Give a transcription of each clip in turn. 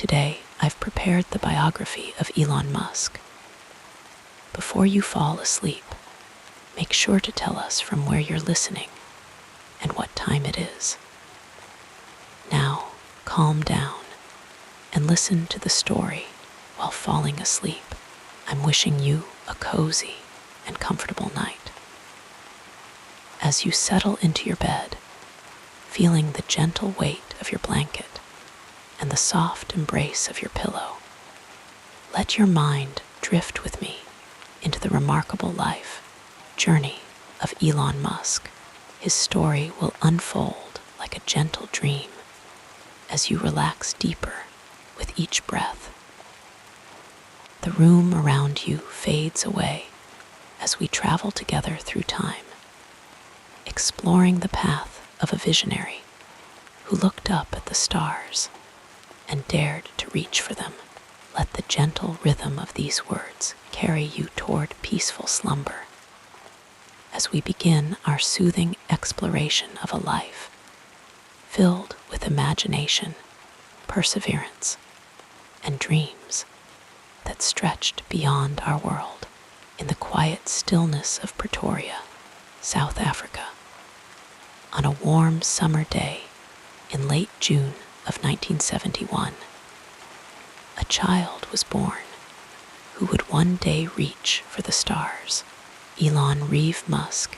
Today, I've prepared the biography of Elon Musk. Before you fall asleep, make sure to tell us from where you're listening and what time it is. Now, calm down and listen to the story while falling asleep. I'm wishing you a cozy and comfortable night. As you settle into your bed, feeling the gentle weight of your blanket and the soft embrace of your pillow, let your mind drift with me into the remarkable life journey of Elon Musk. His story will unfold like a gentle dream as you relax deeper with each breath. The room around you fades away as we travel together through time, exploring the path of a visionary who looked up at the stars and dared to reach for them. Let the gentle rhythm of these words carry you toward peaceful slumber as we begin our soothing exploration of a life filled with imagination, perseverance, and dreams that stretched beyond our world. In the quiet stillness of Pretoria, South Africa, on a warm summer day in late June of 1971, a child was born who would one day reach for the stars. Elon Reeve Musk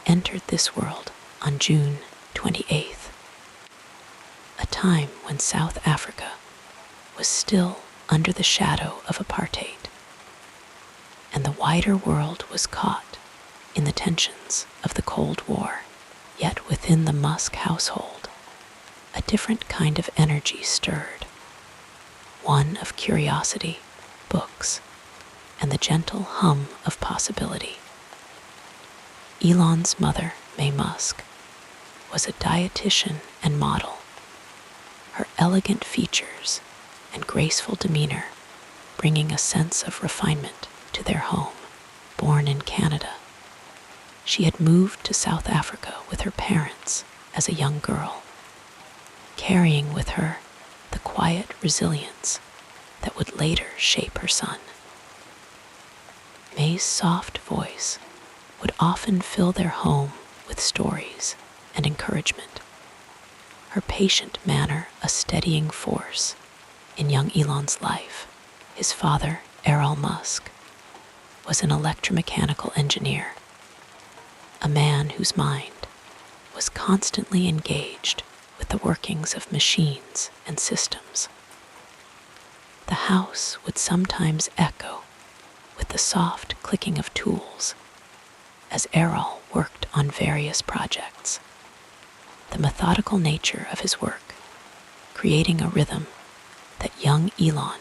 entered this world on June 28th, a time when South Africa was still under the shadow of apartheid, and the wider world was caught in the tensions of the Cold War. Yet within the Musk household, a different kind of energy stirred, one of curiosity, books, and the gentle hum of possibility. Elon's mother, May Musk, was a dietitian and model. Her elegant features and graceful demeanor bringing a sense of refinement to their home. Born in Canada, she had moved to South Africa with her parents as a young girl, carrying with her the quiet resilience that would later shape her son. May's soft voice would often fill their home with stories and encouragement, her patient manner a steadying force in young Elon's life. His father, Elon Musk, was an electromechanical engineer, a man whose mind was constantly engaged with the workings of machines and systems. The house would sometimes echo with the soft clicking of tools as Errol worked on various projects. The methodical nature of his work, creating a rhythm that young Elon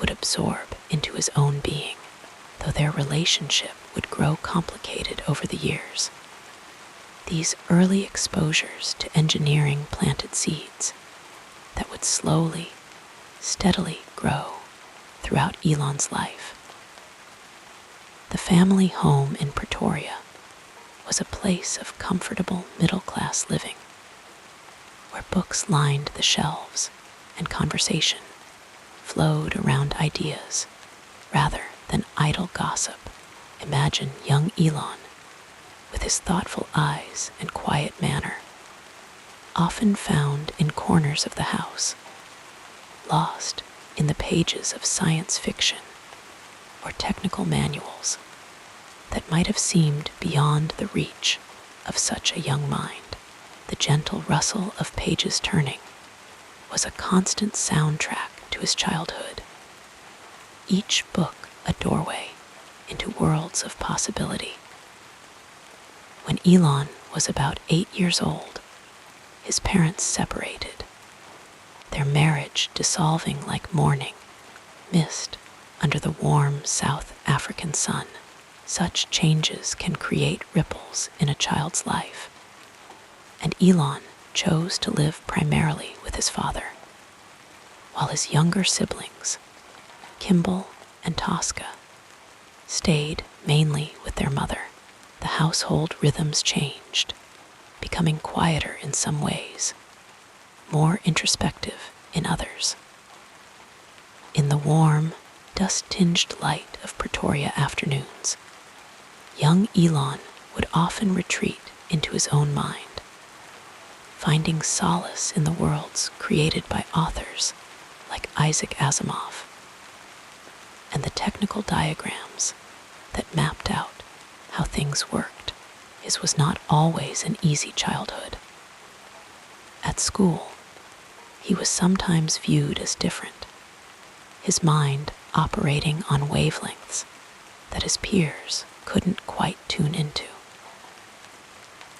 would absorb into his own being, though their relationship would grow complicated over the years. These early exposures to engineering planted seeds that would slowly, steadily grow throughout Elon's life. The family home in Pretoria was a place of comfortable middle-class living, where books lined the shelves and conversation flowed around ideas rather than idle gossip. Imagine young Elon, with his thoughtful eyes and quiet manner, often found in corners of the house, lost in the pages of science fiction or technical manuals that might have seemed beyond the reach of such a young mind. The gentle rustle of pages turning was a constant soundtrack to his childhood, each book a doorway into worlds of possibility. When Elon was about 8 years old, his parents separated, their marriage dissolving like morning mist under the warm South African sun. Such changes can create ripples in a child's life, and Elon chose to live primarily with his father, while his younger siblings, Kimball and Tosca, stayed mainly with their mother. The household rhythms changed, becoming quieter in some ways, more introspective in others. in the warm, dust-tinged light of Pretoria afternoons, young Elon would often retreat into his own mind, finding solace in the worlds created by authors like Isaac Asimov, and the technical diagrams that mapped out how things worked. His was not always an easy childhood. At school, he was sometimes viewed as different, his mind operating on wavelengths that his peers couldn't quite tune into.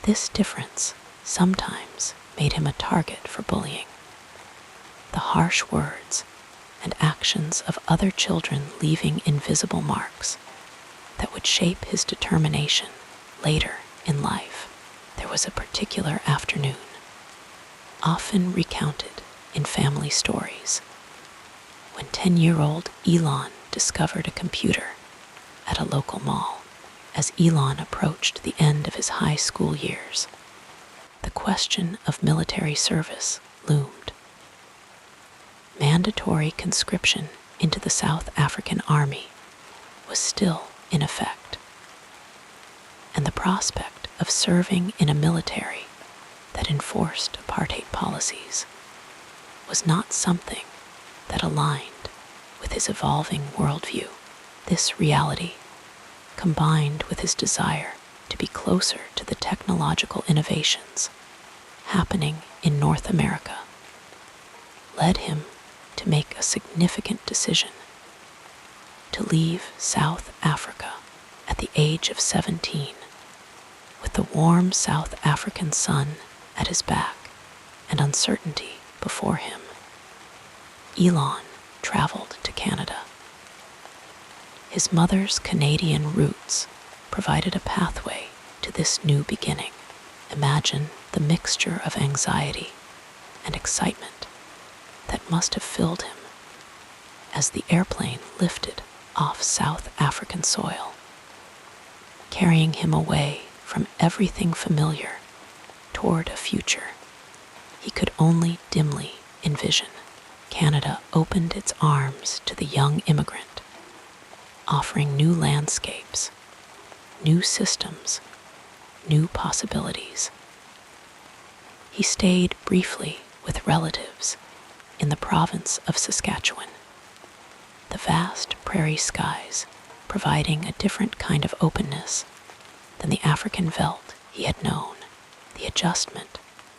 This difference sometimes made him a target for bullying. The harsh words and actions of other children leaving invisible marks that would shape his determination later in life. There was a particular afternoon, often recounted in family stories, when 10-year-old Elon discovered a computer at a local mall. As Elon approached the end of his high school years, the question of military service loomed. Mandatory conscription into the South African Army was still in effect, and the prospect of serving in a military that enforced apartheid policies was not something that aligned with his evolving worldview. This reality, combined with his desire to be closer to the technological innovations happening in North America, led him to make a significant decision to leave South Africa at the age of 17, with the warm South African sun at his back and uncertainty before him. Elon traveled to Canada. His mother's Canadian roots provided a pathway to this new beginning. Imagine the mixture of anxiety and excitement that must have filled him as the airplane lifted off South African soil, carrying him away from everything familiar toward a future he could only dimly envision. Canada opened its arms to the young immigrant, offering new landscapes, new systems, new possibilities. He stayed briefly with relatives in the province of Saskatchewan, the vast prairie skies providing a different kind of openness than the African veldt he had known. The adjustment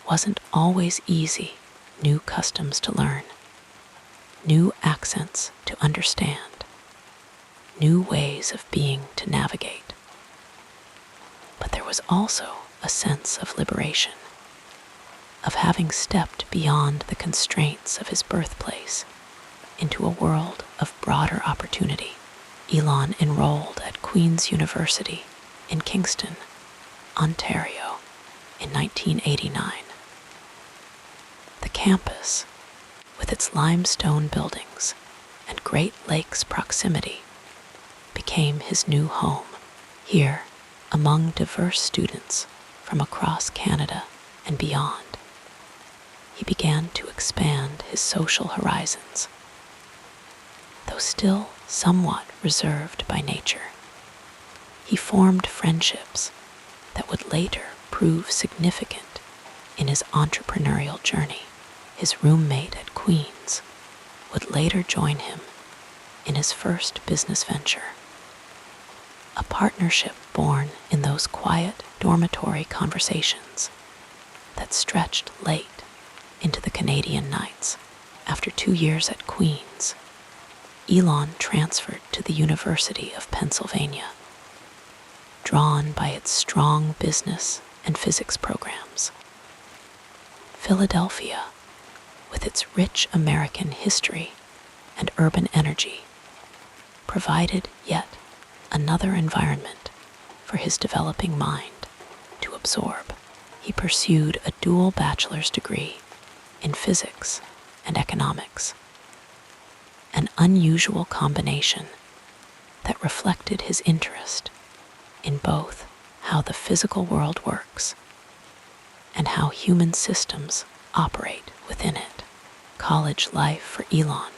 wasn't always easy. New customs to learn, new accents to understand, new ways of being to navigate. But there was also a sense of liberation, of having stepped beyond the constraints of his birthplace into a world of broader opportunity. Elon enrolled at Queen's University in Kingston, Ontario, in 1989. The campus, with its limestone buildings and Great Lakes proximity, became his new home. Here, among diverse students from across Canada and beyond, he began to expand his social horizons. Though still somewhat reserved by nature, he formed friendships that would later prove significant in his entrepreneurial journey. His roommate at Queen's would later join him in his first business venture, a partnership born in those quiet dormitory conversations that stretched late into the Canadian nights. After 2 years at Queen's, Elon transferred to the University of Pennsylvania, drawn by its strong business and physics programs. Philadelphia, with its rich American history and urban energy, provided yet another environment for his developing mind to absorb. He pursued a dual bachelor's degree in physics and economics, an unusual combination that reflected his interest in both how the physical world works and how human systems operate within it. College life for Elon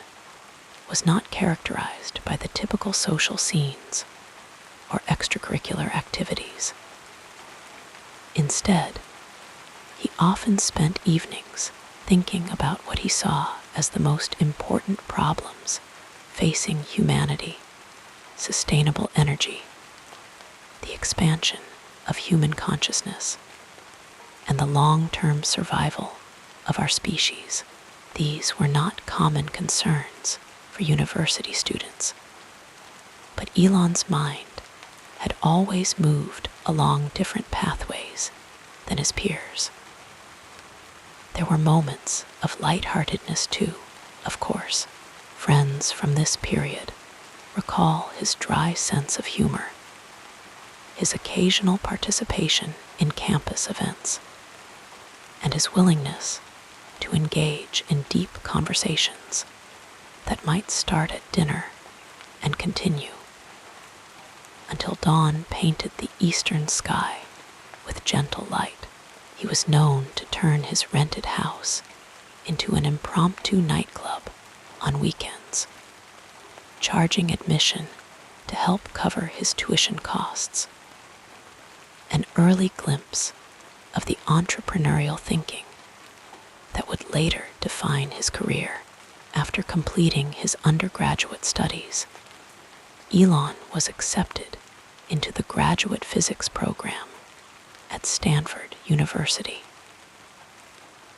was not characterized by the typical social scenes or extracurricular activities. Instead, he often spent evenings thinking about what he saw as the most important problems facing humanity: sustainable energy, the expansion of human consciousness, and the long-term survival of our species. These were not common concerns for university students, but Elon's mind had always moved along different pathways than his peers. There were moments of lightheartedness too, of course. Friends from this period recall his dry sense of humor, his occasional participation in campus events, and his willingness to engage in deep conversations that might start at dinner and continue until dawn painted the eastern sky with gentle light. He was known to turn his rented house into an impromptu nightclub on weekends, charging admission to help cover his tuition costs. An early glimpse of the entrepreneurial thinking that would later define his career. After completing his undergraduate studies, Elon was accepted into the graduate physics program at Stanford University.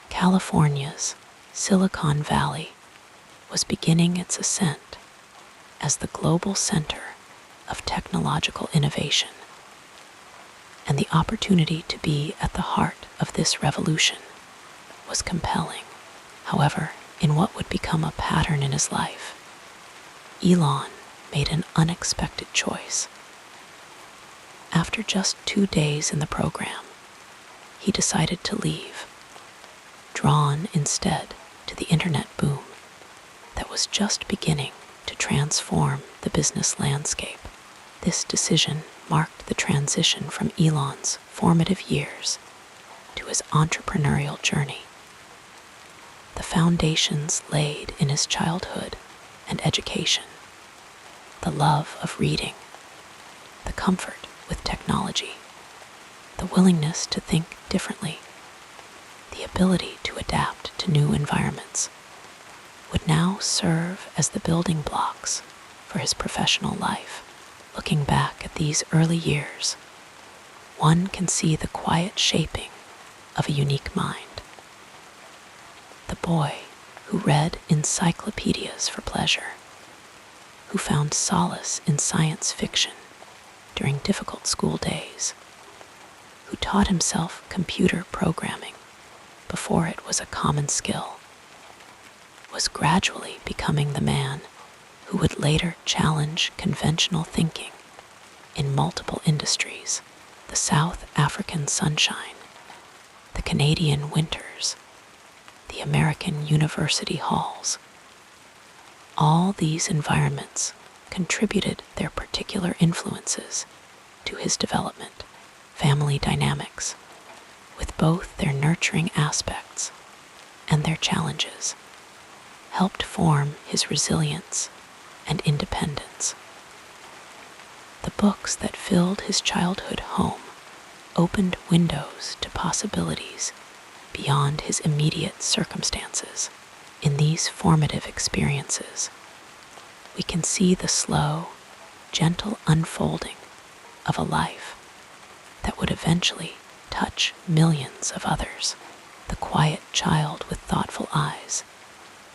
California's Silicon Valley was beginning its ascent as the global center of technological innovation, and the opportunity to be at the heart of this revolution was compelling. However, in what would become a pattern in his life, Elon made an unexpected choice. After just 2 days in the program, he decided to leave, drawn instead to the internet boom that was just beginning to transform the business landscape. This decision marked the transition from Elon's formative years to his entrepreneurial journey. The foundations laid in his childhood and education, the love of reading, the comfort with technology, the willingness to think differently, the ability to adapt to new environments, would now serve as the building blocks for his professional life. Looking back at these early years, one can see the quiet shaping of a unique mind. The boy who read encyclopedias for pleasure, who found solace in science fiction during difficult school days, who taught himself computer programming before it was a common skill, was gradually becoming the man who would later challenge conventional thinking in multiple industries: the South African sunshine, the Canadian winters, the American university halls. All these environments contributed their particular influences to his development. Family dynamics, with both their nurturing aspects and their challenges, helped form his resilience and independence. The books that filled his childhood home opened windows to possibilities beyond his immediate circumstances. In these formative experiences, we can see the slow, gentle unfolding of a life that would eventually touch millions of others. The quiet child with thoughtful eyes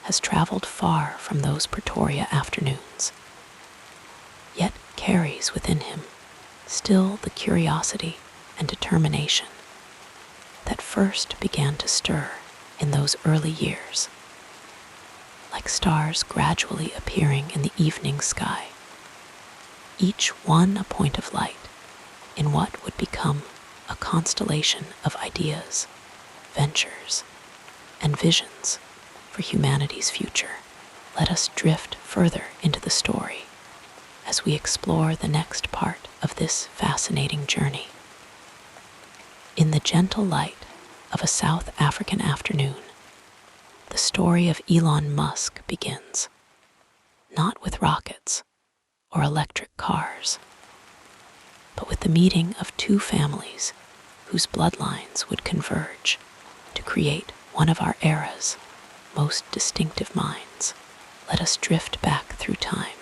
has traveled far from those Pretoria afternoons, yet carries within him still the curiosity and determination that first began to stir in those early years. Like stars gradually appearing in the evening sky, each one a point of light in what would become a constellation of ideas, ventures, and visions for humanity's future. Let us drift further into the story as we explore the next part of this fascinating journey. In the gentle light of a South African afternoon, the story of Elon Musk begins. not with rockets or electric cars, but with the meeting of two families whose bloodlines would converge to create one of our era's most distinctive minds. Let us drift back through time,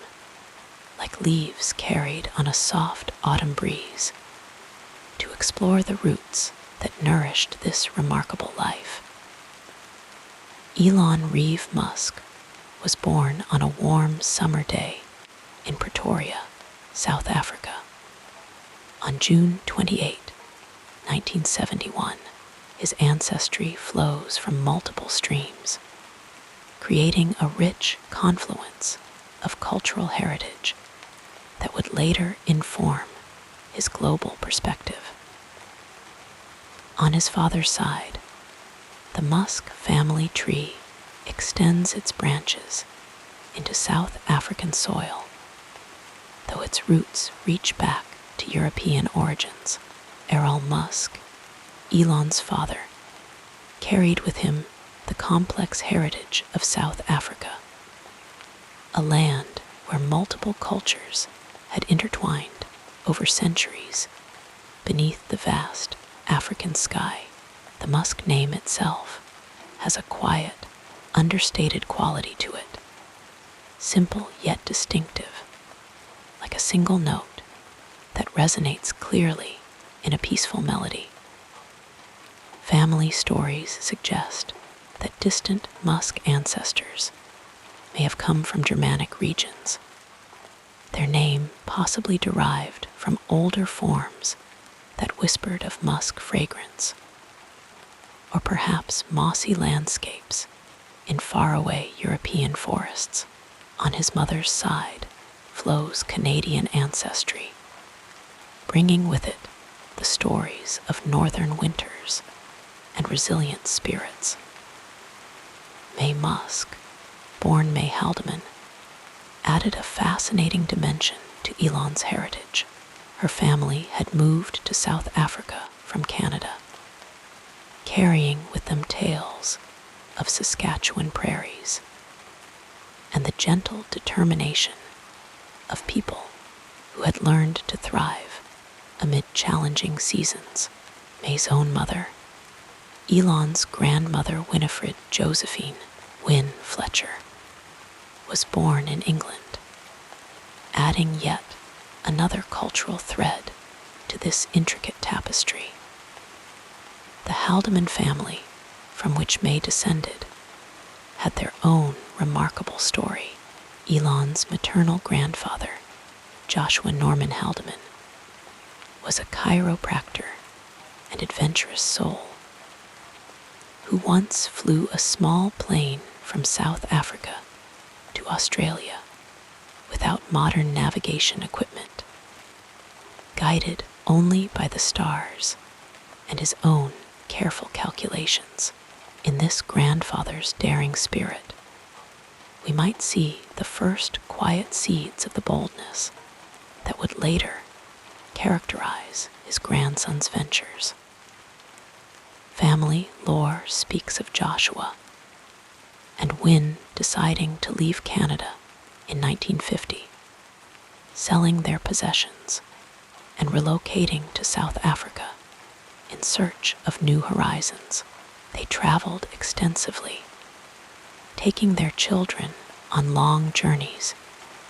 like leaves carried on a soft autumn breeze, to explore the roots that nourished this remarkable life. Elon Musk was born on a warm summer day in Pretoria, South Africa. On June 28, 1971, his ancestry flows from multiple streams, creating a rich confluence of cultural heritage that would later inform his global perspective. On his father's side, the Musk family tree extends its branches into South African soil, though its roots reach back to European origins. Elon Musk, Elon's father, carried with him the complex heritage of South Africa, a land where multiple cultures had intertwined over centuries beneath the vast African sky. The Musk name itself has a quiet, understated quality to it, simple yet distinctive, like a single note that resonates clearly in a peaceful melody. Family stories suggest that distant Musk ancestors may have come from Germanic regions, their name possibly derived from older forms that whispered of musk fragrance, or perhaps mossy landscapes in faraway European forests. On his mother's side flows Canadian ancestry, bringing with it the stories of northern winters and resilient spirits. May Musk, born May Haldeman, added a fascinating dimension to Elon's heritage. Her family had moved to South Africa from Canada, carrying with them tales of Saskatchewan prairies and the gentle determination of people who had learned to thrive amid challenging seasons. May's own mother, Elon's grandmother Winifred Josephine Wynne Fletcher, was born in England, adding yet another cultural thread to this intricate tapestry. The Haldeman family, from which May descended, had their own remarkable story. Elon's maternal grandfather, Joshua Norman Haldeman, was a chiropractor and adventurous soul who once flew a small plane from South Africa to Australia without modern navigation equipment, guided only by the stars and his own careful calculations. In this grandfather's daring spirit, we might see the first quiet seeds of the boldness that would later characterize his grandson's ventures. Family lore speaks of Joshua and Wynne deciding to leave Canada in 1950, selling their possessions and relocating to South Africa in search of new horizons. They traveled extensively, taking their children on long journeys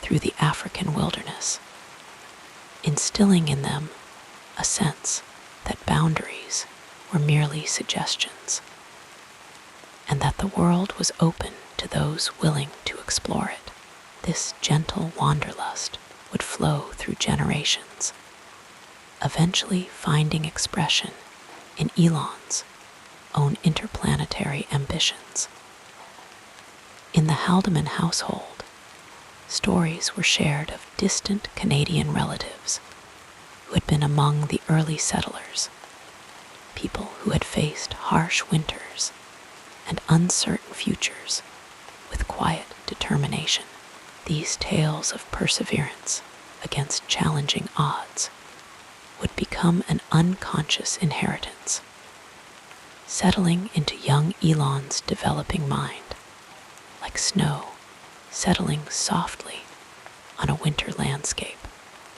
through the African wilderness, instilling in them a sense that boundaries were merely suggestions, and that the world was open to those willing to explore it. This gentle wanderlust would flow through generations, eventually finding expression in Elon's own interplanetary ambitions. In the Haldeman household, stories were shared of distant Canadian relatives who had been among the early settlers, people who had faced harsh winters and uncertain futures with quiet determination. These tales of perseverance against challenging odds would become an unconscious inheritance, settling into young Elon's developing mind, like snow settling softly on a winter landscape.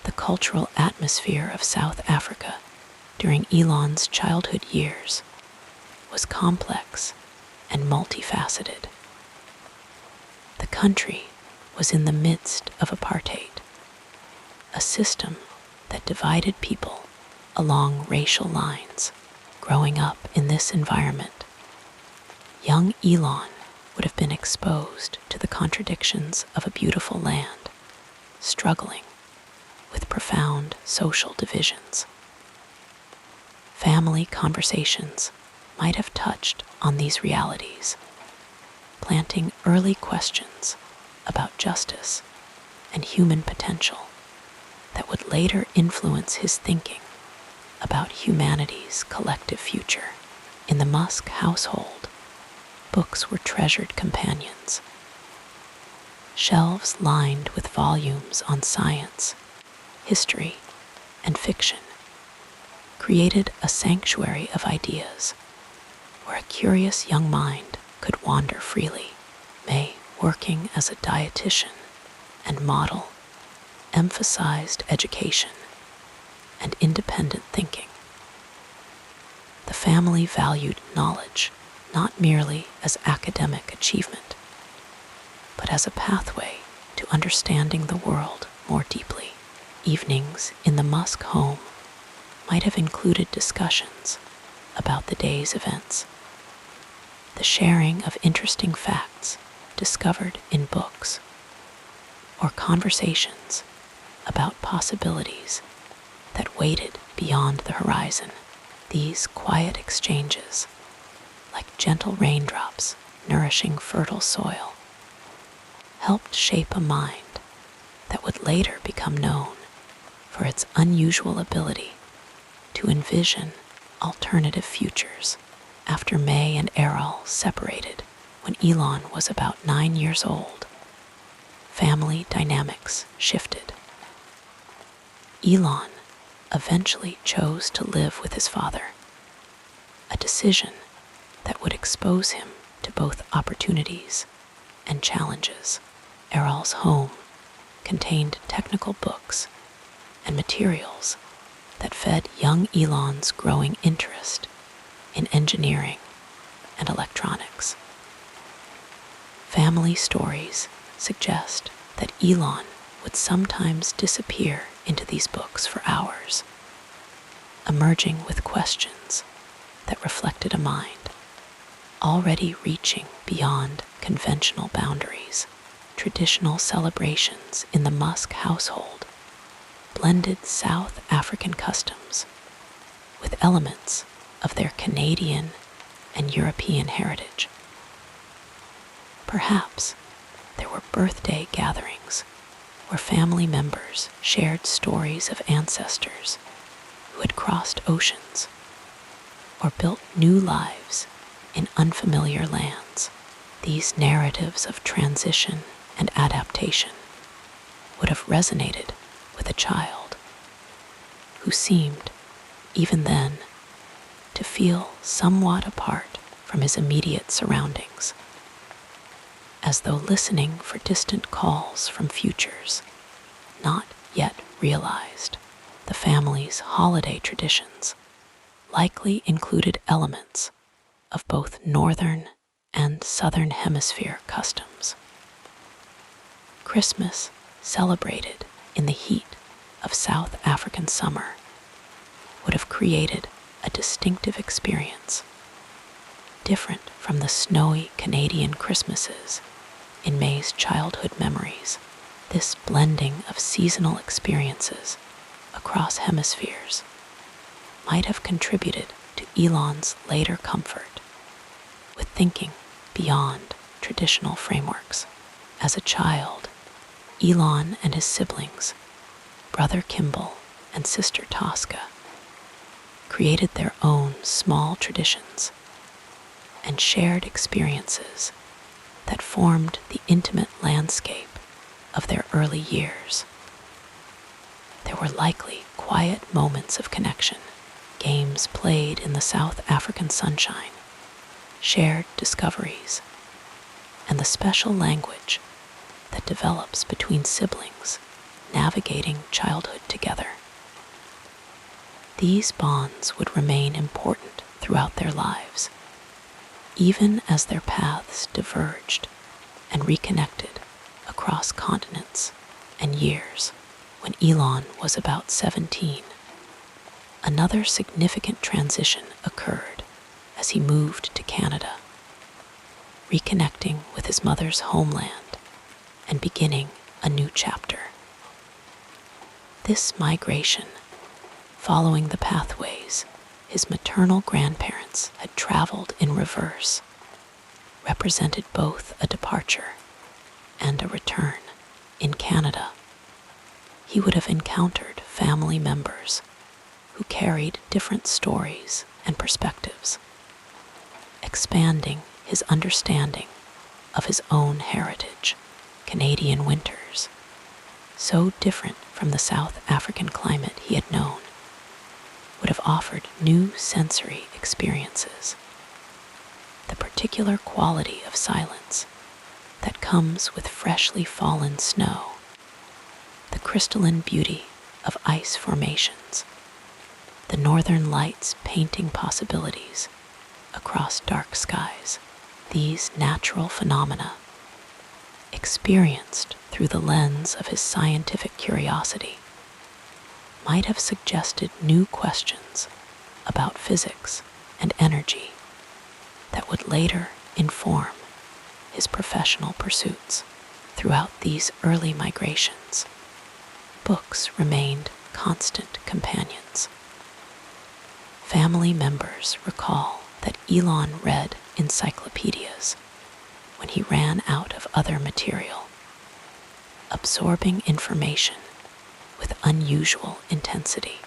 The cultural atmosphere of South Africa during Elon's childhood years was complex and multifaceted. The country was in the midst of apartheid, a system that divided people along racial lines. Growing up in this environment, young Elon would have been exposed to the contradictions of a beautiful land, struggling with profound social divisions. Family conversations might have touched on these realities, planting early questions about justice and human potential that would later influence his thinking about humanity's collective future. In the Musk household, books were treasured companions. Shelves lined with volumes on science, history, and fiction created a sanctuary of ideas where a curious young mind could wander freely. May, working as a dietitian and model, emphasized education and independent thinking. The family valued knowledge not merely as academic achievement, but as a pathway to understanding the world more deeply. Evenings in the Musk home might have included discussions about the day's events, the sharing of interesting facts discovered in books, or conversations about possibilities that waited beyond the horizon. These quiet exchanges, like gentle raindrops nourishing fertile soil, helped shape a mind that would later become known for its unusual ability to envision alternative futures. After May and Errol separated when Elon was about 9 years old, family dynamics shifted. Elon eventually chose to live with his father, a decision that would expose him to both opportunities and challenges. Errol's home contained technical books and materials that fed young Elon's growing interest in engineering and electronics. Family stories suggest that Elon would sometimes disappear into these books for hours, emerging with questions that reflected a mind already reaching beyond conventional boundaries. Traditional celebrations in the Musk household blended South African customs with elements of their Canadian and European heritage. Perhaps there were birthday gatherings where family members shared stories of ancestors who had crossed oceans or built new lives in unfamiliar lands. These narratives of transition and adaptation would have resonated with a child who seemed, even then, to feel somewhat apart from his immediate surroundings, as though listening for distant calls from futures not yet realized. The family's holiday traditions likely included elements of both northern and southern hemisphere customs. Christmas, celebrated in the heat of South African summer, would have created a distinctive experience, different from the snowy Canadian Christmases in May's childhood memories. This blending of seasonal experiences across hemispheres might have contributed to Elon's later comfort with thinking beyond traditional frameworks. As a child, Elon and his siblings, brother Kimball and sister Tosca, created their own small traditions and shared experiences that formed the intimate landscape of their early years. There were likely quiet moments of connection, games played in the South African sunshine, shared discoveries, and the special language that develops between siblings navigating childhood together. These bonds would remain important throughout their lives, even as their paths diverged and reconnected across continents and years. When Elon was about 17, another significant transition occurred as he moved to Canada, reconnecting with his mother's homeland and beginning a new chapter. This migration, following the pathways his maternal grandparents had traveled in reverse, represented both a departure and a return. In Canada, he would have encountered family members who carried different stories and perspectives, expanding his understanding of his own heritage. Canadian winters, so different from the South African climate he had known, would have offered new sensory experiences. The particular quality of silence that comes with freshly fallen snow, the crystalline beauty of ice formations, the northern lights painting possibilities across dark skies. These natural phenomena, experienced through the lens of his scientific curiosity, might have suggested new questions about physics and energy that would later inform his professional pursuits. Throughout these early migrations, books remained constant companions. Family members recall that Elon read encyclopedias when he ran out of other material, absorbing information with unusual intensity.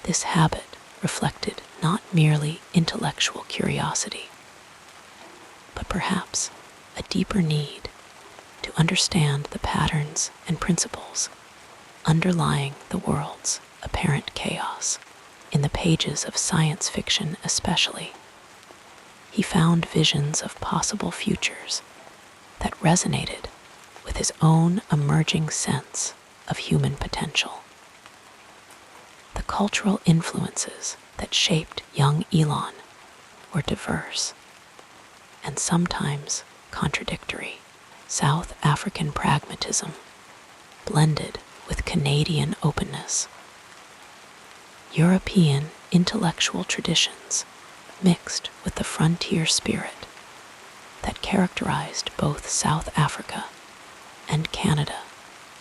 This habit reflected not merely intellectual curiosity, but perhaps a deeper need to understand the patterns and principles underlying the world's apparent chaos. In the pages of science fiction especially, he found visions of possible futures that resonated with his own emerging sense of human potential. The cultural influences that shaped young Elon were diverse and sometimes contradictory. South African pragmatism blended with Canadian openness. European intellectual traditions mixed with the frontier spirit that characterized both South Africa and Canada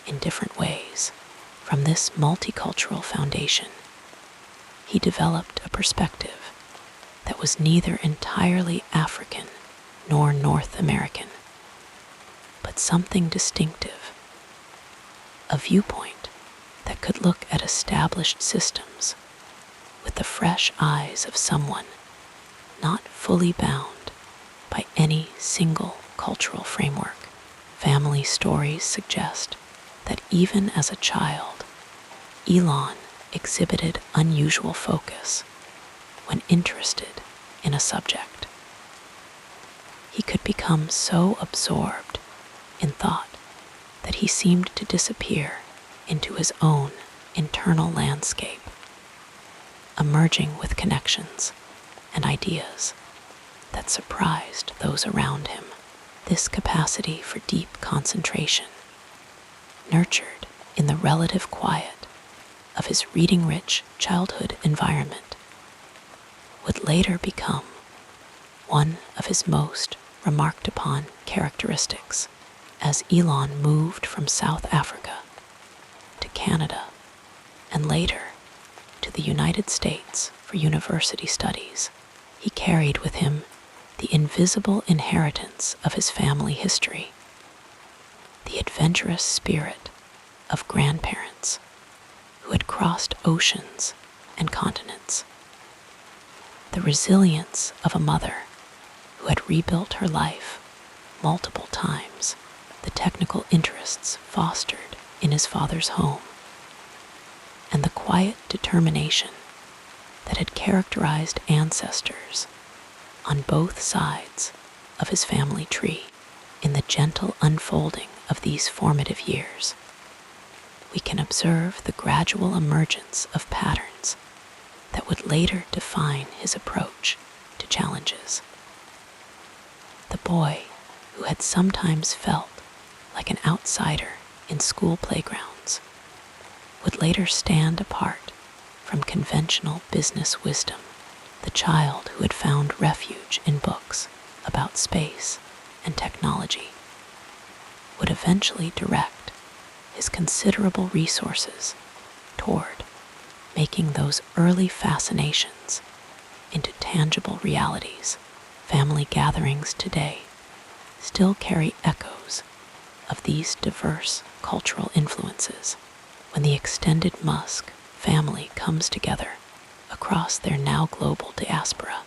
in different ways. From this multicultural foundation, he developed a perspective that was neither entirely African nor North American, but something distinctive, a viewpoint that could look at established systems with the fresh eyes of someone not fully bound by any single cultural framework. Family stories suggest that even as a child, Elon exhibited unusual focus when interested in a subject. He could become so absorbed in thought that he seemed to disappear into his own internal landscape, emerging with connections and ideas that surprised those around him. This capacity for deep concentration, nurtured in the relative quiet of his reading-rich childhood environment, would later become one of his most remarked-upon characteristics. As Elon moved from South Africa to Canada and later to the United States for university studies, he carried with him the invisible inheritance of his family history, the adventurous spirit of grandparents who had crossed oceans and continents, the resilience of a mother who had rebuilt her life multiple times, the technical interests fostered in his father's home, and the quiet determination that had characterized ancestors on both sides of his family tree. In the gentle unfolding of these formative years, we can observe the gradual emergence of patterns that would later define his approach to challenges. The boy, who had sometimes felt like an outsider in school playgrounds, would later stand apart from conventional business wisdom. The child who had found refuge in books about space and technology would eventually direct his considerable resources toward making those early fascinations into tangible realities. Family gatherings today still carry echoes of these diverse cultural influences. When the extended Musk family comes together across their now global diaspora,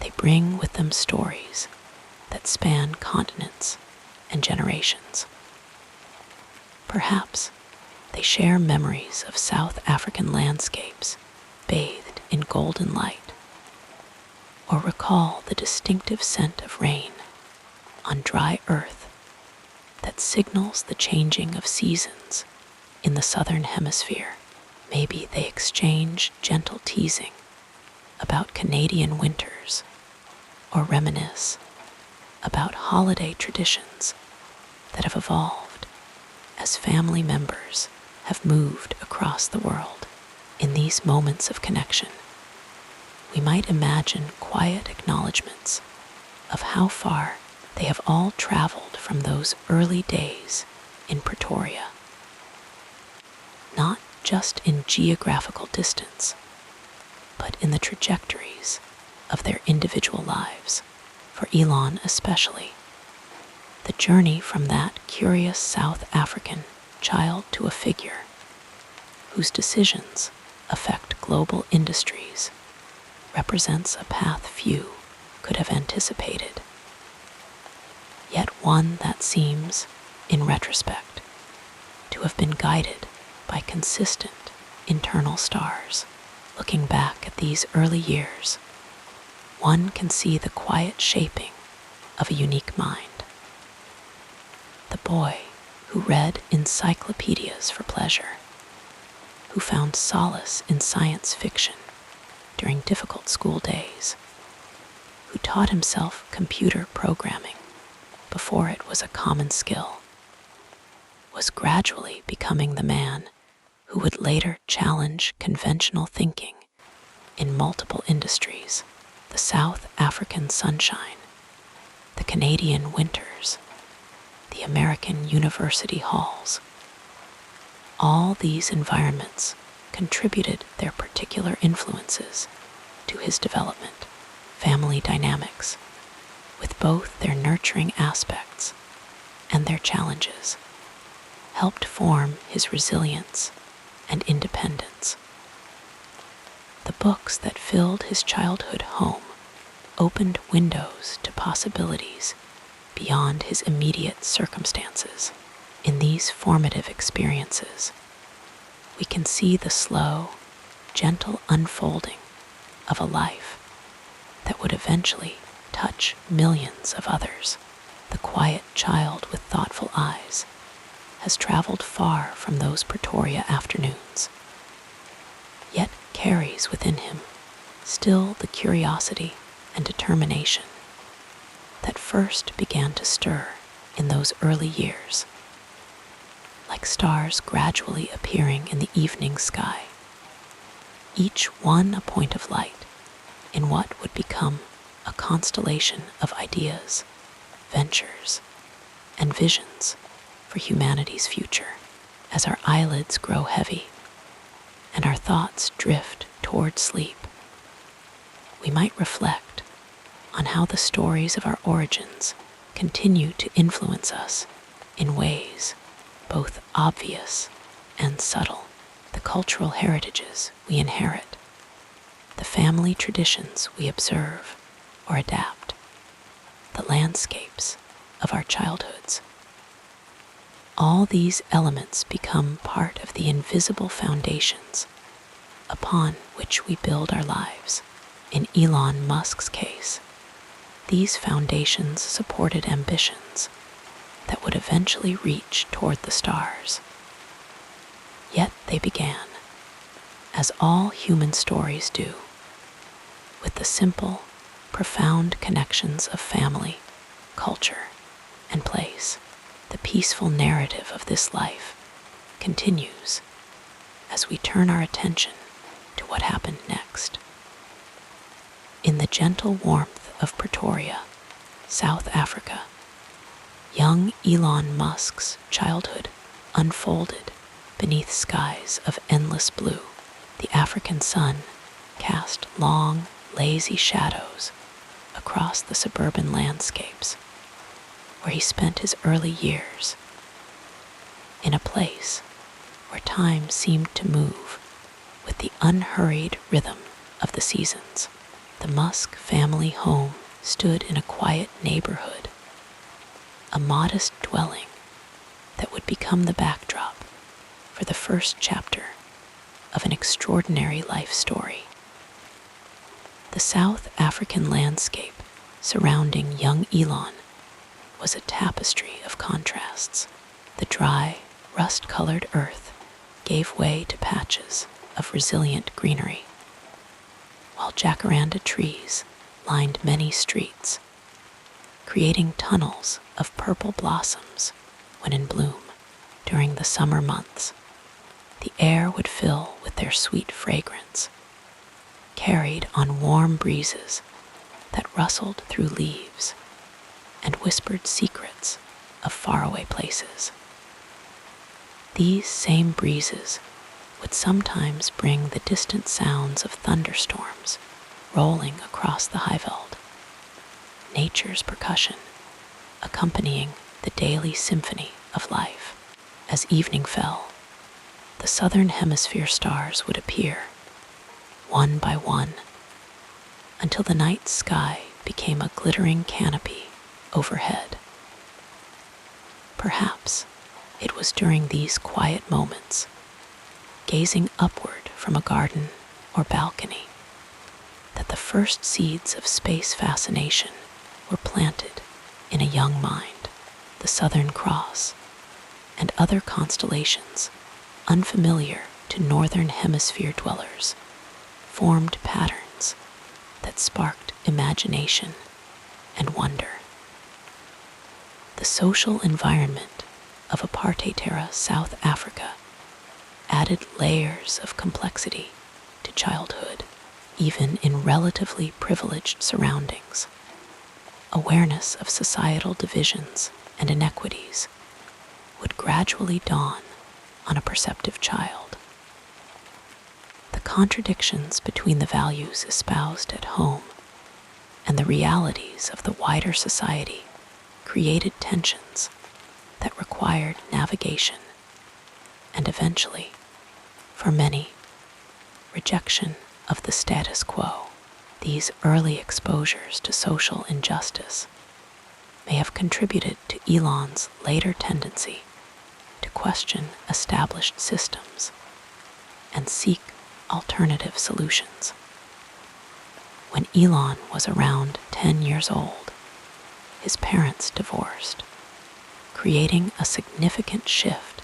they bring with them stories that span continents and generations. Perhaps they share memories of South African landscapes bathed in golden light, or recall the distinctive scent of rain on dry earth that signals the changing of seasons in the southern hemisphere. Maybe they exchange gentle teasing about Canadian winters, or reminisce about holiday traditions that have evolved as family members have moved across the world. In these moments of connection, we might imagine quiet acknowledgments of how far they have all traveled from those early days in Pretoria. Not just in geographical distance, but in the trajectories of their individual lives. For Elon especially, the journey from that curious South African child to a figure whose decisions affect global industries represents a path few could have anticipated, yet one that seems, in retrospect, to have been guided by consistent internal stars. Looking back at these early years, one can see the quiet shaping of a unique mind. The boy who read encyclopedias for pleasure, who found solace in science fiction during difficult school days, who taught himself computer programming before it was a common skill, was gradually becoming the man who would later challenge conventional thinking in multiple industries. The South African sunshine, the Canadian winters, the American university halls. All these environments contributed their particular influences to his development. Family dynamics, with both their nurturing aspects and their challenges, helped form his resilience and independence. The books that filled his childhood home opened windows to possibilities beyond his immediate circumstances. In these formative experiences, we can see the slow, gentle unfolding of a life that would eventually touch millions of others. The quiet child with thoughtful eyes has traveled far from those Pretoria afternoons, yet carries within him still the curiosity and determination that first began to stir in those early years, like stars gradually appearing in the evening sky, each one a point of light in what would become a constellation of ideas, ventures, and visions for humanity's future. As our eyelids grow heavy and our thoughts drift toward sleep, we might reflect on how the stories of our origins continue to influence us in ways both obvious and subtle. The cultural heritages we inherit, the family traditions we observe or adapt, the landscapes of our childhoods. All these elements become part of the invisible foundations upon which we build our lives. In Elon Musk's case, these foundations supported ambitions that would eventually reach toward the stars. they began, as all human stories do, with the simple, profound connections of family, culture, and place. The peaceful narrative of this life continues as we turn our attention to what happened next. In the gentle warmth of Pretoria, South Africa, young Elon Musk's childhood unfolded beneath skies of endless blue. The African sun cast long, lazy shadows across the suburban landscapes where he spent his early years, in a place where time seemed to move with the unhurried rhythm of the seasons. The Musk family home stood in a quiet neighborhood, a modest dwelling that would become the backdrop for the first chapter of an extraordinary life story. The South African landscape surrounding young Elon was a tapestry of contrasts. The dry, rust-colored earth gave way to patches of resilient greenery, while jacaranda trees lined many streets, creating tunnels of purple blossoms when in bloom. During the summer months, the air would fill with their sweet fragrance, carried on warm breezes that rustled through leaves and whispered secrets of faraway places. These same breezes would sometimes bring the distant sounds of thunderstorms rolling across the Highveld, nature's percussion accompanying the daily symphony of life. As evening fell, the southern hemisphere stars would appear, one by one, until the night sky became a glittering canopy overhead. Perhaps it was during these quiet moments, gazing upward from a garden or balcony, that the first seeds of space fascination were planted in a young mind. The Southern Cross and other constellations, unfamiliar to Northern Hemisphere dwellers, formed patterns that sparked imagination and wonder. The social environment of apartheid-era South Africa added layers of complexity to childhood, even in relatively privileged surroundings. Awareness of societal divisions and inequities would gradually dawn on a perceptive child. The contradictions between the values espoused at home and the realities of the wider society created tensions that required navigation and eventually, for many, rejection of the status quo. These early exposures to social injustice may have contributed to Elon's later tendency to question established systems and seek alternative solutions. When Elon was around 10 years old, his parents divorced, creating a significant shift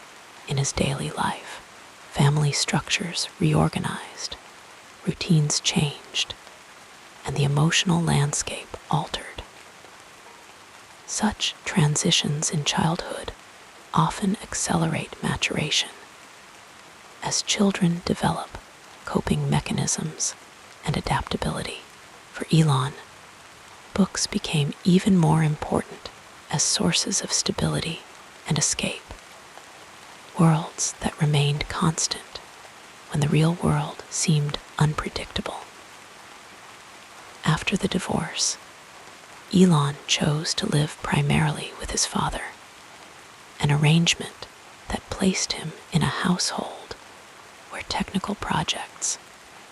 in his daily life. Family structures reorganized, routines changed, and the emotional landscape altered. Such transitions in childhood often accelerate maturation as children develop coping mechanisms and adaptability. For Elon, books became even more important as sources of stability and escape, worlds that remained constant when the real world seemed unpredictable. After the divorce, Elon chose to live primarily with his father, an arrangement that placed him in a household where technical projects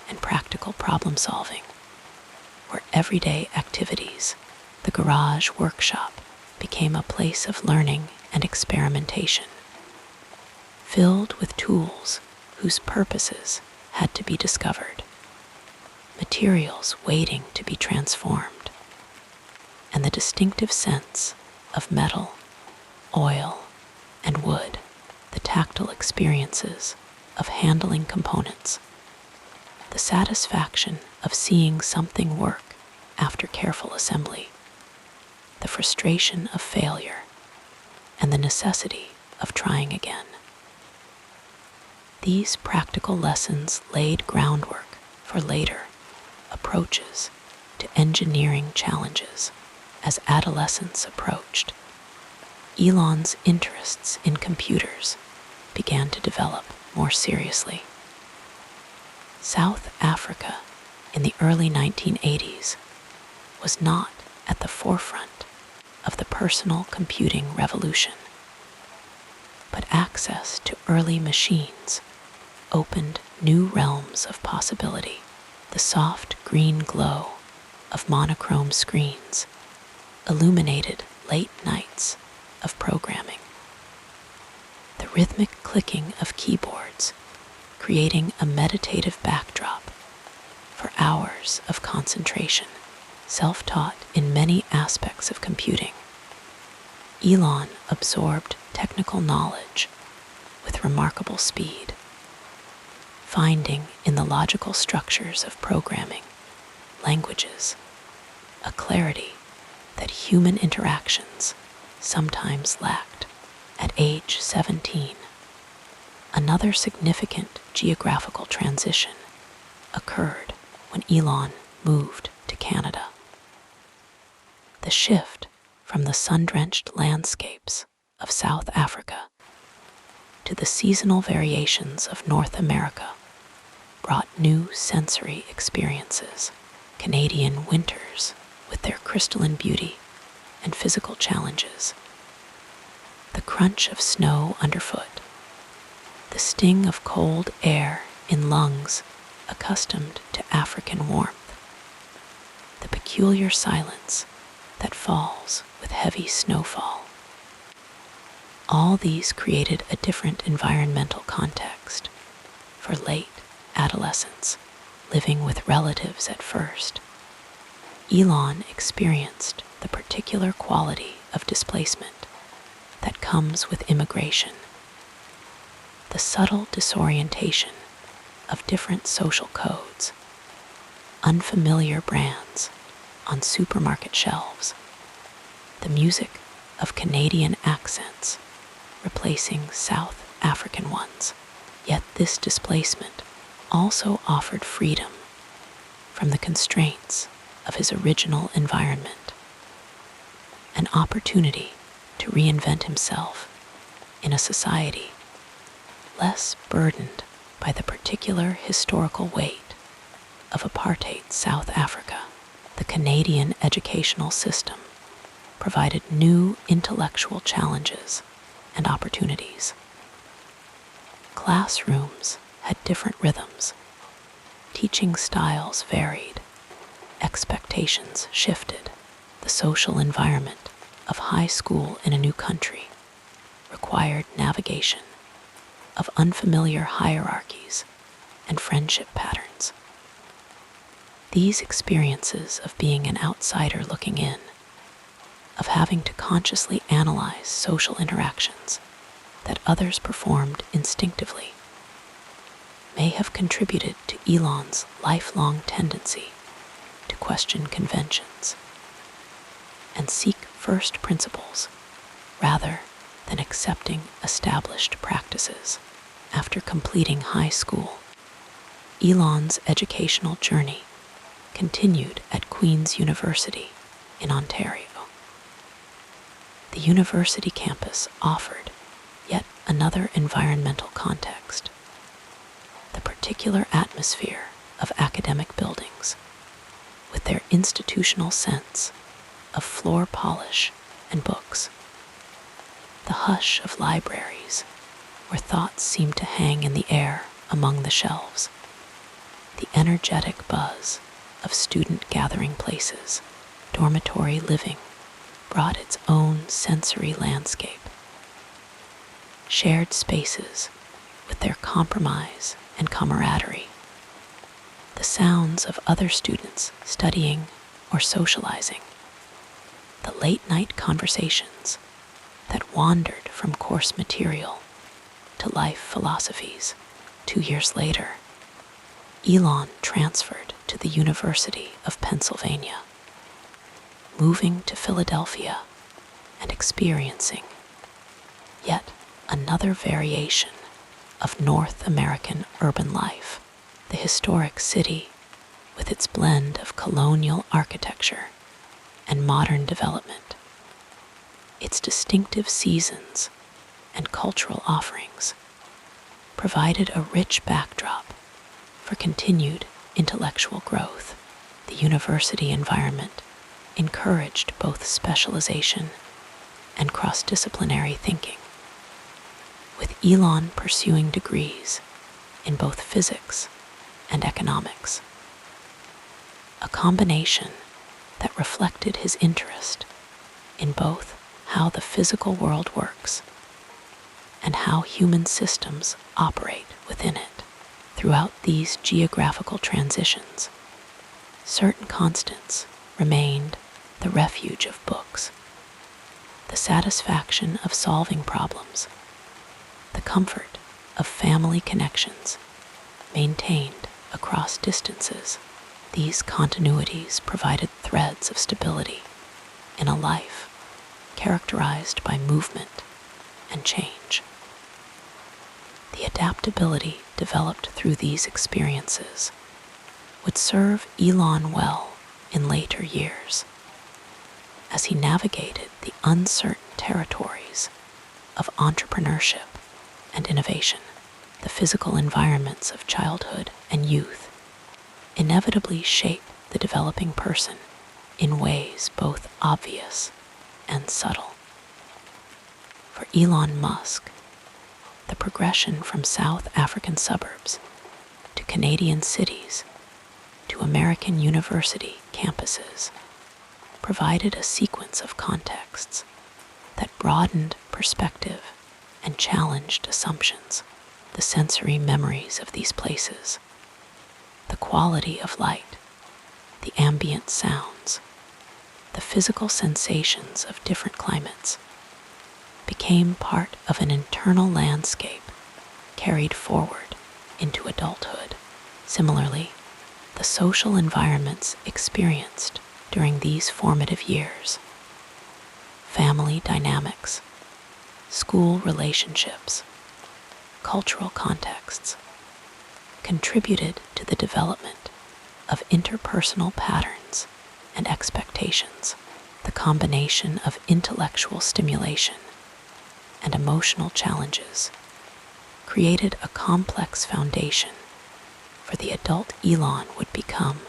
and practical problem-solving were everyday activities. The garage workshop became a place of learning and experimentation, filled with tools whose purposes had to be discovered, materials waiting to be transformed, and the distinctive sense of metal, oil, and wood. The tactile experiences of handling components, the satisfaction of seeing something work after careful assembly, the frustration of failure, and the necessity of trying again. These practical lessons laid groundwork for later approaches to engineering challenges. As adolescence approached, Elon's interests in computers began to develop more seriously. South Africa in the early 1980s was not at the forefront of the personal computing revolution, but access to early machines opened new realms of possibility. The soft green glow of monochrome screens illuminated late nights of programming. The rhythmic clicking of keyboards creating a meditative backdrop for hours of concentration. Self-taught in many aspects of computing, Elon absorbed technical knowledge with remarkable speed, finding in the logical structures of programming languages a clarity that human interactions sometimes lacked. At age 17, another significant geographical transition occurred when Elon moved to Canada. The shift from the sun-drenched landscapes of South Africa to the seasonal variations of North America brought new sensory experiences. Canadian winters with their crystalline beauty and physical challenges. The crunch of snow underfoot, the sting of cold air in lungs accustomed to African warmth, the peculiar silence that falls with heavy snowfall. All these created a different environmental context for late adolescents living with relatives at first. Elon experienced the particular quality of displacement that comes with immigration, the subtle disorientation of different social codes, unfamiliar brands on supermarket shelves, the music of Canadian accents replacing South African ones. Yet this displacement also offered freedom from the constraints of his original environment, an opportunity to reinvent himself in a society less burdened by the particular historical weight of apartheid South Africa. The Canadian educational system provided new intellectual challenges and opportunities. Classrooms had different rhythms, teaching styles varied, expectations shifted. The social environment of high school in a new country required navigation of unfamiliar hierarchies and friendship patterns. These experiences of being an outsider looking in, of having to consciously analyze social interactions that others performed instinctively, may have contributed to Elon's lifelong tendency to question conventions and seek first principles rather than accepting established practices. After completing high school, Elon's educational journey continued at Queen's University in Ontario. The university campus offered yet another environmental context, the particular atmosphere of academic buildings, with their institutional sense of floor polish and books, the hush of libraries where thoughts seemed to hang in the air among the shelves, the energetic buzz of student gathering places. Dormitory living brought its own sensory landscape. Shared spaces with their compromise and camaraderie, the sounds of other students studying or socializing, the late-night conversations that wandered from course material to life philosophies. 2 years later, Elon transferred to the University of Pennsylvania, moving to Philadelphia and experiencing yet another variation of North American urban life. The historic city, with its blend of colonial architecture and modern development, its distinctive seasons and cultural offerings, provided a rich backdrop for continued intellectual growth. The university environment encouraged both specialization and cross-disciplinary thinking, with Elon pursuing degrees in both physics and economics, a combination that reflected his interest in both how the physical world works and how human systems operate within it. Throughout these geographical transitions, certain constants remained: the refuge of books, the satisfaction of solving problems, the comfort of family connections maintained across distances. These continuities provided threads of stability in a life characterized by movement and change. The adaptability developed through these experiences would serve Elon well in later years, as he navigated the uncertain territories of entrepreneurship and innovation. The physical environments of childhood and youth inevitably shape the developing person in ways both obvious and subtle. For Elon Musk, the progression from South African suburbs to Canadian cities to American university campuses provided a sequence of contexts that broadened perspective and challenged assumptions. The sensory memories of these places, the quality of light, the ambient sounds, the physical sensations of different climates, became part of an internal landscape carried forward into adulthood. Similarly, the social environments experienced during these formative years, family dynamics, school relationships, cultural contexts, contributed to the development of interpersonal patterns and expectations. The combination of intellectual stimulation and emotional challenges created a complex foundation for the adult Elon would become: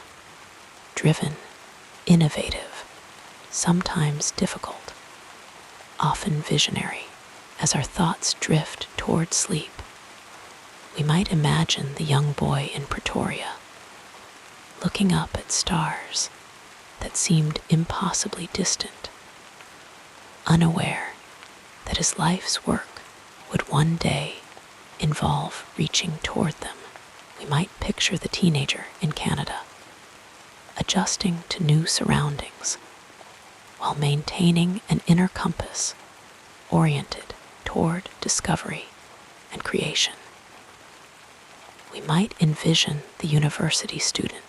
driven, innovative, sometimes difficult, often visionary. As our thoughts drift toward sleep, we might imagine the young boy in Pretoria, looking up at stars that seemed impossibly distant, unaware that his life's work would one day involve reaching toward them. We might picture the teenager in Canada, adjusting to new surroundings while maintaining an inner compass oriented toward discovery and creation. We might envision the university student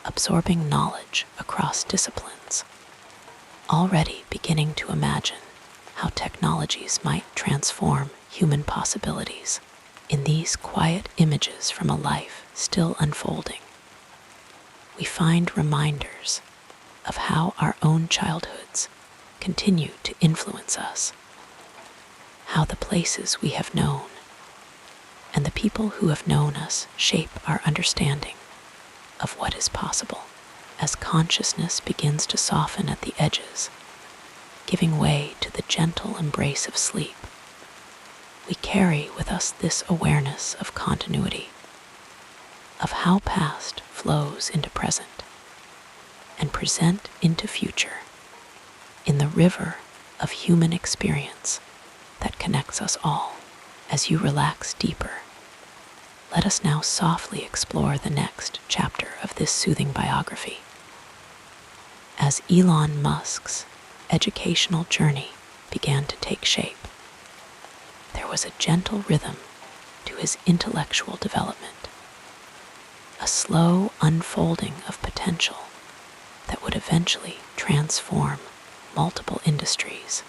absorbing knowledge across disciplines, already beginning to imagine how technologies might transform human possibilities. In these quiet images from a life still unfolding, we find reminders of how our own childhoods continue to influence us, how the places we have known and the people who have known us shape our understanding of what is possible. As consciousness begins to soften at the edges, giving way to the gentle embrace of sleep, we carry with us this awareness of continuity, of how past flows into present and present into future in the river of human experience that connects us all. As you relax deeper, let us now softly explore the next chapter of this soothing biography. As Elon Musk's educational journey began to take shape, there was a gentle rhythm to to his intellectual development, a slow unfolding of potential that would eventually transform multiple industries.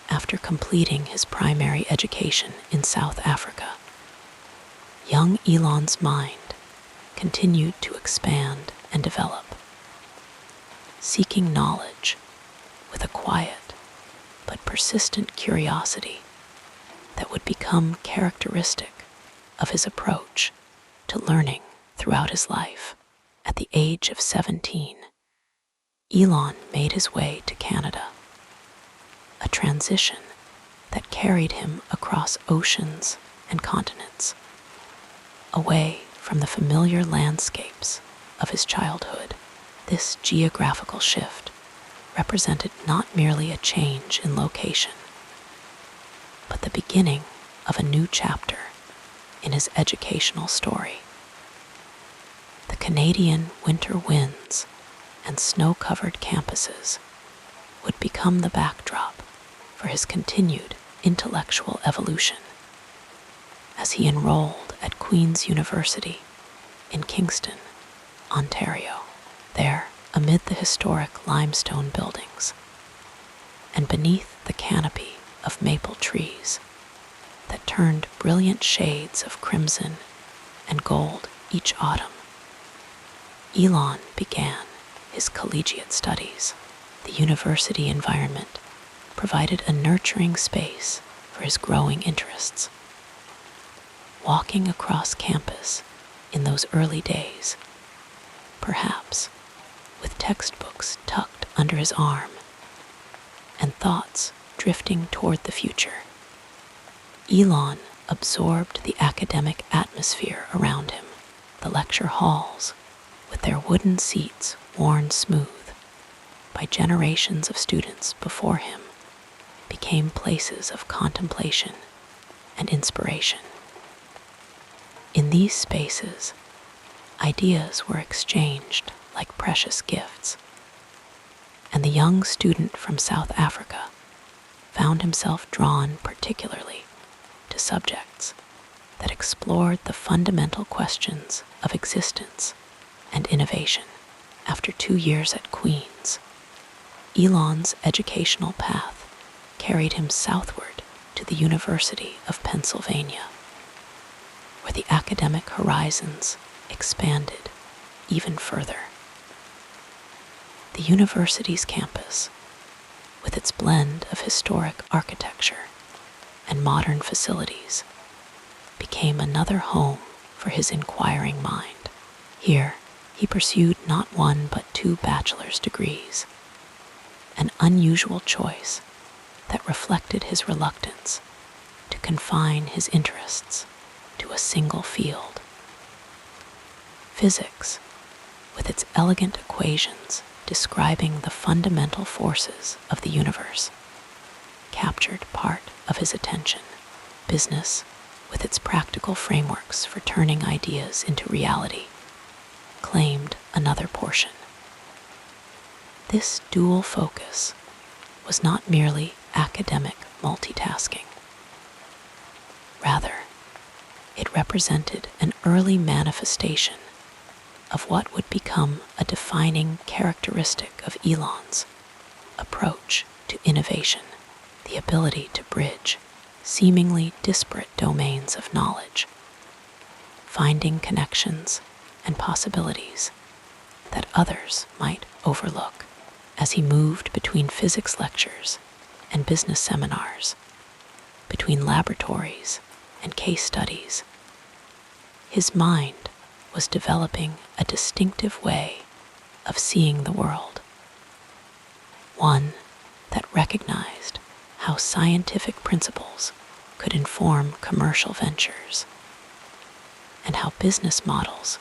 After completing his primary education in South Africa, young Elon's mind continued to expand and develop, seeking knowledge with a quiet but persistent curiosity that would become characteristic of his approach to learning throughout his life. At the age of 17, Elon made his way to Canada, a transition that carried him across oceans and continents, away from the familiar landscapes of his childhood. This geographical shift represented not merely a change in location, but the beginning of a new chapter in his educational story. The Canadian winter winds and snow-covered campuses would become the backdrop for his continued intellectual evolution as he enrolled at Queen's University in Kingston, Ontario. There, amid the historic limestone buildings and beneath the canopy of maple trees that turned brilliant shades of crimson and gold each autumn, Elon began his collegiate studies. The university environment provided a nurturing space for his growing interests. Walking across campus in those early days, perhaps with textbooks tucked under his arm and thoughts drifting toward the future, Elon absorbed the academic atmosphere around him. The lecture halls, with their wooden seats worn smooth by generations of students before him, became places of contemplation and inspiration. In these spaces, ideas were exchanged like precious gifts, and the young student from South Africa found himself drawn particularly to subjects that explored the fundamental questions of existence and innovation. After 2 years at Queen's, Elon's educational path carried him southward to the University of Pennsylvania, where the academic horizons expanded even further. The university's campus, with its blend of historic architecture and modern facilities, became another home for his inquiring mind. Here, he pursued not one but 2 bachelor's degrees, an unusual choice that reflected his reluctance to confine his interests to a single field. Physics, with its elegant equations describing the fundamental forces of the universe, captured part of his attention. Business, with its practical frameworks for turning ideas into reality, claimed another portion. This dual focus was not merely academic multitasking. Rather, it represented an early manifestation of what would become a defining characteristic of Elon's approach to innovation: the ability to bridge seemingly disparate domains of knowledge, finding connections and possibilities that others might overlook. As he moved between physics lectures and business seminars, between laboratories and case studies, his mind was developing a distinctive way of seeing the world, one that recognized how scientific principles could inform commercial ventures and how business models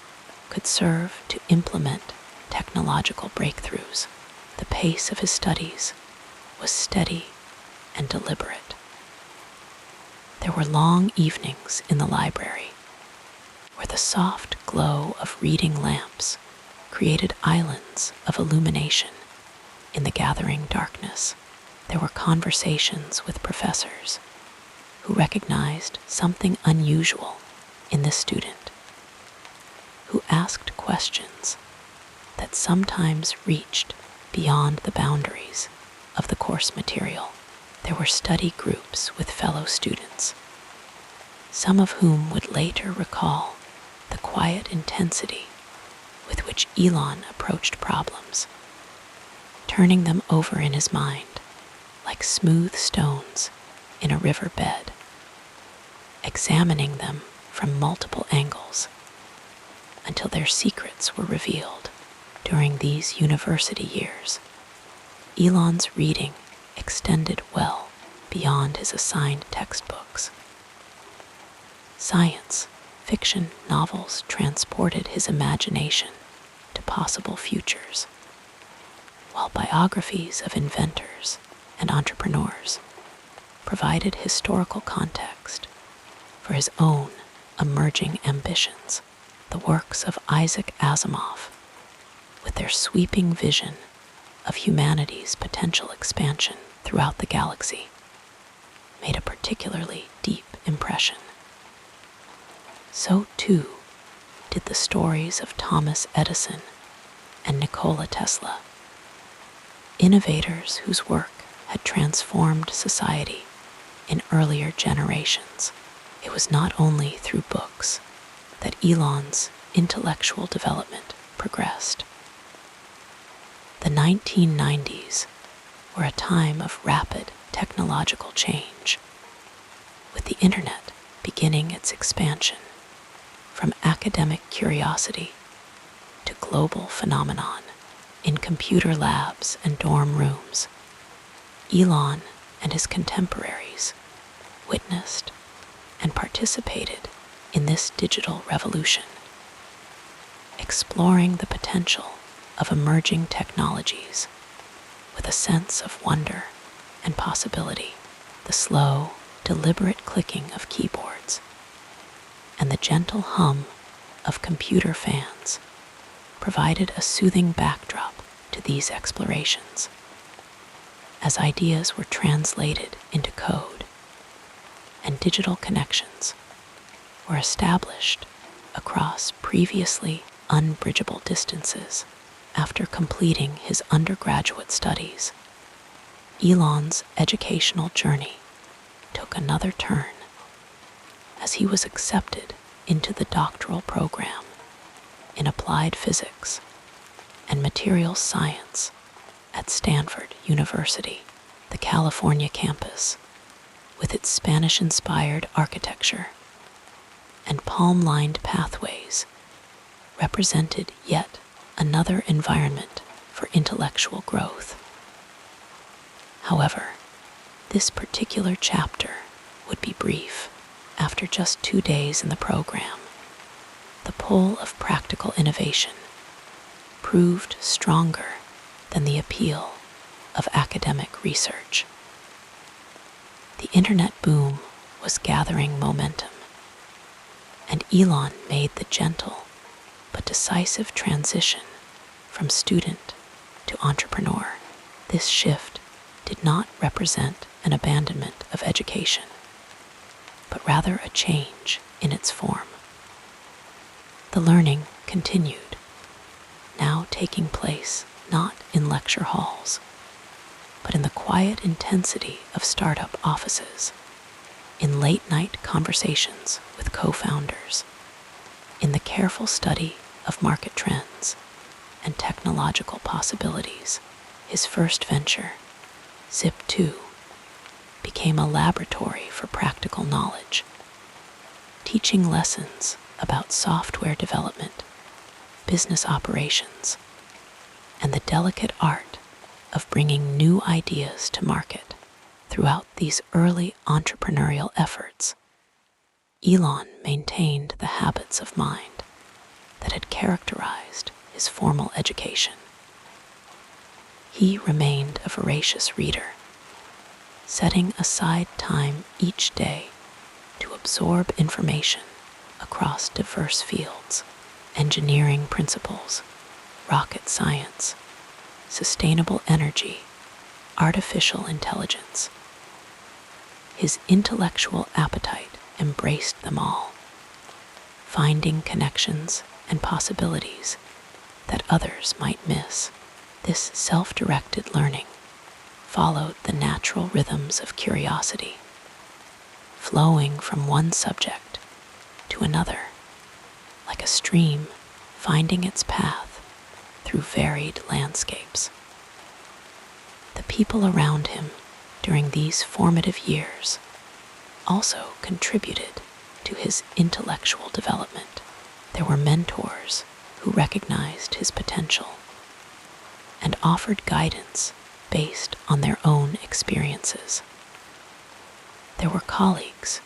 could serve to implement technological breakthroughs. The pace of his studies was steady and deliberate. There were long evenings in the library where the soft glow of reading lamps created islands of illumination in the gathering darkness. There were conversations with professors who recognized something unusual in the student, who asked questions that sometimes reached beyond the boundaries of the course material. There were study groups with fellow students, some of whom would later recall the quiet intensity with which Elon approached problems, turning them over in his mind like smooth stones in a riverbed, examining them from multiple angles until their secrets were revealed. During these university years, Elon's reading extended well beyond his assigned textbooks. Science fiction novels transported his imagination to possible futures, while biographies of inventors and entrepreneurs provided historical context for his own emerging ambitions. The works of Isaac Asimov, with their sweeping vision of humanity's potential expansion throughout the galaxy, made a particularly deep impression. So too did the stories of Thomas Edison and Nikola Tesla, innovators whose work had transformed society in earlier generations. It was not only through books that Elon's intellectual development progressed. The 1990s were a time of rapid technological change, with the internet beginning its expansion from academic curiosity to global phenomenon. In computer labs and dorm rooms, Elon and his contemporaries witnessed and participated in this digital revolution, exploring the potential of emerging technologies with a sense of wonder and possibility. The slow, deliberate clicking of keyboards and the gentle hum of computer fans provided a soothing backdrop to these explorations. As ideas were translated into code and digital connections were established across previously unbridgeable distances. After completing his undergraduate studies, Elon's educational journey took another turn as he was accepted into the doctoral program in applied physics and materials science at Stanford University. The California campus, with its Spanish-inspired architecture and palm-lined pathways, represented yet another environment for intellectual growth. However, this particular chapter would be brief. After just 2 days in the program, the pull of practical innovation proved stronger than the appeal of academic research. The internet boom was gathering momentum, and Elon made the gentle but decisive transition from student to entrepreneur. This shift did not represent an abandonment of education, but rather a change in its form. The learning continued, now taking place not in lecture halls, but in the quiet intensity of startup offices, in late-night conversations with co-founders, in the careful study of market trends and technological possibilities. His first venture, Zip2, became a laboratory for practical knowledge, teaching lessons about software development, business operations, and the delicate art of bringing new ideas to market. Throughout these early entrepreneurial efforts, Elon maintained the habits of mind that had characterized his formal education. He remained a voracious reader, setting aside time each day to absorb information across diverse fields: engineering principles, rocket science, sustainable energy, artificial intelligence. His intellectual appetite embraced them all, finding connections and possibilities that others might miss. This self-directed learning followed the natural rhythms of curiosity, flowing from one subject to another, like a stream finding its path through varied landscapes. The people around him during these formative years also contributed to his intellectual development. There were mentors who recognized his potential and offered guidance based on their own experiences. There were colleagues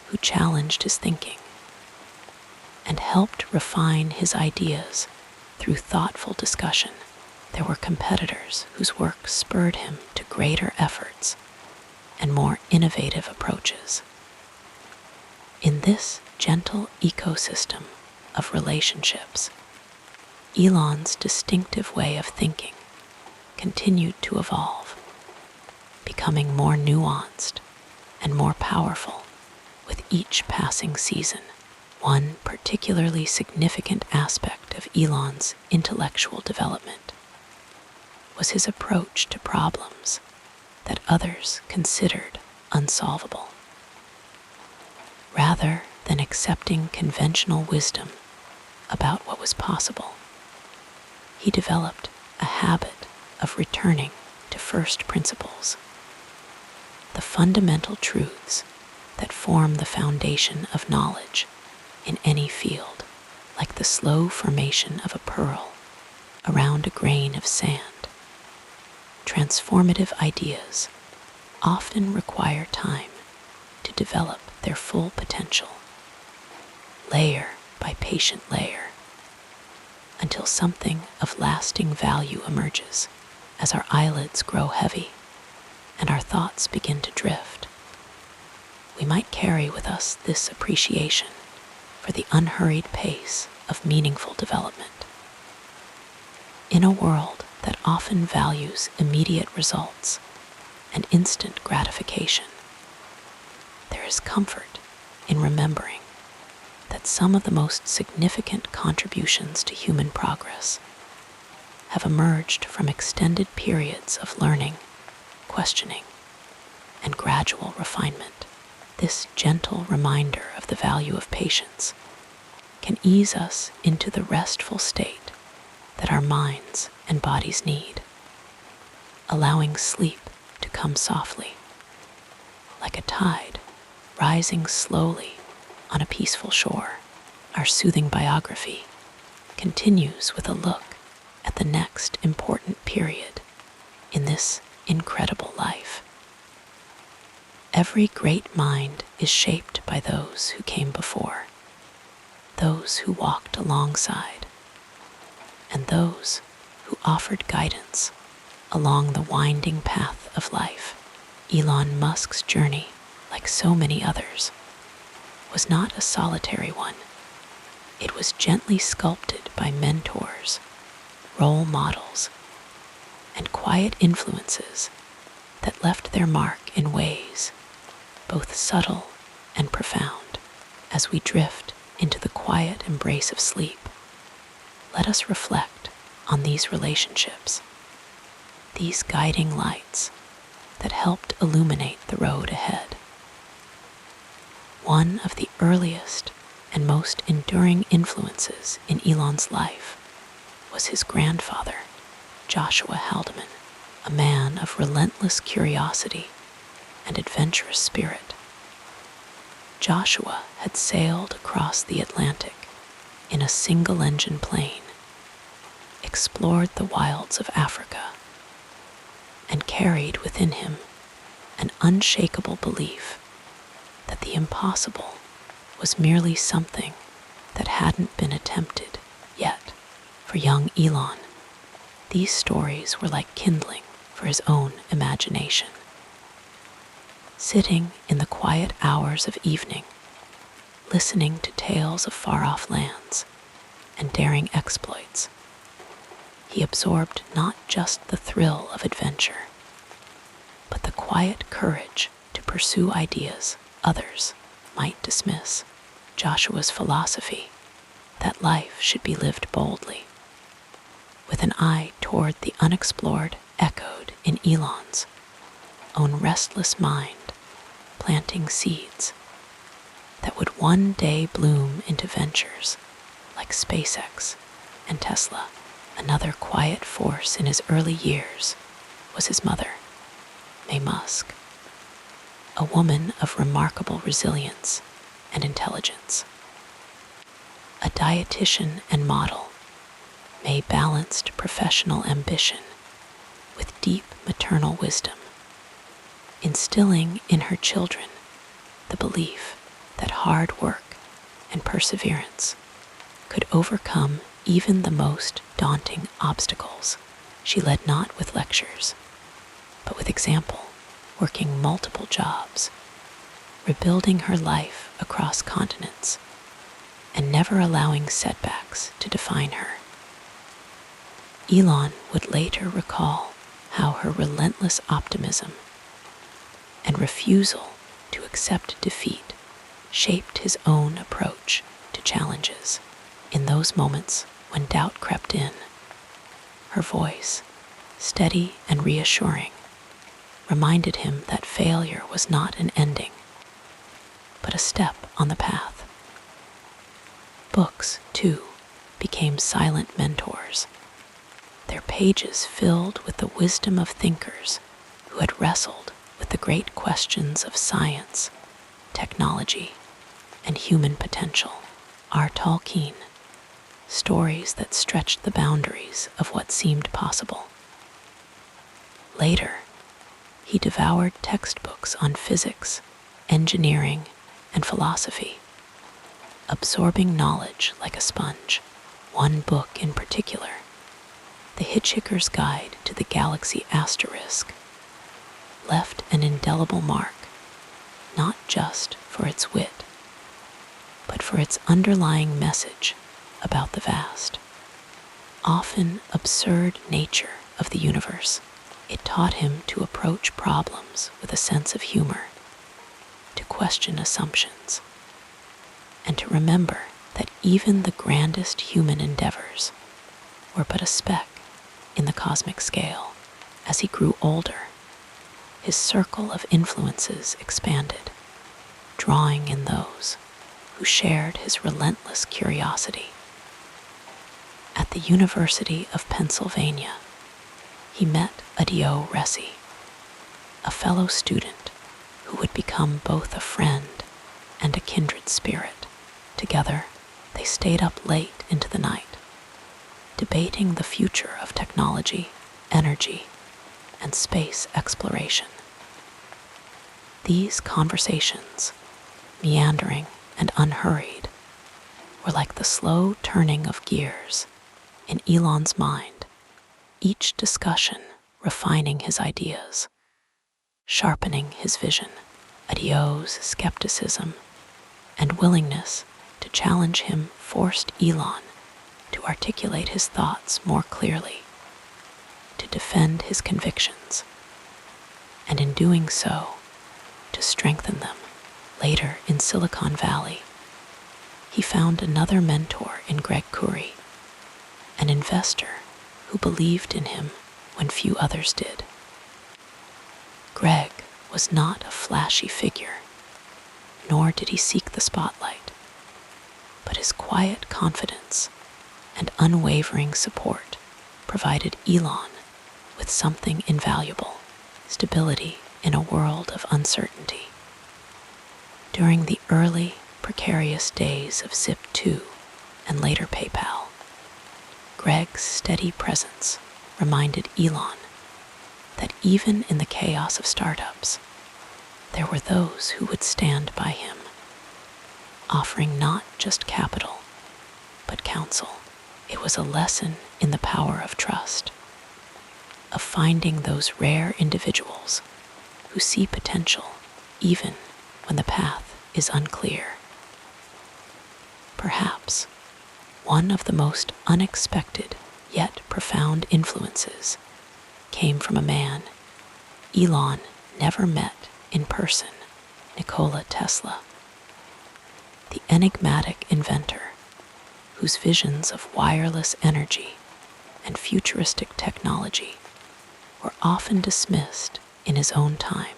who challenged his thinking and helped refine his ideas through thoughtful discussion. There were competitors whose work spurred him to greater efforts and more innovative approaches. In this gentle ecosystem of relationships, Elon's distinctive way of thinking continued to evolve, becoming more nuanced and more powerful with each passing season. One particularly significant aspect of Elon's intellectual development was his approach to problems that others considered unsolvable. Rather than accepting conventional wisdom about what was possible, he developed a habit of returning to first principles, the fundamental truths that form the foundation of knowledge in any field, like the slow formation of a pearl around a grain of sand. Transformative ideas often require time to develop their full potential, layer by patient layer, until something of lasting value emerges. As our eyelids grow heavy and our thoughts begin to drift, we might carry with us this appreciation for the unhurried pace of meaningful development. In a world that often values immediate results and instant gratification, there is comfort in remembering that some of the most significant contributions to human progress have emerged from extended periods of learning, questioning, and gradual refinement. This gentle reminder of the value of patience can ease us into the restful state that our minds and bodies need, allowing sleep to come softly, like a tide rising slowly on a peaceful shore. Our soothing biography continues with a look at the next important period in this incredible life. Every great mind is shaped by those who came before, those who walked alongside, and those who offered guidance along the winding path of life. Elon Musk's journey, like so many others, was not a solitary one. It was gently sculpted by mentors, role models, and quiet influences that left their mark in ways both subtle and profound. As we drift into the quiet embrace of sleep, let us reflect on these relationships, these guiding lights that helped illuminate the road ahead. One of the earliest and most enduring influences in Elon's life was his grandfather, Joshua Haldeman, a man of relentless curiosity and adventurous spirit. Joshua had sailed across the Atlantic in a single-engine plane, explored the wilds of Africa, and carried within him an unshakable belief that the impossible was merely something that hadn't been attempted yet. For young Elon, these stories were like kindling for his own imagination. Sitting in the quiet hours of evening, listening to tales of far-off lands and daring exploits, he absorbed not just the thrill of adventure, but the quiet courage to pursue ideas others might dismiss. Joshua's philosophy that life should be lived boldly, with an eye toward the unexplored echoed in Elon's own restless mind, planting seeds that would one day bloom into ventures like SpaceX and Tesla. Another quiet force in his early years was his mother, Musk, a woman of remarkable resilience and intelligence. A dietitian and model, May balanced professional ambition with deep maternal wisdom, instilling in her children the belief that hard work and perseverance could overcome even the most daunting obstacles. She led not with lectures, but with example, working multiple jobs, rebuilding her life across continents, and never allowing setbacks to define her. Elon would later recall how her relentless optimism and refusal to accept defeat shaped his own approach to challenges. In those moments when doubt crept in, her voice, steady and reassuring, reminded him that failure was not an ending, but a step on the path. Books, too, became silent mentors, their pages filled with the wisdom of thinkers who had wrestled with the great questions of science, technology, and human potential. R. Tolkien, stories that stretched the boundaries of what seemed possible. Later, he devoured textbooks on physics, engineering, and philosophy, absorbing knowledge like a sponge. One book in particular, The Hitchhiker's Guide to the Galaxy Asterisk, left an indelible mark, not just for its wit, but for its underlying message about the vast, often absurd nature of the universe. It taught him to approach problems with a sense of humor, to question assumptions, and to remember that even the grandest human endeavors were but a speck in the cosmic scale. As he grew older, his circle of influences expanded, drawing in those who shared his relentless curiosity. At the University of Pennsylvania, he met Adio Ressi, a fellow student who would become both a friend and a kindred spirit. Together, they stayed up late into the night, debating the future of technology, energy, and space exploration. These conversations, meandering and unhurried, were like the slow turning of gears in Elon's mind, each discussion refining his ideas, sharpening his vision. Adio's skepticism and willingness to challenge him forced Elon to articulate his thoughts more clearly, to defend his convictions, and in doing so, to strengthen them. Later in Silicon Valley, he found another mentor in Greg Curry, an investor who believed in him when few others did. Greg was not a flashy figure, nor did he seek the spotlight, but his quiet confidence and unwavering support provided Elon with something invaluable: stability in a world of uncertainty. During the early, precarious days of Zip2 and later PayPal, Greg's steady presence reminded Elon that even in the chaos of startups, there were those who would stand by him, offering not just capital, but counsel. It was a lesson in the power of trust, of finding those rare individuals who see potential even when the path is unclear. Perhaps one of the most unexpected yet profound influences came from a man Elon never met in person: Nikola Tesla. The enigmatic inventor whose visions of wireless energy and futuristic technology were often dismissed in his own time,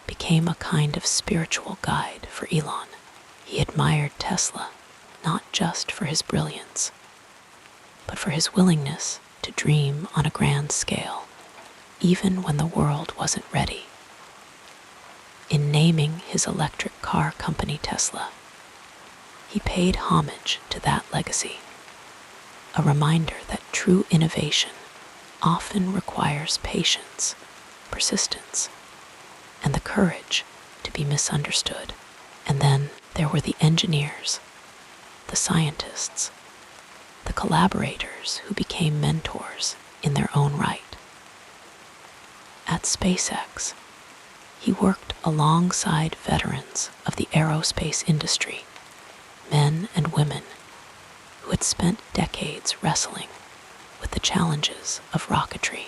became a kind of spiritual guide for Elon. He admired Tesla not just for his brilliance, but for his willingness to dream on a grand scale, even when the world wasn't ready. In naming his electric car company Tesla, he paid homage to that legacy, a reminder that true innovation often requires patience, persistence, and the courage to be misunderstood. And then there were the engineers, the scientists, the collaborators who became mentors in their own right. At SpaceX, he worked alongside veterans of the aerospace industry, men and women who had spent decades wrestling with the challenges of rocketry.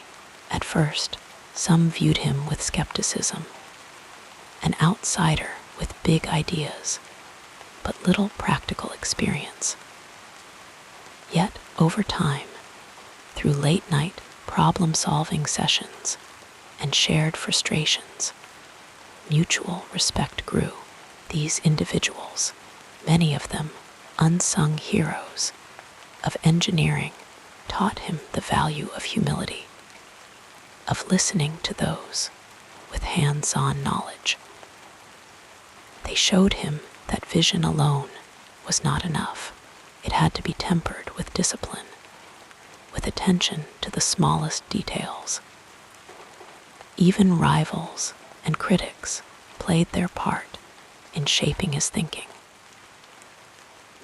At first, some viewed him with skepticism, an outsider with big ideas, but little practical experience. Yet, over time, through late-night problem-solving sessions and shared frustrations, mutual respect grew. These individuals, many of them unsung heroes of engineering, taught him the value of humility, of listening to those with hands-on knowledge. They showed him that vision alone was not enough. It had to be tempered with discipline, with attention to the smallest details. Even rivals and critics played their part in shaping his thinking.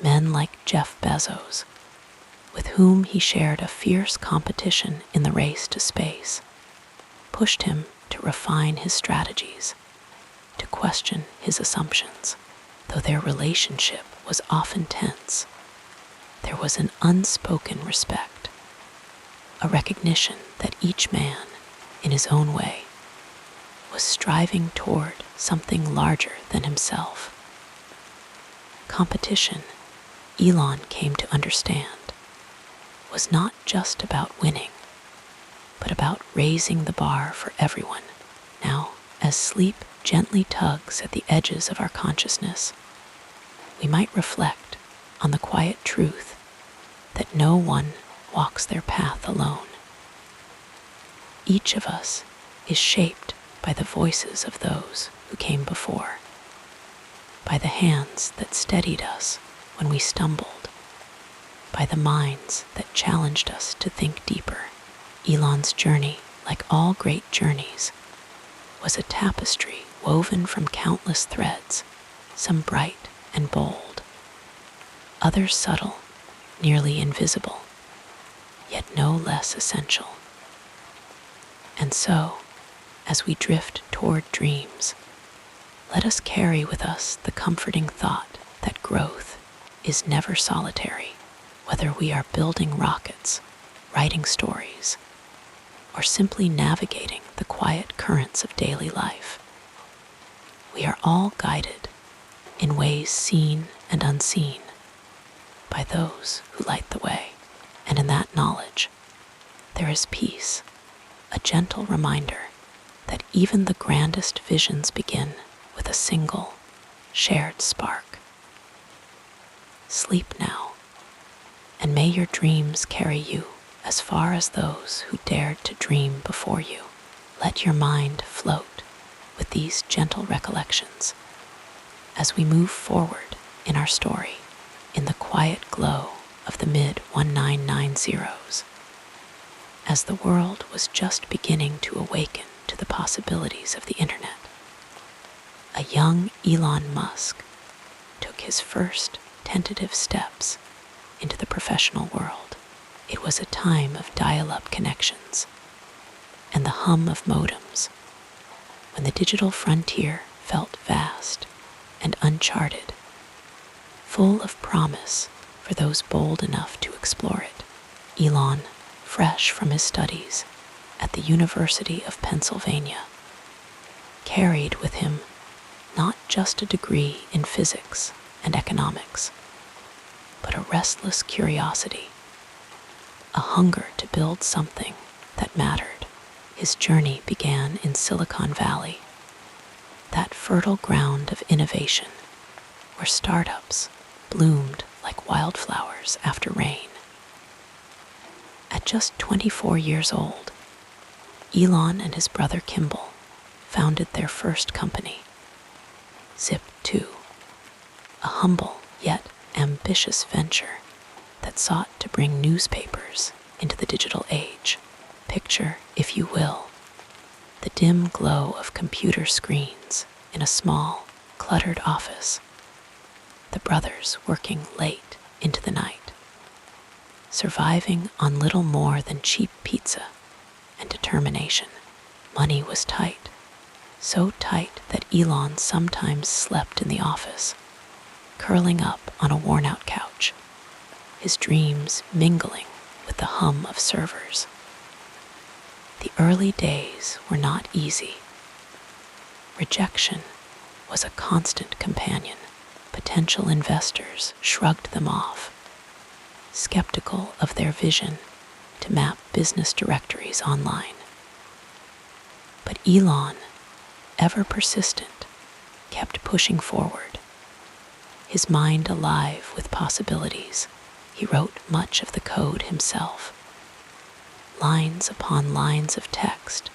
Men like Jeff Bezos, with whom he shared a fierce competition in the race to space, pushed him to refine his strategies, to question his assumptions. Though their relationship was often tense, there was an unspoken respect, a recognition that each man, in his own way, was striving toward something larger than himself. Competition, Elon came to understand, was not just about winning, but about raising the bar for everyone. Now, as sleep gently tugs at the edges of our consciousness, we might reflect on the quiet truth that no one walks their path alone. Each of us is shaped by the voices of those who came before, by the hands that steadied us when we stumbled, by the minds that challenged us to think deeper. Elon's journey, like all great journeys, was a tapestry woven from countless threads, some bright and bold, others subtle, nearly invisible, yet no less essential. And so, as we drift toward dreams, let us carry with us the comforting thought that growth is never solitary. Whether we are building rockets, writing stories, or simply navigating the quiet currents of daily life, we are all guided in ways seen and unseen by those who light the way. And in that knowledge, there is peace, a gentle reminder that even the grandest visions begin with a single, shared spark. Sleep now, and may your dreams carry you as far as those who dared to dream before you. Let your mind float with these gentle recollections as we move forward in our story in the quiet glow of the mid-1990s, as the world was just beginning to awaken to the possibilities of the internet. A young Elon Musk took his first tentative steps into the professional world. It was a time of dial-up connections and the hum of modems, when the digital frontier felt vast and uncharted, full of promise for those bold enough to explore it. Elon, fresh from his studies at the University of Pennsylvania, carried with him not just a degree in physics and economics, but a restless curiosity, a hunger to build something that mattered. His journey began in Silicon Valley, that fertile ground of innovation where startups bloomed like wildflowers after rain. At just 24 years old, Elon and his brother Kimball founded their first company, Zip2, a humble yet ambitious venture that sought to bring newspapers into the digital age. Picture, if you will, the dim glow of computer screens in a small, cluttered office, the brothers working late into the night, surviving on little more than cheap pizza and determination. Money was tight, so tight that Elon sometimes slept in the office, curling up on a worn-out couch, his dreams mingling with the hum of servers. The early days were not easy. Rejection was a constant companion. Potential investors shrugged them off, skeptical of their vision to map business directories online. But Elon, ever persistent, kept pushing forward, his mind alive with possibilities. He wrote much of the code himself, lines upon lines of text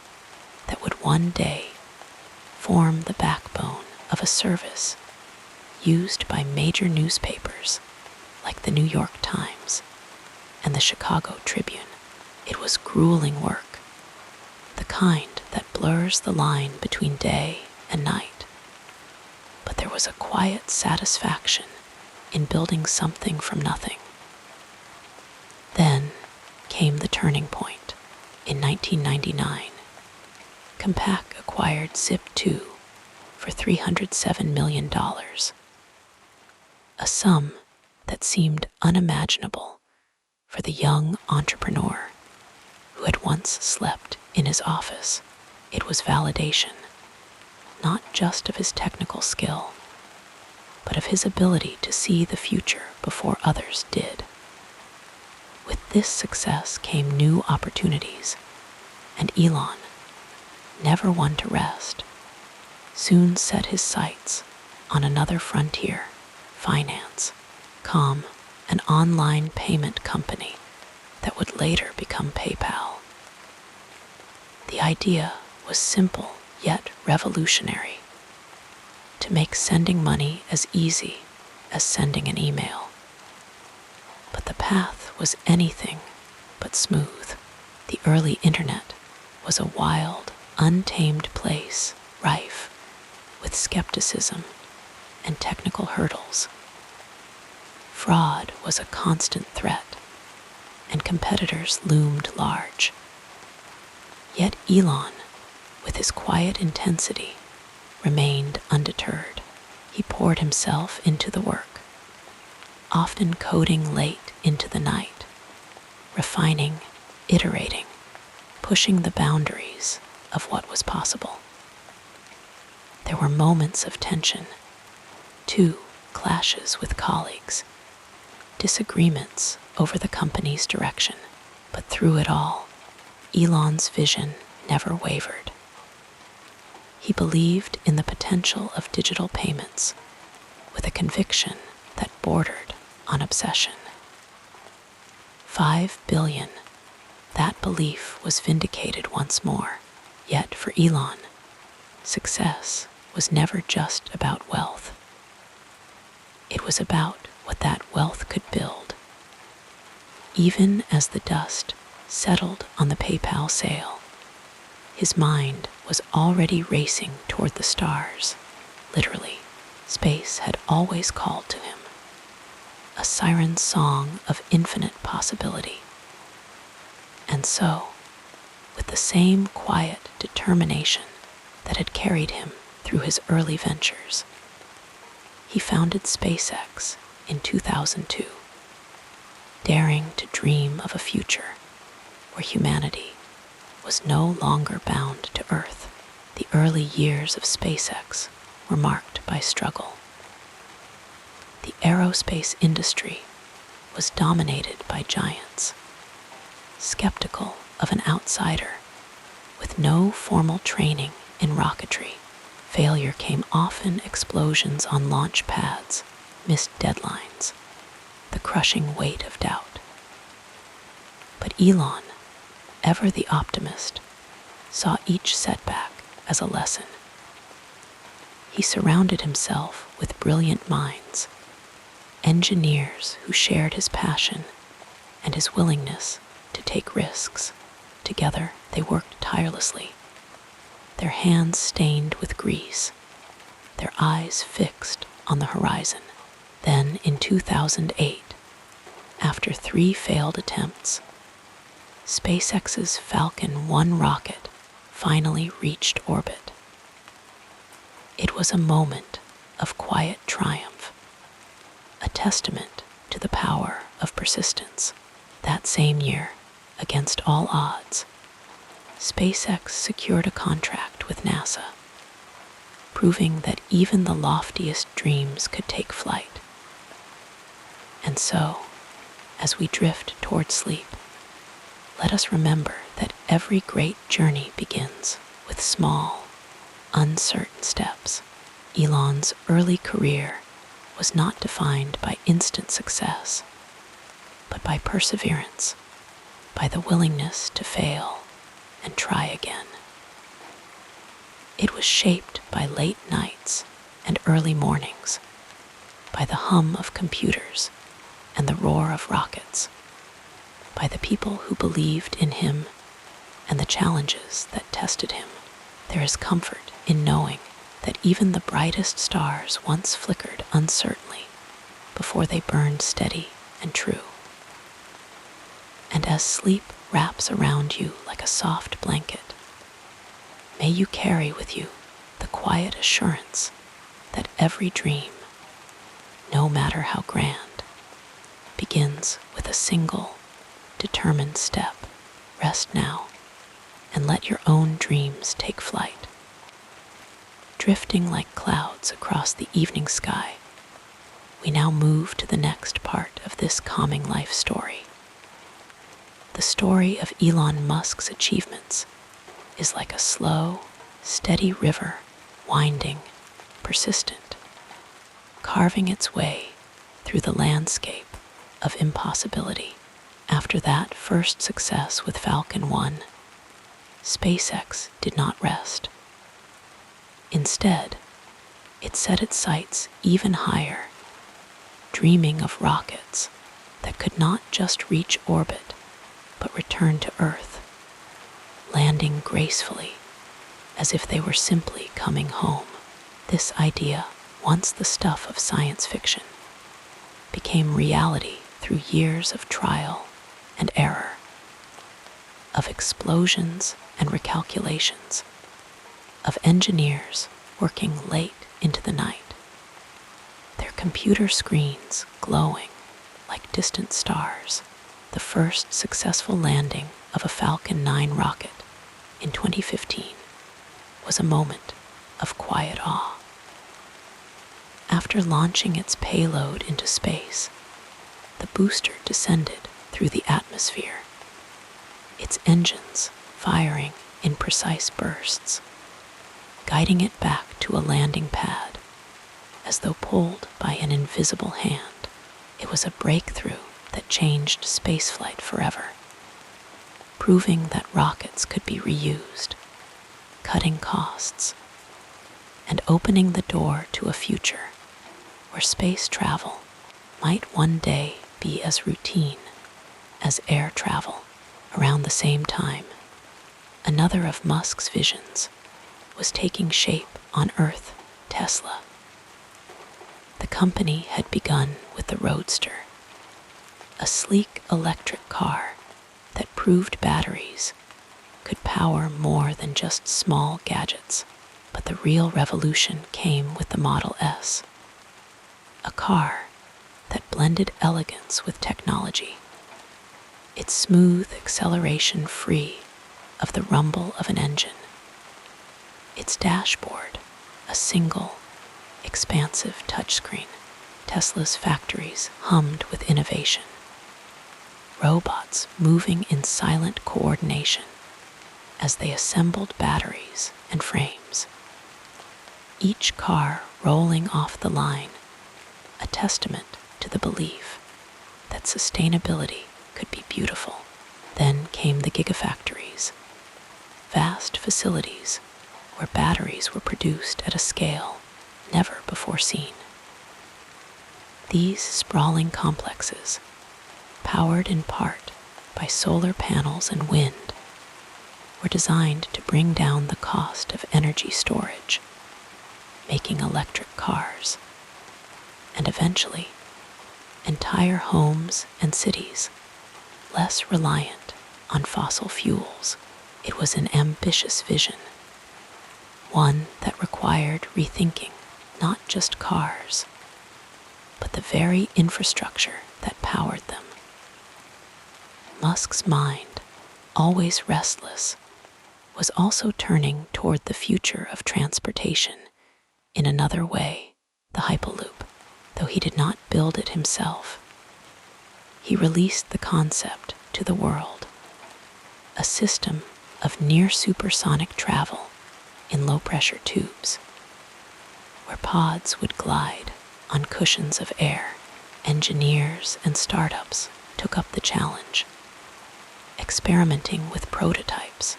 that would one day form the backbone of a service used by major newspapers like the New York Times and the Chicago Tribune. It was grueling work, the kind that blurs the line between day and night. But there was a quiet satisfaction in building something from nothing. Then came the turning point. In 1999, Compaq acquired Zip2 for $307 million, a sum that seemed unimaginable for the young entrepreneur who had once slept in his office. It was validation, not just of his technical skill, but of his ability to see the future before others did. With this success came new opportunities, and Elon, never one to rest, soon set his sights on another frontier, finance, an online payment company that would later become PayPal. The idea was simple yet revolutionary: to make sending money as easy as sending an email. But the path was anything but smooth. The early internet was a wild, untamed place, rife with skepticism and technical hurdles. Fraud was a constant threat, and competitors loomed large. Yet Elon, with his quiet intensity, remained undeterred. He poured himself into the work, often coding late into the night, refining, iterating, pushing the boundaries of what was possible. There were moments of tension, too, clashes with colleagues, disagreements over the company's direction. But through it all, Elon's vision never wavered. He believed in the potential of digital payments with a conviction that bordered on obsession. 5 billion, that belief was vindicated once more. Yet for Elon, success was never just about wealth. It was about what that wealth could build. Even as the dust settled on the PayPal sale, his mind was already racing toward the stars. Literally, space had always called to him, a siren song of infinite possibility. And so, with the same quiet determination that had carried him through his early ventures, he founded SpaceX in 2002, daring to dream of a future where humanity was no longer bound to Earth. The early years of SpaceX were marked by struggle. The aerospace industry was dominated by giants. Skeptical of an outsider, with no formal training in rocketry, failure came often explosions on launch pads, missed deadlines, the crushing weight of doubt. But Elon, ever the optimist, saw each setback as a lesson. He surrounded himself with brilliant minds, engineers who shared his passion and his willingness to take risks. Together, they worked tirelessly, their hands stained with grease, their eyes fixed on the horizon. Then, in 2008, after 3 failed attempts, SpaceX's Falcon 1 rocket finally reached orbit. It was a moment of quiet triumph, a testament to the power of persistence. That same year, against all odds, SpaceX secured a contract with NASA, proving that even the loftiest dreams could take flight. And so, as we drift toward sleep, let us remember that every great journey begins with small, uncertain steps. Elon's early career was not defined by instant success, but by perseverance, by the willingness to fail and try again. It was shaped by late nights and early mornings, by the hum of computers and the roar of rockets, by the people who believed in him and the challenges that tested him. There is comfort in knowing that even the brightest stars once flickered uncertainly before they burned steady and true. And as sleep wraps around you like a soft blanket, may you carry with you the quiet assurance that every dream, no matter how grand, begins with a single, determined step. Rest now, and let your own dreams take flight. Drifting like clouds across the evening sky, we now move to the next part of this calming life story. The story of Elon Musk's achievements is like a slow, steady river, winding, persistent, carving its way through the landscape of impossibility. After that first success with Falcon 1, SpaceX did not rest. Instead, it set its sights even higher, dreaming of rockets that could not just reach orbit, but return to Earth, landing gracefully as if they were simply coming home. This idea, once the stuff of science fiction, became reality through years of trial and error, of explosions and recalculations, of engineers working late into the night, their computer screens glowing like distant stars. The first successful landing of a Falcon 9 rocket in 2015 was a moment of quiet awe. After launching its payload into space, the booster descended through the atmosphere, its engines firing in precise bursts, guiding it back to a landing pad as though pulled by an invisible hand. It was a breakthrough that changed spaceflight forever, proving that rockets could be reused, cutting costs, and opening the door to a future where space travel might one day be as routine as air travel. Around the same time, another of Musk's visions was taking shape on Earth. Tesla. The company had begun with the Roadster, a sleek electric car that proved batteries could power more than just small gadgets. But the real revolution came with the Model S, a car that blended elegance with technology, its smooth acceleration free of the rumble of an engine, its dashboard a single, expansive touchscreen. Tesla's factories hummed with innovation, robots moving in silent coordination as they assembled batteries and frames. Each car rolling off the line, a testament to the belief that sustainability could be beautiful. Then came the gigafactories, vast facilities where batteries were produced at a scale never before seen. These sprawling complexes, powered in part by solar panels and wind, were designed to bring down the cost of energy storage, making electric cars, and eventually entire homes and cities less reliant on fossil fuels. It was an ambitious vision, one that required rethinking not just cars, but the very infrastructure that powered them. Musk's mind, always restless, was also turning toward the future of transportation in another way, the Hyperloop, though he did not build it himself. He released the concept to the world, a system of near supersonic travel in low-pressure tubes, where pods would glide on cushions of air. Engineers and startups took up the challenge, experimenting with prototypes,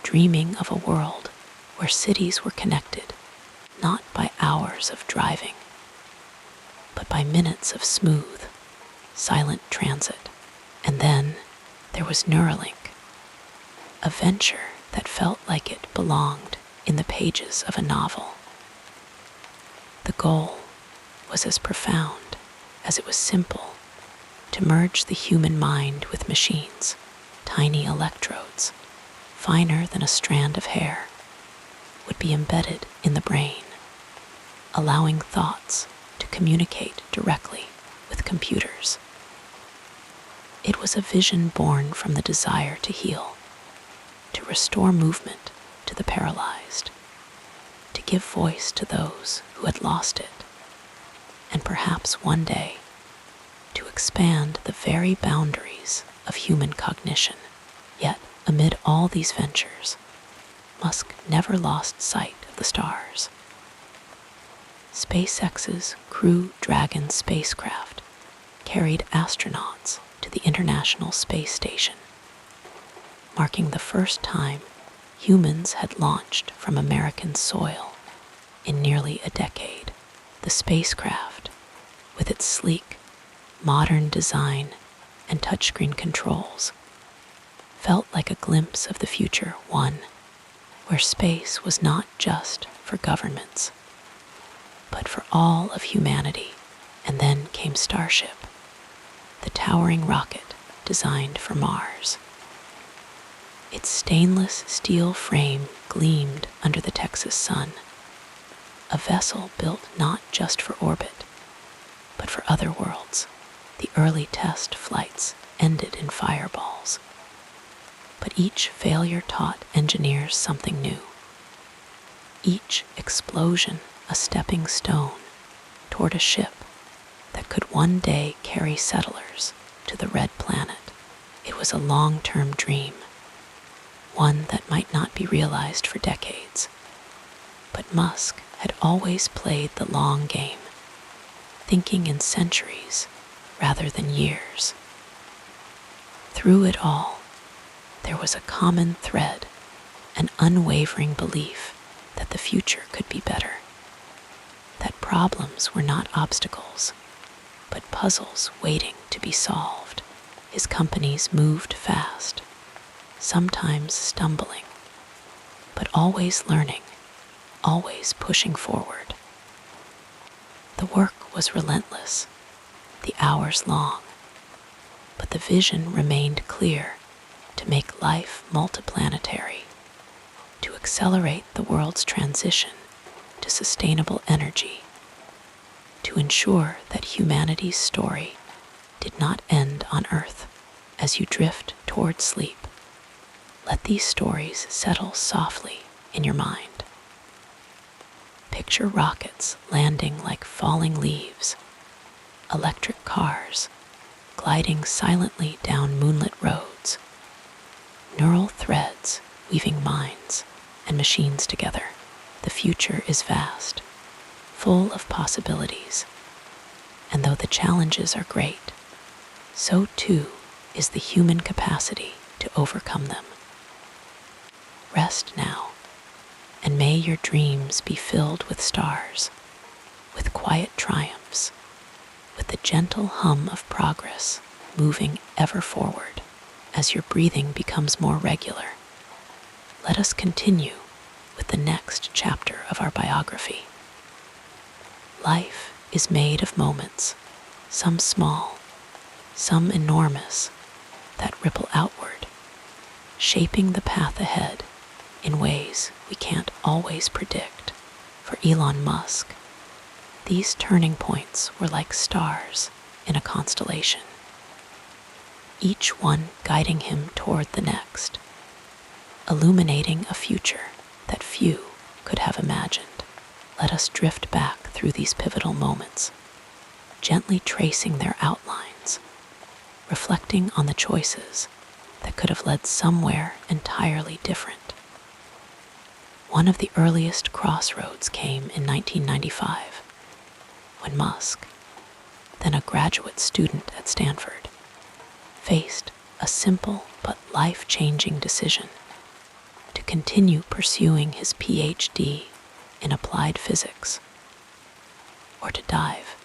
dreaming of a world where cities were connected not by hours of driving, but by minutes of smooth, silent transit. And then there was Neuralink, a venture that felt like it belonged in the pages of a novel. The goal was as profound as it was simple: to merge the human mind with machines. Tiny electrodes, finer than a strand of hair, would be embedded in the brain, allowing thoughts to communicate directly with computers. It was a vision born from the desire to heal, to restore movement to the paralyzed, to give voice to those who had lost it, and perhaps one day to expand the very boundaries of human cognition. Yet, amid all these ventures, Musk never lost sight of the stars. SpaceX's Crew Dragon spacecraft carried astronauts to the International Space Station, marking the first time humans had launched from American soil in nearly a decade. The spacecraft, with its sleek, modern design and touchscreen controls, felt like a glimpse of the future, one where space was not just for governments, but for all of humanity. And then came Starship, the towering rocket designed for Mars. Its stainless steel frame gleamed under the Texas sun, a vessel built not just for orbit, but for other worlds. The early test flights ended in fireballs, but each failure taught engineers something new. Each explosion a stepping stone toward a ship that could one day carry settlers to the Red Planet. It was a long-term dream, one that might not be realized for decades. But Musk had always played the long game, thinking in centuries rather than years. Through it all, there was a common thread, an unwavering belief that the future could be better, that problems were not obstacles, but puzzles waiting to be solved. His companies moved fast, sometimes stumbling, but always learning, always pushing forward. The work was relentless, the hours long, but the vision remained clear: to make life multiplanetary, to accelerate the world's transition to sustainable energy, to ensure that humanity's story did not end on Earth. As you drift toward sleep, let these stories settle softly in your mind. Picture rockets landing like falling leaves, electric cars gliding silently down moonlit roads, neural threads weaving minds and machines together. The future is vast, full of possibilities, and though the challenges are great, so too is the human capacity to overcome them. Rest now, and may your dreams be filled with stars, with quiet triumphs, with the gentle hum of progress moving ever forward as your breathing becomes more regular. Let us continue with the next chapter of our biography. Life is made of moments, some small, some enormous, that ripple outward, shaping the path ahead in ways we can't always predict. For Elon Musk, these turning points were like stars in a constellation, each one guiding him toward the next, illuminating a future that few could have imagined. Let us drift back through these pivotal moments, gently tracing their outlines, reflecting on the choices that could have led somewhere entirely different. One of the earliest crossroads came in 1995, when Musk, then a graduate student at Stanford, faced a simple but life-changing decision: to continue pursuing his PhD in applied physics, or to dive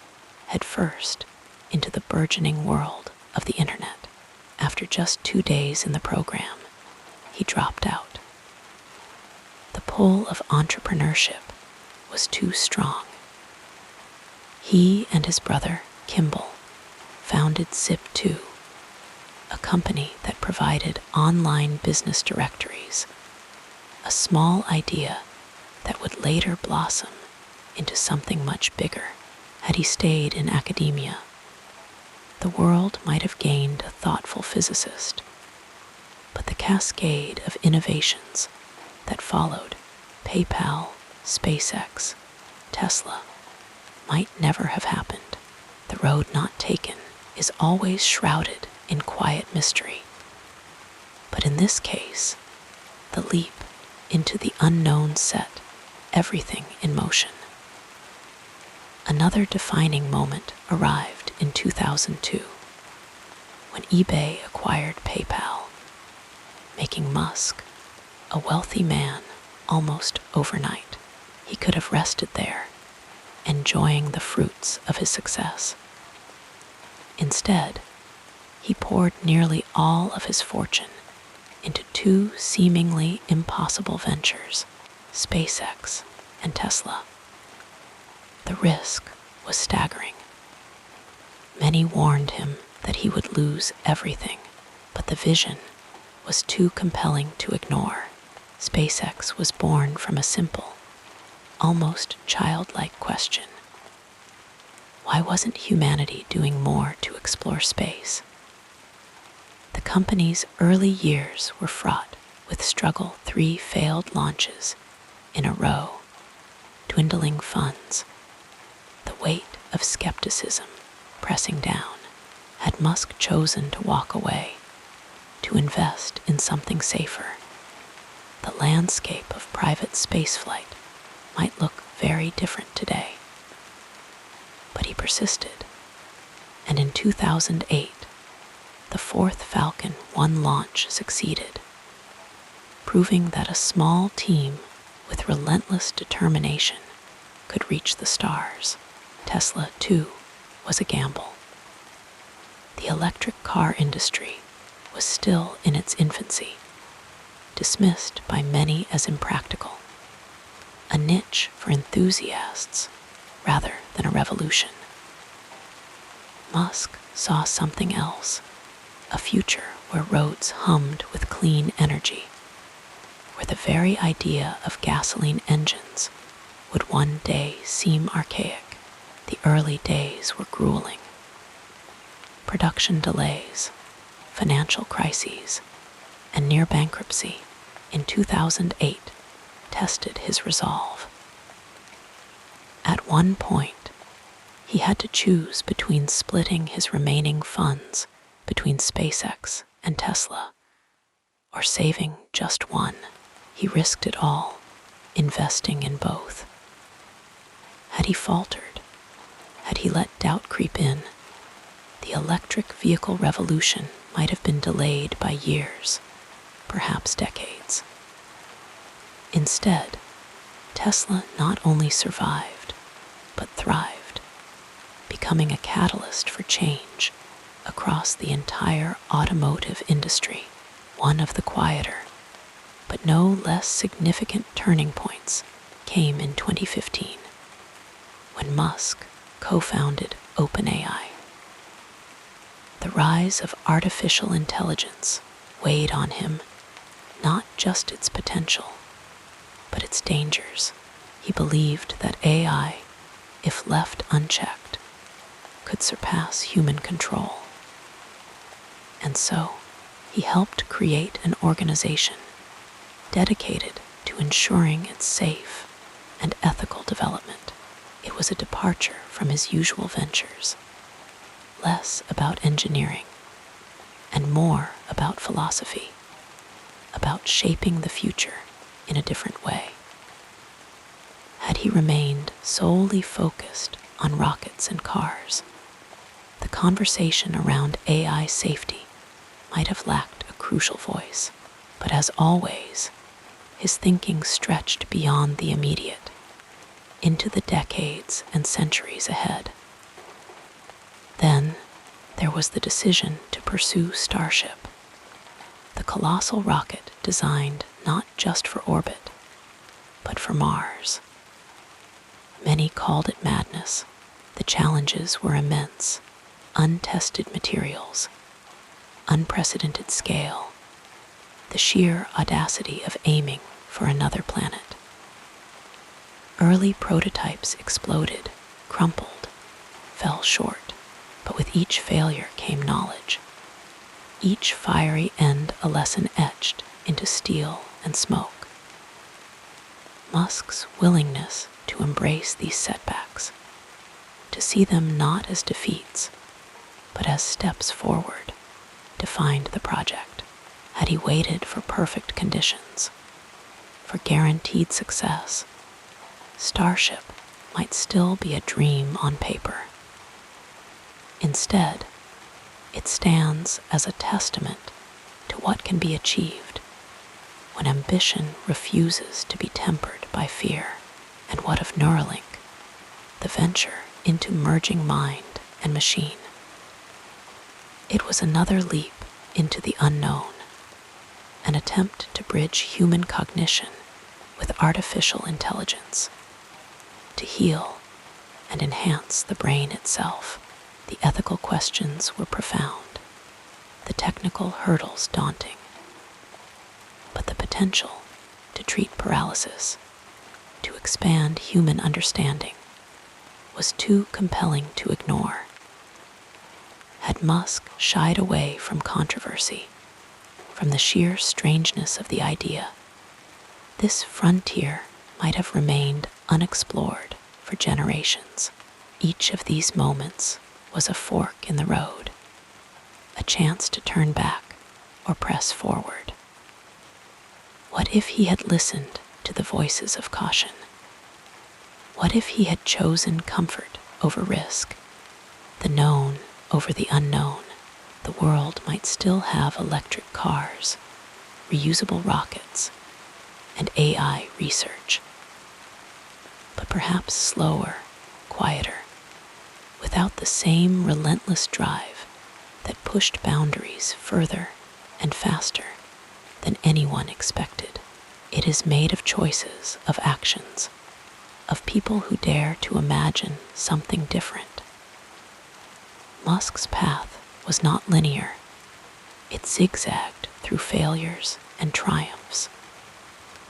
headfirst into the burgeoning world of the internet. After just 2 days in the program, he dropped out. The pull of entrepreneurship was too strong. He and his brother, Kimball, founded Zip2, a company that provided online business directories, a small idea that would later blossom into something much bigger. Had he stayed in academia, the world might have gained a thoughtful physicist, but the cascade of innovations that followed, PayPal, SpaceX, Tesla, might never have happened. The road not taken is always shrouded in quiet mystery. But in this case, the leap into the unknown set everything in motion. Another defining moment arrived in 2002, when eBay acquired PayPal, making Musk a wealthy man almost overnight. He could have rested there, enjoying the fruits of his success. Instead, he poured nearly all of his fortune into 2 seemingly impossible ventures, SpaceX and Tesla. The risk was staggering. Many warned him that he would lose everything, but the vision was too compelling to ignore. SpaceX was born from a simple, almost childlike question: why wasn't humanity doing more to explore space? The company's early years were fraught with struggle: 3 failed launches in a row, dwindling funds, the weight of skepticism pressing down. Had Musk chosen to walk away, to invest in something safer, the landscape of private spaceflight might look very different today. But he persisted, and in 2008, the 4th Falcon 1 launch succeeded, proving that a small team with relentless determination could reach the stars. Tesla, too, was a gamble. The electric car industry was still in its infancy, dismissed by many as impractical, a niche for enthusiasts rather than a revolution. Musk saw something else, a future where roads hummed with clean energy, where the very idea of gasoline engines would one day seem archaic. The early days were grueling. Production delays, financial crises, and near bankruptcy in 2008 tested his resolve. At one point, He had to choose between splitting his remaining funds between SpaceX and Tesla, or saving just one. He risked it all, investing in both. Had he faltered, had he let doubt creep in, the electric vehicle revolution might have been delayed by years, perhaps decades. Instead, Tesla not only survived, but thrived, becoming a catalyst for change across the entire automotive industry. One of the quieter, but no less significant turning points came in 2015, when Musk co-founded OpenAI. The rise of artificial intelligence weighed on him, not just its potential, but its dangers. He believed that AI, if left unchecked, could surpass human control. And so, he helped create an organization dedicated to ensuring its safe and ethical development. It was a departure from his usual ventures, less about engineering and more about philosophy, about shaping the future in a different way. Had he remained solely focused on rockets and cars, the conversation around AI safety might have lacked a crucial voice. But as always, his thinking stretched beyond the immediate, into the decades and centuries ahead. Then there was the decision to pursue Starship, the colossal rocket designed not just for orbit, but for Mars. Many called it madness. The challenges were immense: untested materials, unprecedented scale, the sheer audacity of aiming for another planet. Early prototypes exploded, crumpled, fell short, but with each failure came knowledge. Each fiery end a lesson etched into steel and smoke. Musk's willingness to embrace these setbacks, to see them not as defeats, but as steps forward, defined the project. Had he waited for perfect conditions, for guaranteed success, Starship might still be a dream on paper. Instead, it stands as a testament to what can be achieved when ambition refuses to be tempered by fear. And what of Neuralink, the venture into merging mind and machine? It was another leap into the unknown, an attempt to bridge human cognition with artificial intelligence, to heal and enhance the brain itself. The ethical questions were profound, the technical hurdles daunting, but the potential to treat paralysis, to expand human understanding, was too compelling to ignore. Had Musk shied away from controversy, from the sheer strangeness of the idea, this frontier might have remained unexplored for generations. Each of these moments was a fork in the road, a chance to turn back or press forward. What if he had listened to the voices of caution? What if he had chosen comfort over risk, the known over the unknown? The world might still have electric cars, reusable rockets, and AI research, but perhaps slower, quieter, without the same relentless drive that pushed boundaries further and faster than anyone expected. It is made of choices, of actions, of people who dare to imagine something different. Musk's path was not linear. It zigzagged through failures and triumphs,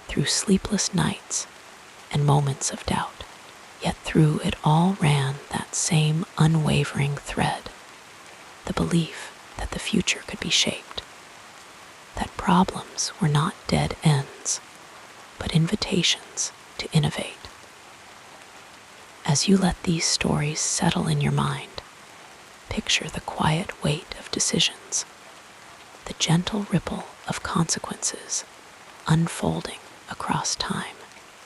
through sleepless nights and moments of doubt. Yet through it all ran that same unwavering thread, the belief that the future could be shaped, that problems were not dead ends, but invitations to innovate. As you let these stories settle in your mind, picture the quiet weight of decisions, the gentle ripple of consequences unfolding across time.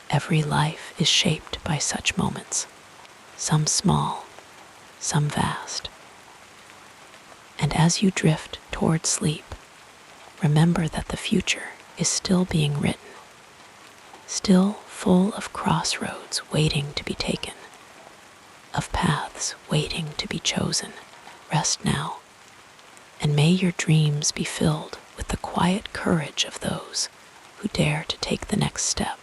Every life is shaped by such moments, some small, some vast. And as you drift toward sleep, remember that the future is still being written, still full of crossroads waiting to be taken, of paths waiting to be chosen. Rest now, and may your dreams be filled with the quiet courage of those who dare to take the next step,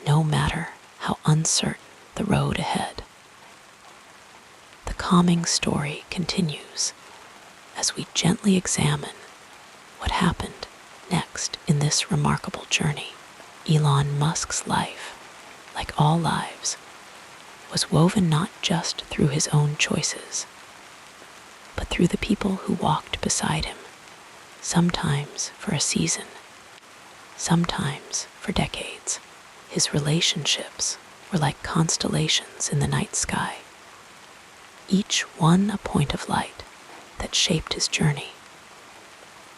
no matter how uncertain the road ahead. The calming story continues as we gently examine what happened next in this remarkable journey. Elon Musk's life, like all lives, was woven not just through his own choices, but through the people who walked beside him, sometimes for a season, sometimes for decades. His relationships were like constellations in the night sky, each one a point of light that shaped his journey,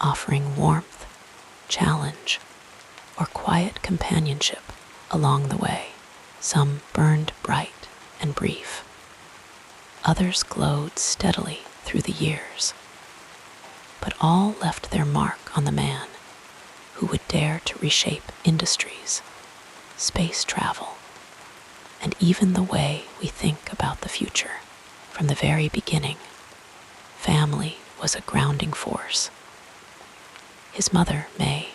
offering warmth, challenge, or quiet companionship along the way. Some burned bright and brief. Others glowed steadily through the years, but all left their mark on the man who would dare to reshape industries, space travel, and even the way we think about the future. From the very beginning, family was a grounding force. His mother, May,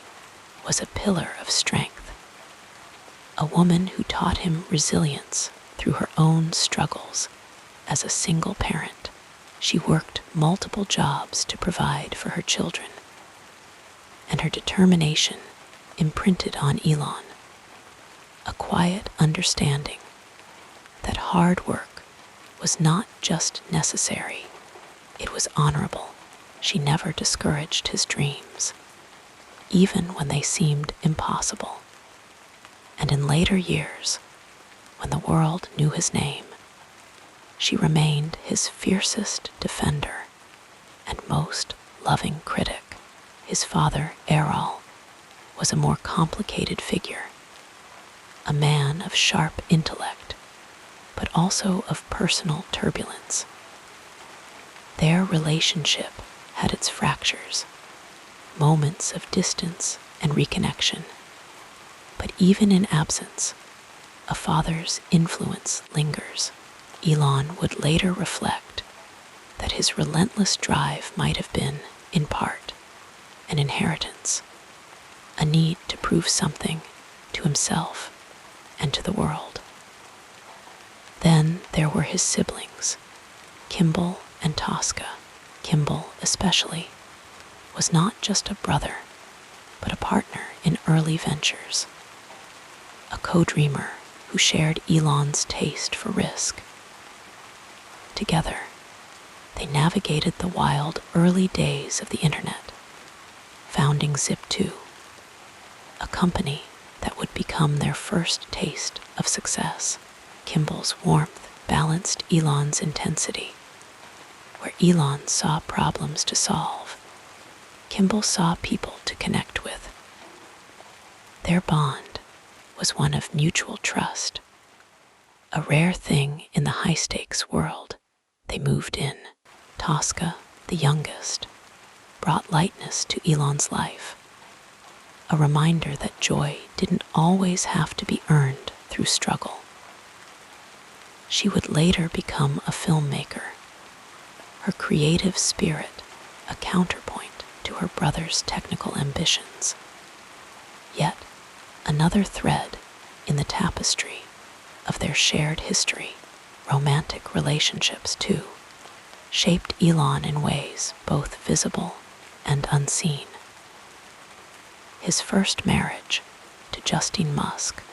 was a pillar of strength, a woman who taught him resilience through her own struggles. As a single parent, she worked multiple jobs to provide for her children, and her determination imprinted on Elon a quiet understanding that hard work was not just necessary, it was honorable. She never discouraged his dreams, even when they seemed impossible. And in later years, when the world knew his name, she remained his fiercest defender and most loving critic. His father, Errol, was a more complicated figure, a man of sharp intellect, but also of personal turbulence. Their relationship had its fractures, moments of distance and reconnection. But even in absence, a father's influence lingers. Elon would later reflect that his relentless drive might have been, in part, an inheritance, a need to prove something to himself and to the world. Then there were his siblings, Kimball and Tosca. Kimball, especially, was not just a brother, but a partner in early ventures, a co-dreamer who shared Elon's taste for risk. Together, they navigated the wild early days of the internet, founding Zip2, a company that would become their first taste of success. Kimball's warmth balanced Elon's intensity. Where Elon saw problems to solve, Kimball saw people to connect with. Their bond was one of mutual trust, a rare thing in the high-stakes world they moved in. Tosca, the youngest, brought lightness to Elon's life, a reminder that joy didn't always have to be earned through struggle. She would later become a filmmaker, her creative spirit a counterpoint to her brother's technical ambitions. Yet another thread in the tapestry of their shared history. Romantic relationships, too, shaped Elon in ways both visible and unseen. His first marriage to Justine Musk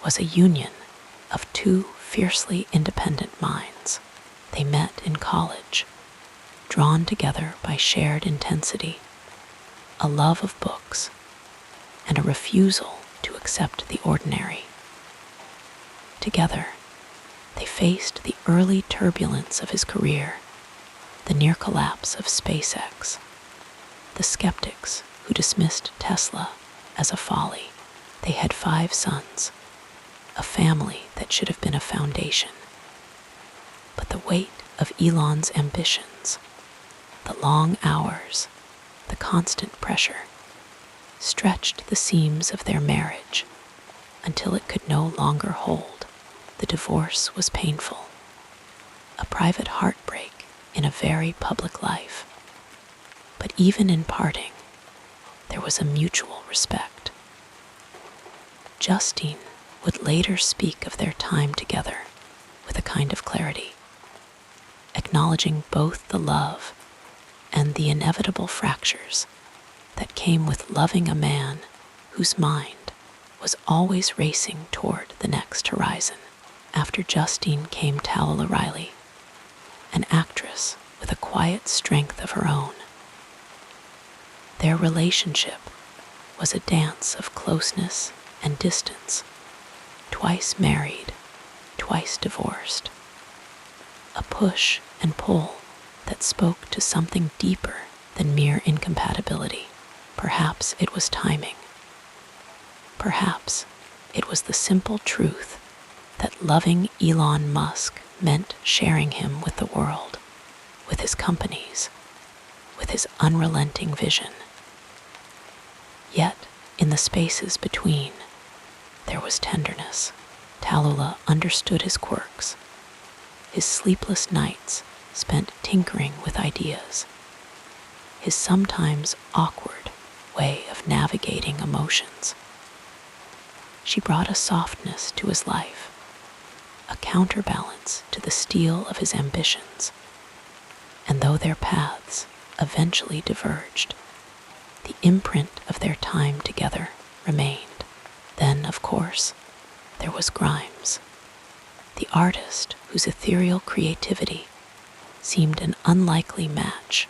was a union of two fiercely independent minds. They met in college, drawn together by shared intensity, a love of books, and a refusal to accept the ordinary. Together, They faced the early turbulence of his career, the near collapse of SpaceX, the skeptics who dismissed Tesla as a folly. They had 5 sons, a family that should have been a foundation. But the weight of Elon's ambitions, the long hours, the constant pressure, stretched the seams of their marriage until it could no longer hold. The divorce was painful, a private heartbreak in a very public life. But even in parting, there was a mutual respect. Justine would later speak of their time together with a kind of clarity, acknowledging both the love and the inevitable fractures that came with loving a man whose mind was always racing toward the next horizon. After Justine came Tallulah Riley, an actress with a quiet strength of her own. Their relationship was a dance of closeness and distance, twice married, twice divorced. A push and pull that spoke to something deeper than mere incompatibility. Perhaps it was timing. Perhaps it was the simple truth that loving Elon Musk meant sharing him with the world, with his companies, with his unrelenting vision. Yet, in the spaces between, there was tenderness. Tallulah understood his quirks, his sleepless nights spent tinkering with ideas, his sometimes awkward way of navigating emotions. She brought a softness to his life, a counterbalance to the steel of his ambitions. And though their paths eventually diverged, the imprint of their time together remained. Then, of course, there was Grimes, the artist whose ethereal creativity seemed an unlikely match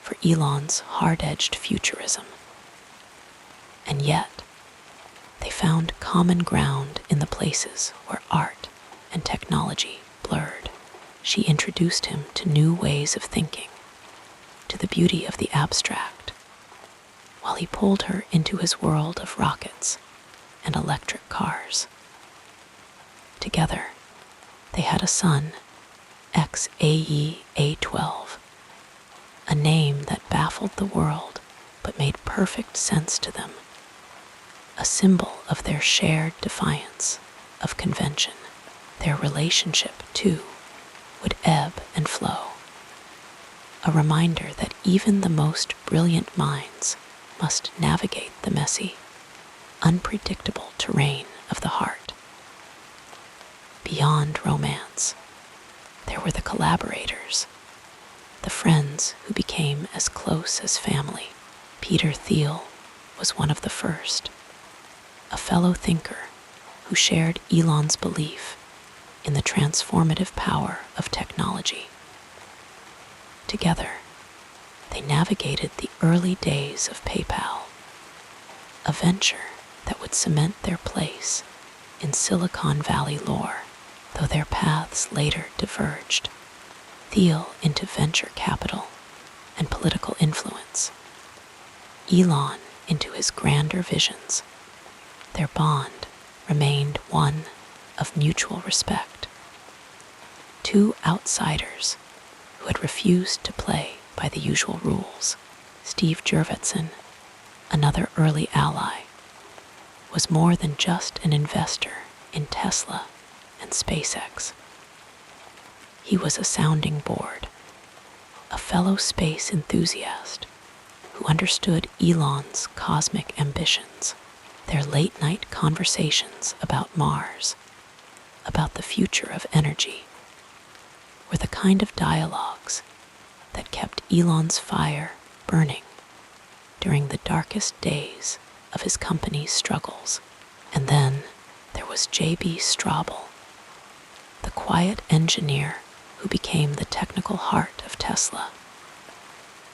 for Elon's hard-edged futurism. And yet, they found common ground in the places where art and technology blurred. She introduced him to new ways of thinking, to the beauty of the abstract, while he pulled her into his world of rockets and electric cars. Together, they had a son, XAE-A12, a name that baffled the world but made perfect sense to them, a symbol of their shared defiance of convention. Their relationship, too, would ebb and flow, a reminder that even the most brilliant minds must navigate the messy, unpredictable terrain of the heart. Beyond romance, there were the collaborators, the friends who became as close as family. Peter Thiel was one of the first, a fellow thinker who shared Elon's belief in the transformative power of technology. Together, they navigated the early days of PayPal, a venture that would cement their place in Silicon Valley lore, though their paths later diverged. Thiel into venture capital and political influence, Elon into his grander visions. Their bond remained one of mutual respect. Two outsiders who had refused to play by the usual rules. Steve Jurvetson, another early ally, was more than just an investor in Tesla and SpaceX. He was a sounding board, a fellow space enthusiast who understood Elon's cosmic ambitions. Their late-night conversations about Mars, about the future of energy, were the kind of dialogues that kept Elon's fire burning during the darkest days of his company's struggles. And then there was J.B. Straubel, the quiet engineer who became the technical heart of Tesla,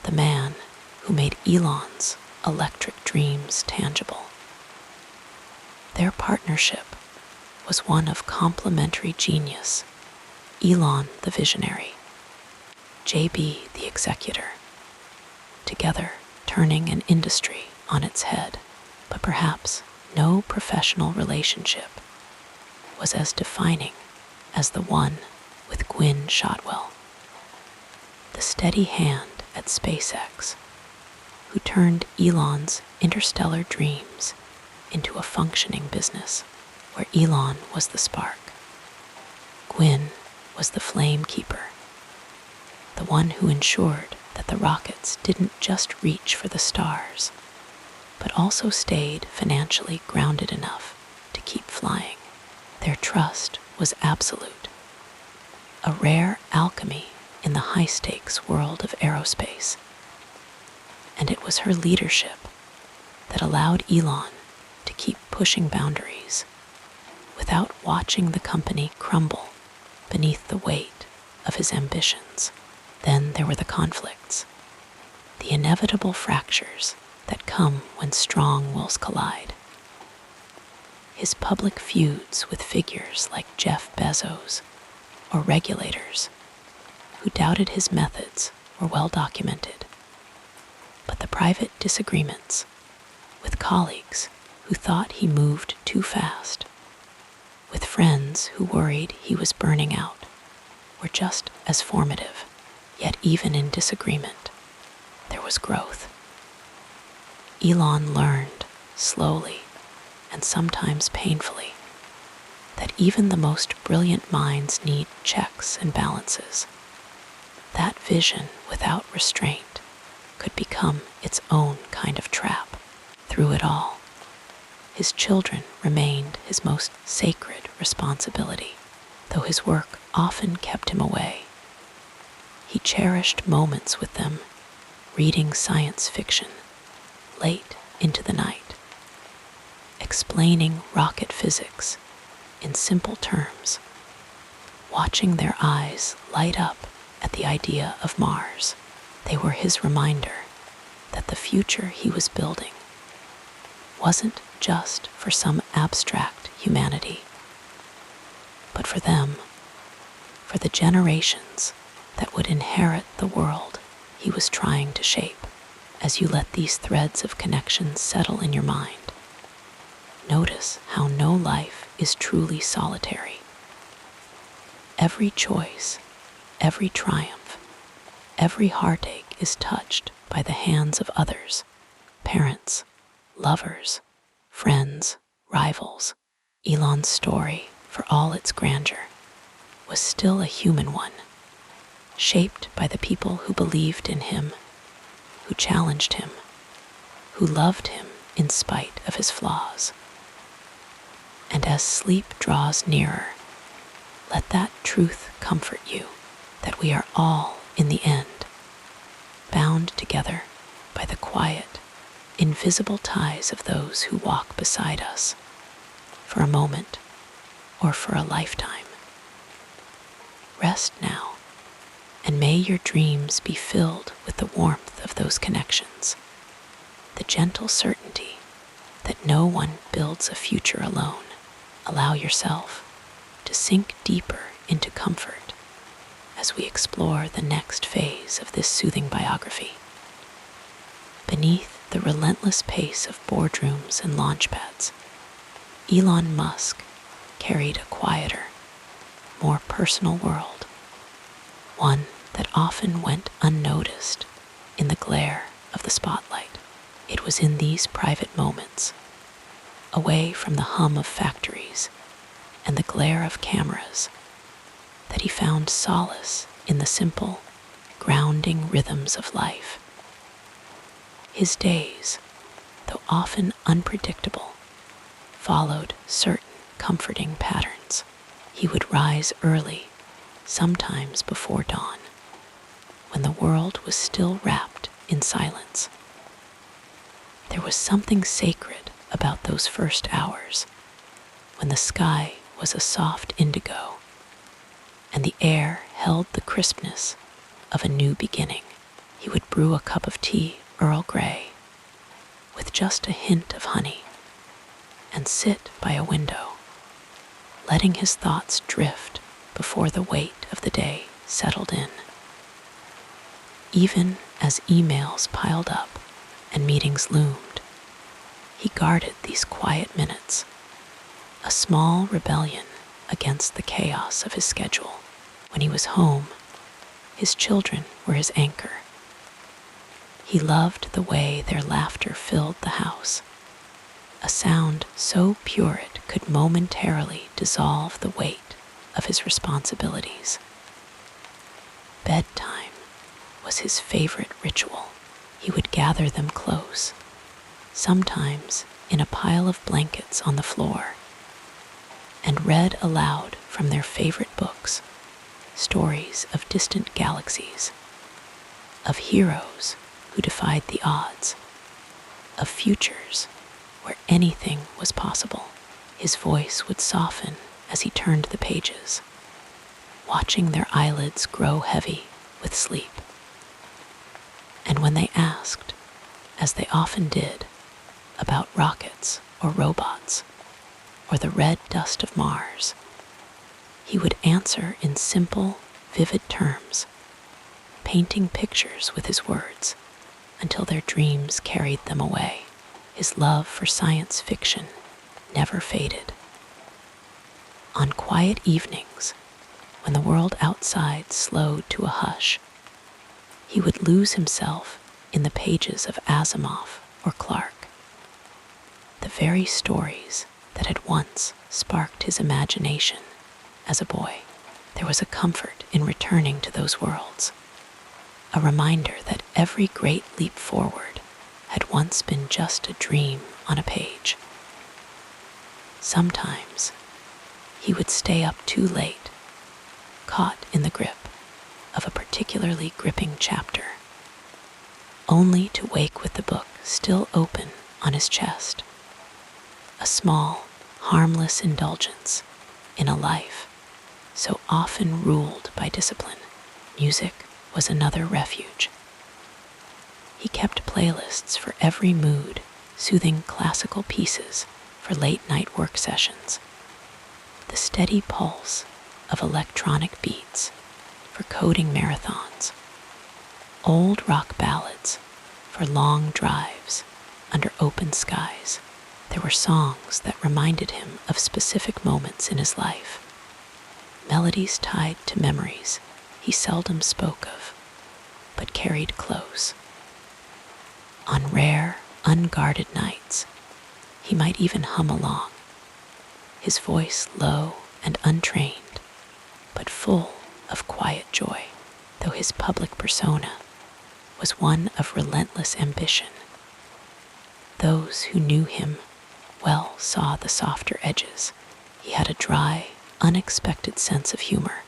the man who made Elon's electric dreams tangible. Their partnership was one of complementary genius Elon the visionary, JB the executor, together turning an industry on its head. But perhaps no professional relationship was as defining as the one with Gwynne Shotwell, the steady hand at SpaceX, who turned Elon's interstellar dreams into a functioning business where Elon was the spark. Gwynne was the flame keeper, the one who ensured that the rockets didn't just reach for the stars, but also stayed financially grounded enough to keep flying. Their trust was absolute, a rare alchemy in the high-stakes world of aerospace. And it was her leadership that allowed Elon to keep pushing boundaries without watching the company crumble beneath the weight of his ambitions. Then there were the conflicts, the inevitable fractures that come when strong wills collide. His public feuds with figures like Jeff Bezos or regulators who doubted his methods were well documented. But the private disagreements with colleagues who thought he moved too fast, with friends who worried he was burning out, were just as formative. Yet even in disagreement, there was growth. Elon learned, slowly and sometimes painfully, that even the most brilliant minds need checks and balances. That vision without restraint could become its own kind of trap. Through it all, his children remained his most sacred responsibility, though his work often kept him away. He cherished moments with them, reading science fiction late into the night, explaining rocket physics in simple terms, watching their eyes light up at the idea of Mars. They were his reminder that the future he was building wasn't just for some abstract humanity, but for them, for the generations that would inherit the world he was trying to shape. As you let these threads of connection settle in your mind, notice how no life is truly solitary. Every choice, every triumph, every heartache is touched by the hands of others, parents, lovers, friends, rivals. Elon's story, for all its grandeur, was still a human one, shaped by the people who believed in him, who challenged him, who loved him in spite of his flaws. And as sleep draws nearer, let that truth comfort you, that we are all, in the end, bound together by the quiet, invisible ties of those who walk beside us, for a moment or for a lifetime. Rest now, and may your dreams be filled with the warmth of those connections, the gentle certainty that no one builds a future alone. Allow yourself to sink deeper into comfort as we explore the next phase of this soothing biography. Beneath the relentless pace of boardrooms and launchpads, Elon Musk carried a quieter, more personal world, one that often went unnoticed in the glare of the spotlight. It was in these private moments, away from the hum of factories and the glare of cameras, that he found solace in the simple, grounding rhythms of life. His days, though often unpredictable, followed certain comforting patterns. He would rise early, sometimes before dawn, when the world was still wrapped in silence. There was something sacred about those first hours, when the sky was a soft indigo and the air held the crispness of a new beginning. He would brew a cup of tea, Earl Grey, with just a hint of honey, and sit by a window, letting his thoughts drift before the weight of the day settled in. Even as emails piled up and meetings loomed, he guarded these quiet minutes, a small rebellion against the chaos of his schedule. When he was home, his children were his anchor. He loved the way their laughter filled the house, a sound so pure it could momentarily dissolve the weight of his responsibilities. Bedtime was his favorite ritual. He would gather them close, sometimes in a pile of blankets on the floor, and read aloud from their favorite books, stories of distant galaxies, of heroes who defied the odds, of futures where anything was possible. His voice would soften as he turned the pages, watching their eyelids grow heavy with sleep. And when they asked, as they often did, about rockets or robots or the red dust of Mars, he would answer in simple, vivid terms, painting pictures with his words until their dreams carried them away. His love for science fiction never faded. On quiet evenings, when the world outside slowed to a hush, he would lose himself in the pages of Asimov or Clarke, the very stories that had once sparked his imagination as a boy. There was a comfort in returning to those worlds, a reminder that every great leap forward had once been just a dream on a page. Sometimes he would stay up too late, caught in the grip of a particularly gripping chapter, only to wake with the book still open on his chest. A small, harmless indulgence in a life so often ruled by discipline. Music was another refuge. He kept playlists for every mood, soothing classical pieces for late-night work sessions, the steady pulse of electronic beats for coding marathons, old rock ballads for long drives under open skies. There were songs that reminded him of specific moments in his life, melodies tied to memories he seldom spoke of, but carried close. On rare, unguarded nights, he might even hum along, his voice low and untrained, but full of quiet joy. Though his public persona was one of relentless ambition, those who knew him well saw the softer edges. He had a dry, unexpected sense of humor,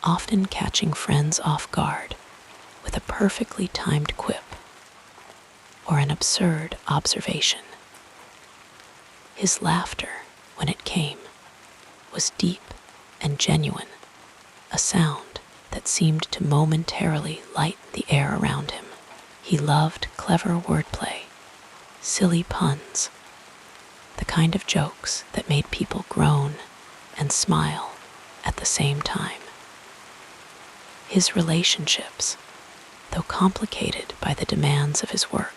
often catching friends off guard with a perfectly timed quip or an absurd observation. His laughter, when it came, was deep and genuine, a sound that seemed to momentarily lighten the air around him. He loved clever wordplay, silly puns, the kind of jokes that made people groan and smile at the same time. His relationships, though complicated by the demands of his work,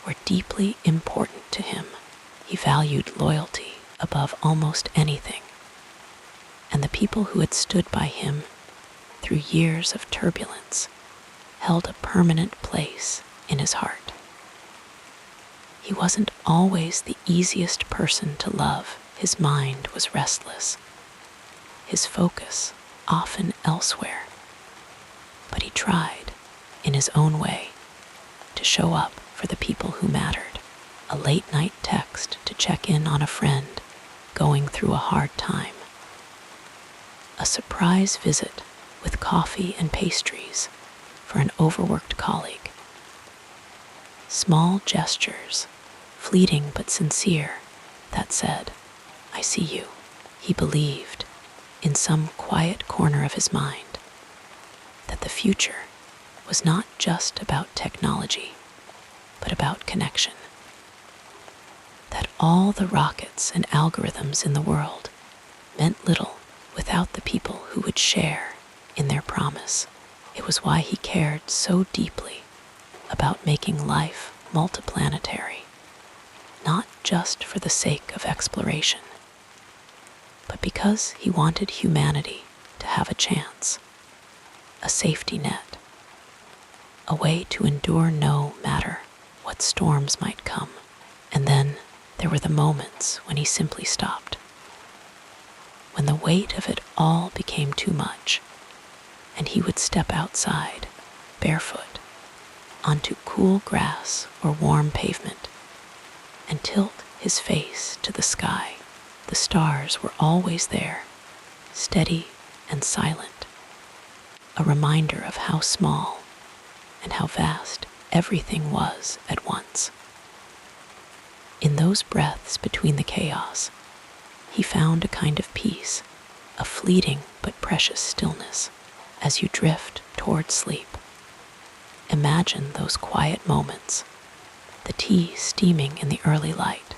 were deeply important to him. He valued loyalty above almost anything, and the people who had stood by him through years of turbulence held a permanent place in his heart. He wasn't always the easiest person to love. His mind was restless, his focus often elsewhere, but he tried, in his own way, to show up for the people who mattered. A late-night text to check in on a friend going through a hard time, a surprise visit with coffee and pastries for an overworked colleague. Small gestures, fleeting but sincere, that said, "I see you." He believed, in some quiet corner of his mind, that the future was not just about technology, but about connection. That all the rockets and algorithms in the world meant little without the people who would share in their promise. It was why he cared so deeply about making life multiplanetary, not just for the sake of exploration, but because he wanted humanity to have a chance, a safety net, a way to endure no matter what storms might come. And then there were the moments when he simply stopped, when the weight of it all became too much, and he would step outside, barefoot, onto cool grass or warm pavement, and tilt his face to the sky. The stars were always there, steady and silent, a reminder of how small and how vast everything was at once. In those breaths between the chaos, he found a kind of peace, a fleeting but precious stillness. As you drift toward sleep, imagine those quiet moments, the tea steaming in the early light,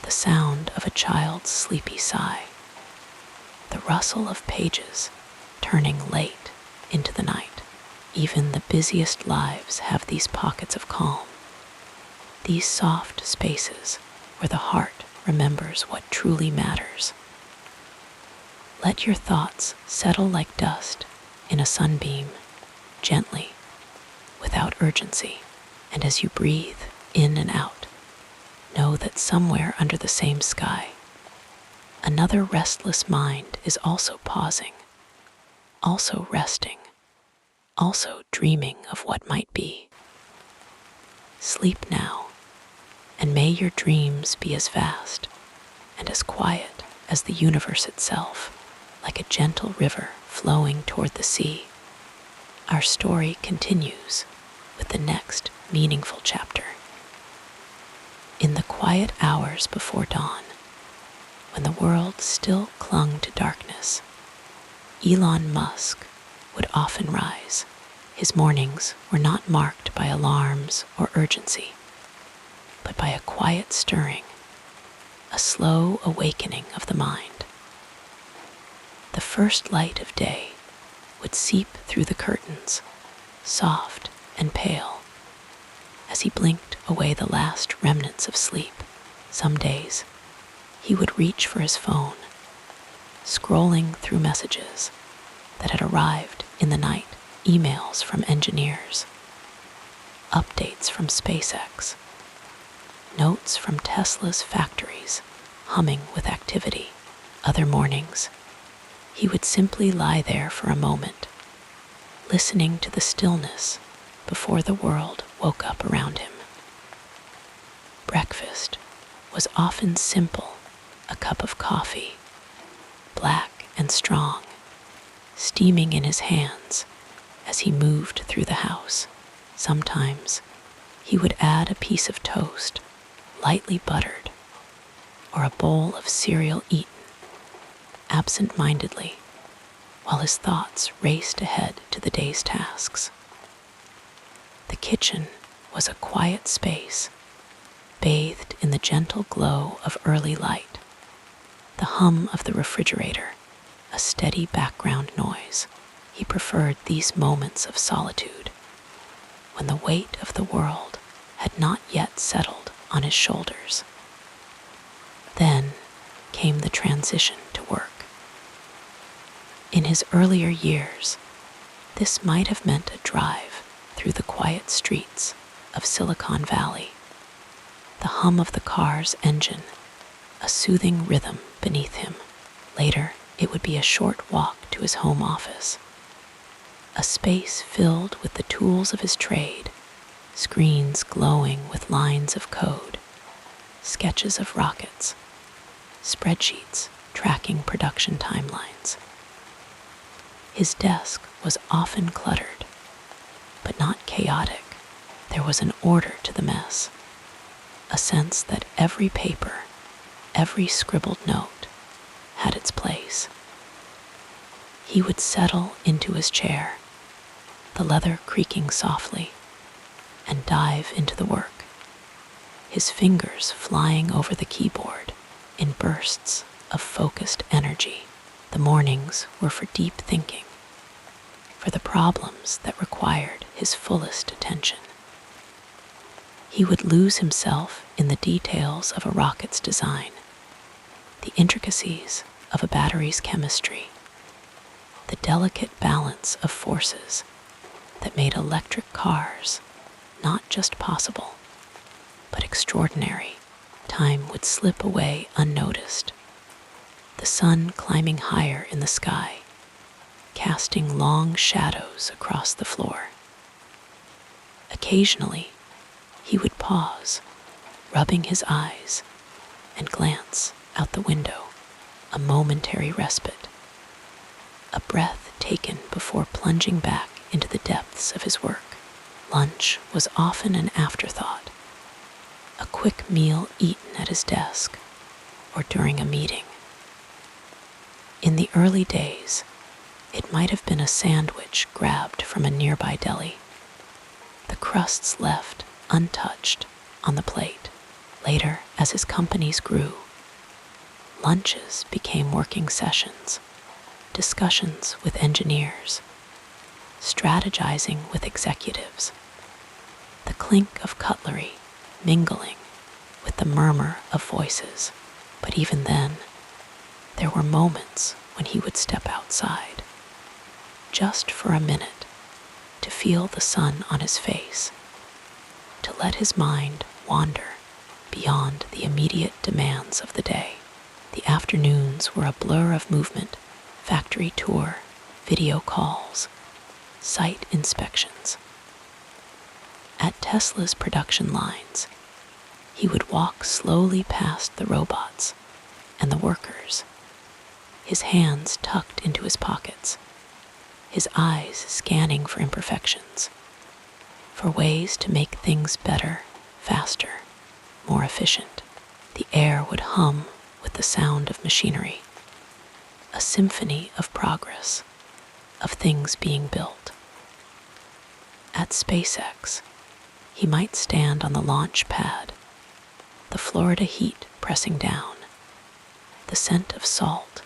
the sound of a child's sleepy sigh, the rustle of pages turning late into the night. Even the busiest lives have these pockets of calm, these soft spaces where the heart remembers what truly matters. Let your thoughts settle like dust in a sunbeam, gently, without urgency. And as you breathe in and out, know that somewhere under the same sky, another restless mind is also pausing, also resting, also dreaming of what might be. Sleep now, and may your dreams be as vast and as quiet as the universe itself, like a gentle river flowing toward the sea. Our story continues with the next meaningful chapter. In the quiet hours before dawn, when the world still clung to darkness, Elon Musk would often rise. His mornings were not marked by alarms or urgency, but by a quiet stirring, a slow awakening of the mind. The first light of day would seep through the curtains, soft and pale, as he blinked away the last remnants of sleep. Some days, he would reach for his phone, scrolling through messages that had arrived in the night, emails from engineers, updates from SpaceX, notes from Tesla's factories humming with activity. Other mornings, he would simply lie there for a moment, listening to the stillness before the world woke up around him. Breakfast was often simple, a cup of coffee, black and strong, steaming in his hands as he moved through the house. Sometimes he would add a piece of toast, lightly buttered, or a bowl of cereal eaten absent-mindedly, while his thoughts raced ahead to the day's tasks. The kitchen was a quiet space, bathed in the gentle glow of early light, the hum of the refrigerator, a steady background noise. He preferred these moments of solitude, when the weight of the world had not yet settled on his shoulders. Then came the transition to work. In his earlier years, this might have meant a drive through the quiet streets of Silicon Valley, the hum of the car's engine, a soothing rhythm beneath him. Later, it would be a short walk to his home office, a space filled with the tools of his trade, screens glowing with lines of code, sketches of rockets, spreadsheets tracking production timelines. His desk was often cluttered, but not chaotic. There was an order to the mess, a sense that every paper, every scribbled note, had its place. He would settle into his chair, the leather creaking softly, and dive into the work, his fingers flying over the keyboard in bursts of focused energy. The mornings were for deep thinking, for the problems that required his fullest attention. He would lose himself in the details of a rocket's design, the intricacies of a battery's chemistry, the delicate balance of forces that made electric cars not just possible, but extraordinary. Time would slip away unnoticed, the sun climbing higher in the sky, casting long shadows across the floor. Occasionally, he would pause, rubbing his eyes, and glance out the window, a momentary respite, a breath taken before plunging back into the depths of his work. Lunch was often an afterthought, a quick meal eaten at his desk or during a meeting. In the early days, it might have been a sandwich grabbed from a nearby deli, the crusts left untouched on the plate. Later, as his companies grew, lunches became working sessions, discussions with engineers, strategizing with executives, the clink of cutlery mingling with the murmur of voices. But even then, there were moments when he would step outside, just for a minute, to feel the sun on his face, to let his mind wander beyond the immediate demands of the day. The afternoons were a blur of movement, factory tour, video calls, site inspections. At Tesla's production lines, he would walk slowly past the robots and the workers, his hands tucked into his pockets, his eyes scanning for imperfections, for ways to make things better, faster, more efficient. The air would hum with the sound of machinery, a symphony of progress, of things being built. At SpaceX, he might stand on the launch pad, the Florida heat pressing down, the scent of salt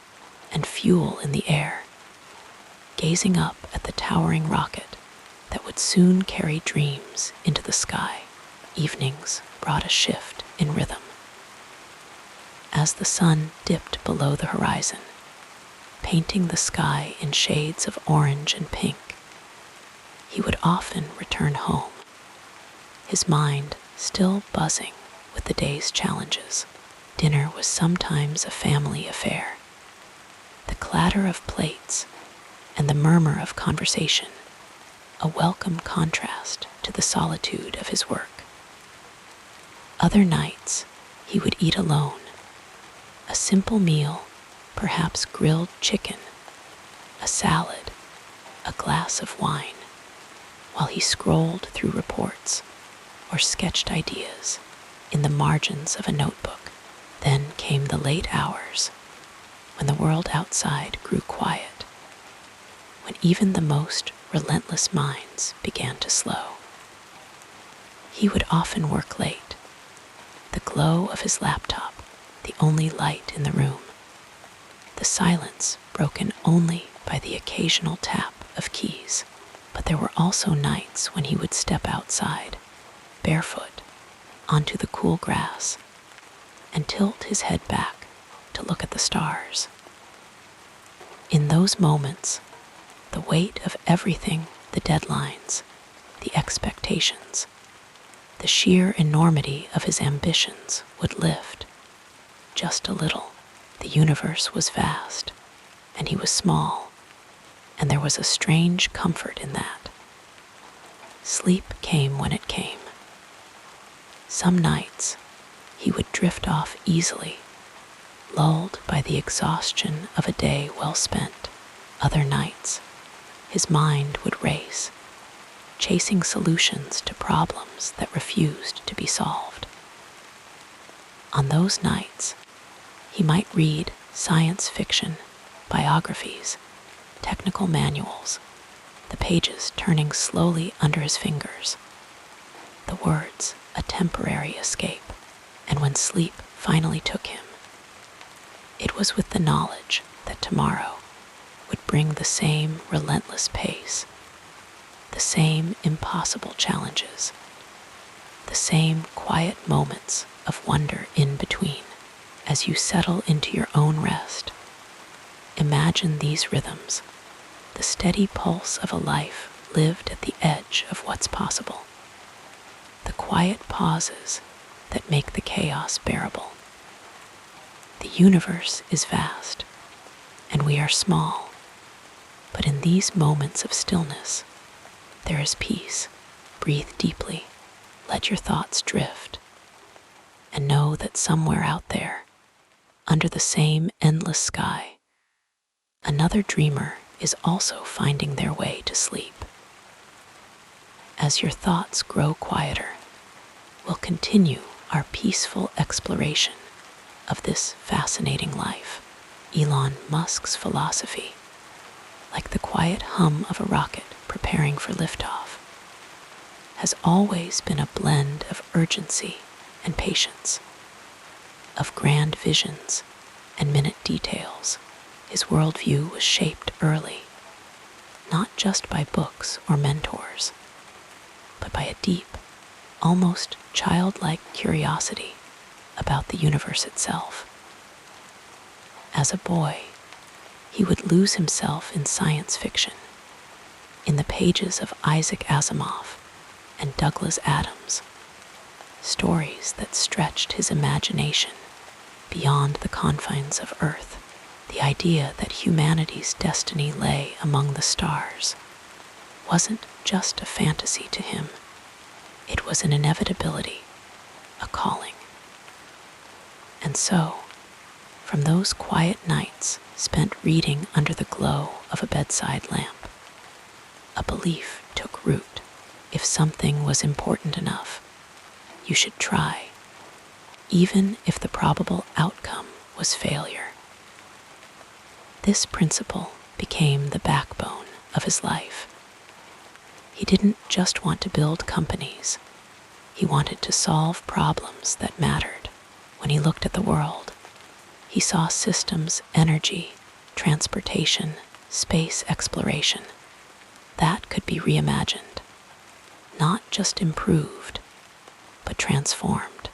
and fuel in the air, gazing up at the towering rocket that would soon carry dreams into the sky. Evenings brought a shift in rhythm. As the sun dipped below the horizon, painting the sky in shades of orange and pink, he would often return home, his mind still buzzing with the day's challenges. Dinner was sometimes a family affair. The clatter of plates and the murmur of conversation, a welcome contrast to the solitude of his work. Other nights, he would eat alone, a simple meal, perhaps grilled chicken, a salad, a glass of wine, while he scrolled through reports or sketched ideas in the margins of a notebook. Then came the late hours, when the world outside grew quiet, when even the most relentless minds began to slow. He would often work late, the glow of his laptop the only light in the room, the silence broken only by the occasional tap of keys. But there were also nights when he would step outside, barefoot, onto the cool grass, and tilt his head back to look at the stars. In those moments, the weight of everything, the deadlines, the expectations, the sheer enormity of his ambitions would lift. Just a little. The universe was vast, and he was small, and there was a strange comfort in that. Sleep came when it came. Some nights, he would drift off easily, lulled by the exhaustion of a day well spent. Other nights, his mind would race, chasing solutions to problems that refused to be solved. On those nights, he might read science fiction, biographies, technical manuals, the pages turning slowly under his fingers, the words a temporary escape. And when sleep finally took him, it was with the knowledge that tomorrow would bring the same relentless pace, the same impossible challenges, the same quiet moments of wonder in between. As you settle into your own rest, imagine these rhythms, the steady pulse of a life lived at the edge of what's possible, the quiet pauses that make the chaos bearable. The universe is vast, and we are small, but in these moments of stillness, there is peace. Breathe deeply, let your thoughts drift, and know that somewhere out there, under the same endless sky, another dreamer is also finding their way to sleep. As your thoughts grow quieter, we'll continue our peaceful exploration of this fascinating life. Elon Musk's philosophy, like the quiet hum of a rocket preparing for liftoff, has always been a blend of urgency and patience, of grand visions and minute details. His worldview was shaped early, not just by books or mentors, but by a deep, almost childlike curiosity about the universe itself. As a boy, he would lose himself in science fiction, in the pages of Isaac Asimov and Douglas Adams, stories that stretched his imagination beyond the confines of Earth. The idea that humanity's destiny lay among the stars wasn't just a fantasy to him. It was an inevitability, a calling. And so, from those quiet nights spent reading under the glow of a bedside lamp, a belief took root. If something was important enough, you should try, even if the probable outcome was failure. This principle became the backbone of his life. He didn't just want to build companies. He wanted to solve problems that mattered. When he looked at the world, he saw systems, energy, transportation, space exploration that could be reimagined, not just improved, but transformed.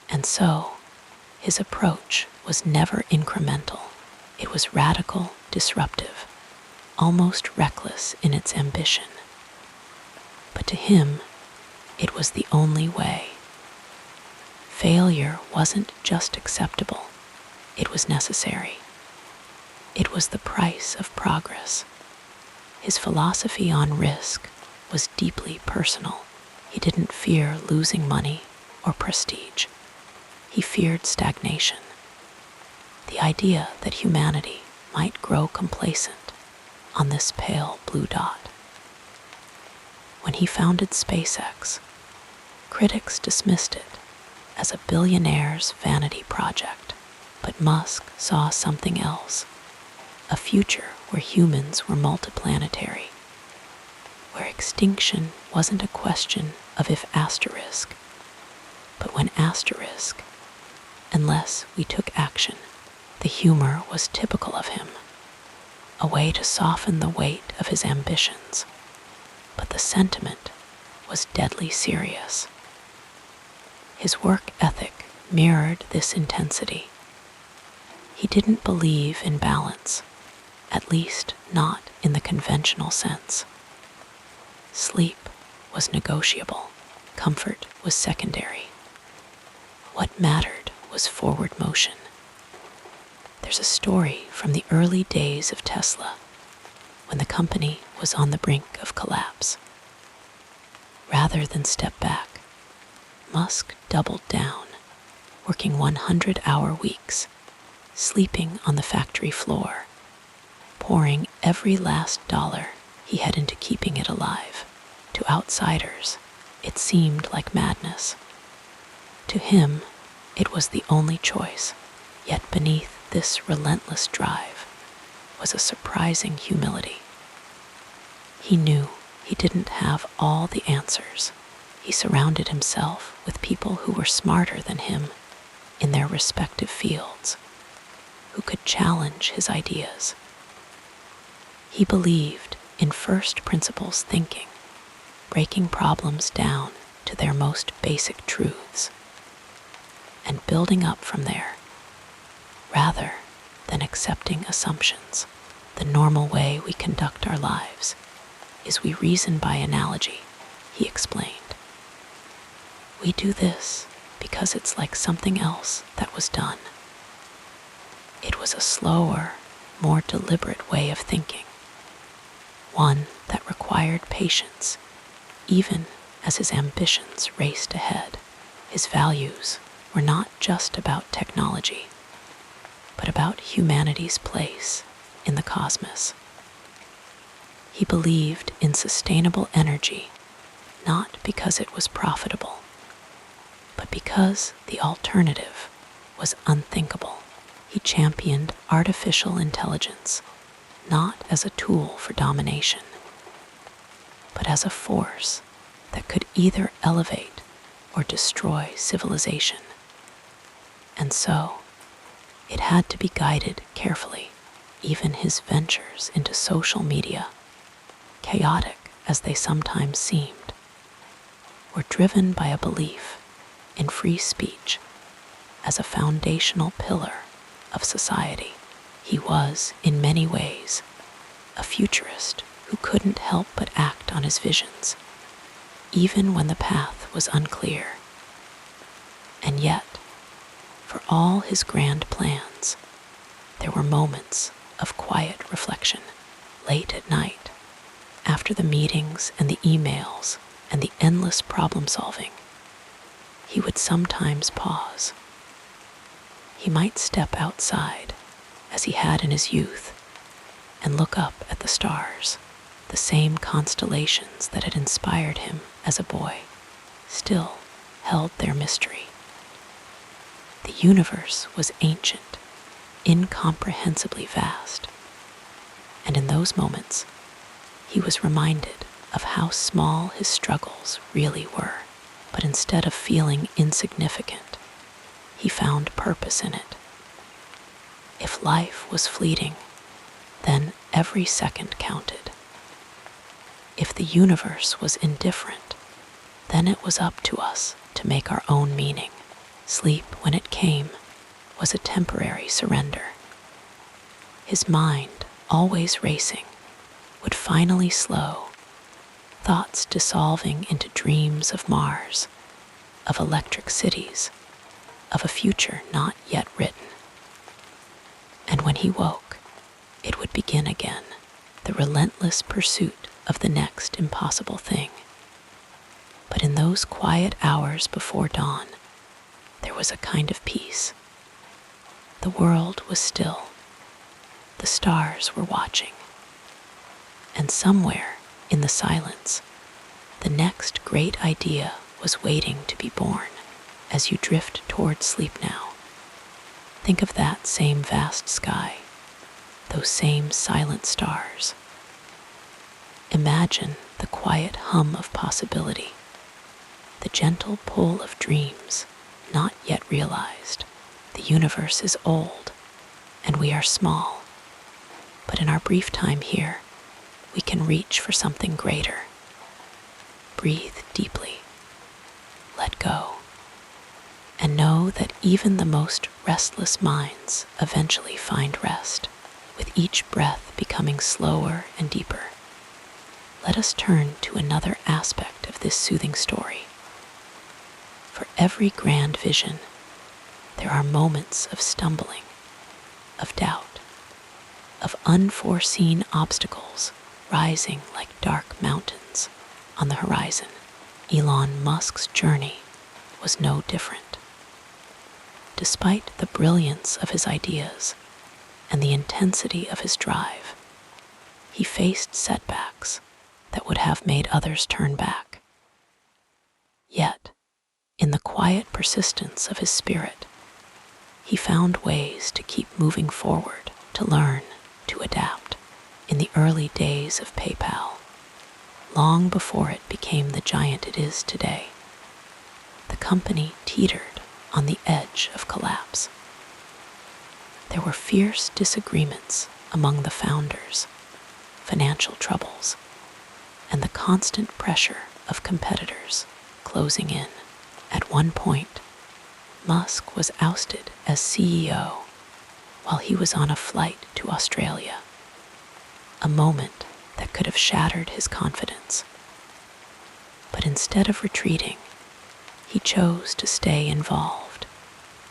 And so, his approach was never incremental. It was radical, disruptive, almost reckless in its ambition. But to him, it was the only way. Failure wasn't just acceptable, it was necessary. It was the price of progress. His philosophy on risk was deeply personal. He didn't fear losing money or prestige. He feared stagnation. The idea that humanity might grow complacent on this pale blue dot. When he founded SpaceX, critics dismissed it as a billionaire's vanity project, but Musk saw something else, a future where humans were multiplanetary, where extinction wasn't a question of if asterisk, but when asterisk, unless we took action. The humor was typical of him, a way to soften the weight of his ambitions, but the sentiment was deadly serious. His work ethic mirrored this intensity. He didn't believe in balance, at least not in the conventional sense. Sleep was negotiable, comfort was secondary. What mattered was forward motion. There's a story from the early days of Tesla, when the company was on the brink of collapse. Rather than step back, Musk doubled down, working 100-hour weeks, sleeping on the factory floor, pouring every last dollar he had into keeping it alive. To outsiders, it seemed like madness. To him, it was the only choice. Yet beneath this relentless drive was a surprising humility. He knew he didn't have all the answers. He surrounded himself with people who were smarter than him in their respective fields, who could challenge his ideas, He believed in first principles thinking, breaking problems down to their most basic truths, and building up from there, rather than accepting assumptions. The normal way we conduct our lives is we reason by analogy, he explained. We do this because it's like something else that was done. It was a slower, more deliberate way of thinking, one that required patience, even as his ambitions raced ahead. His values were not just about technology, but about humanity's place in the cosmos. He believed in sustainable energy, not because it was profitable, but because the alternative was unthinkable. He championed artificial intelligence, not as a tool for domination, but as a force that could either elevate or destroy civilization. And so, it had to be guided carefully. Even his ventures into social media, chaotic as they sometimes seemed, were driven by a belief in free speech as a foundational pillar of society. He was, in many ways, a futurist who couldn't help but act on his visions, even when the path was unclear. And yet, for all his grand plans, there were moments of quiet reflection. Late at night, after the meetings and the emails and the endless problem solving, he would sometimes pause. He might step outside, as he had in his youth, and look up at the stars. The same constellations that had inspired him as a boy still held their mystery. The universe was ancient, incomprehensibly vast, and in those moments, he was reminded of how small his struggles really were. But instead of feeling insignificant, he found purpose in it. If life was fleeting, then every second counted. If the universe was indifferent, then it was up to us to make our own meaning. Sleep, when it came, was a temporary surrender. His mind, always racing, would finally slow, thoughts dissolving into dreams of Mars, of electric cities, of a future not yet written. And when he woke, it would begin again, the relentless pursuit of the next impossible thing. But in those quiet hours before dawn, there was a kind of peace. The world was still. The stars were watching. And somewhere in the silence, the next great idea was waiting to be born. As you drift toward sleep now, think of that same vast sky, those same silent stars. Imagine the quiet hum of possibility, the gentle pull of dreams not yet realized. The universe is old, and we are small, but in our brief time here, we can reach for something greater. Breathe deeply, let go, and know that even the most restless minds eventually find rest, with each breath becoming slower and deeper. Let us turn to another aspect of this soothing story. For every grand vision, there are moments of stumbling, of doubt, of unforeseen obstacles rising like dark mountains on the horizon. Elon Musk's journey was no different. Despite the brilliance of his ideas and the intensity of his drive, he faced setbacks that would have made others turn back. Yet, in the quiet persistence of his spirit, he found ways to keep moving forward, to learn, to adapt. In the early days of PayPal, long before it became the giant it is today, the company teetered on the edge of collapse. There were fierce disagreements among the founders, financial troubles, and the constant pressure of competitors closing in. At one point, Musk was ousted as CEO while he was on a flight to Australia, a moment that could have shattered his confidence. But instead of retreating, he chose to stay involved,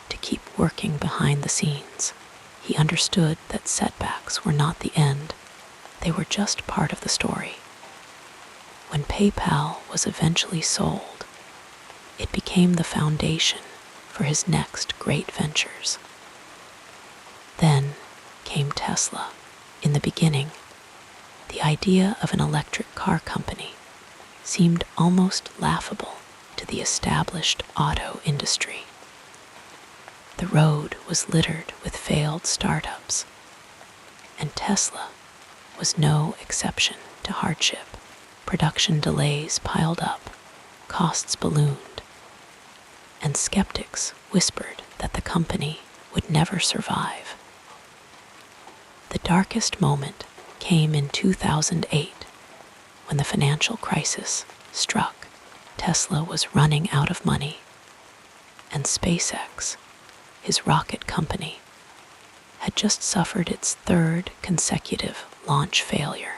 to keep working behind the scenes. He understood that setbacks were not the end, they were just part of the story. When PayPal was eventually sold, it became the foundation for his next great ventures. Then came Tesla. In the beginning, the idea of an electric car company seemed almost laughable to the established auto industry. The road was littered with failed startups, and Tesla was no exception to hardship. Production delays piled up, costs ballooned, and skeptics whispered that the company would never survive. The darkest moment came in 2008, when the financial crisis struck. Tesla was running out of money, and SpaceX, his rocket company, had just suffered its third consecutive launch failure.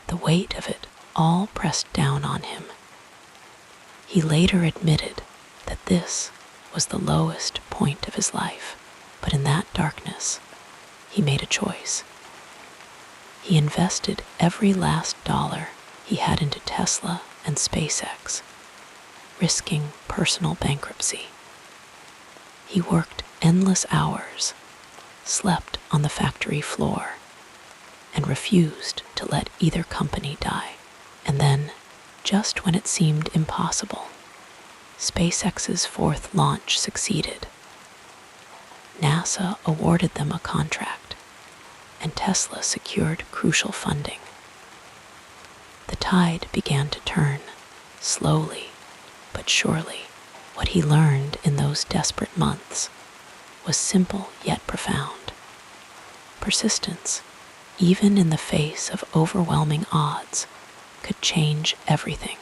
The weight of it all pressed down on him. He later admitted that this was the lowest point of his life, but in that darkness, he made a choice. He invested every last dollar he had into Tesla and SpaceX, risking personal bankruptcy. He worked endless hours, slept on the factory floor, and refused to let either company die. And then, just when it seemed impossible, SpaceX's fourth launch succeeded. NASA awarded them a contract, and Tesla secured crucial funding. The tide began to turn, slowly but surely. What he learned in those desperate months was simple yet profound. Persistence, even in the face of overwhelming odds, could change everything.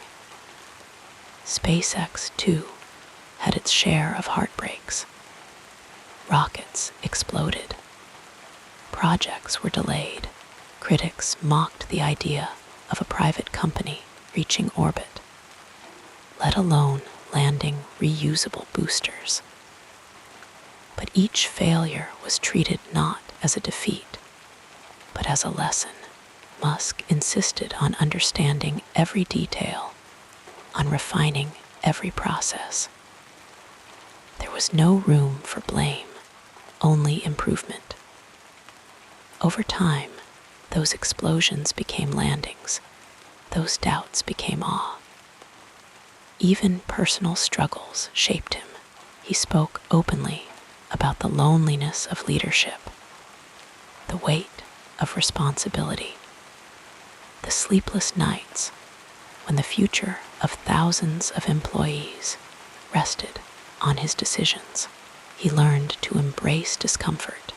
SpaceX, too, had its share of heartbreaks. Rockets exploded. Projects were delayed. Critics mocked the idea of a private company reaching orbit, let alone landing reusable boosters. But each failure was treated not as a defeat, but as a lesson. Musk insisted on understanding every detail, on refining every process. There was no room for blame, only improvement. Over time, those explosions became landings, those doubts became awe. Even personal struggles shaped him. He spoke openly about the loneliness of leadership, the weight of responsibility, the sleepless nights when the future of thousands of employees rested on his decisions. He learned to embrace discomfort,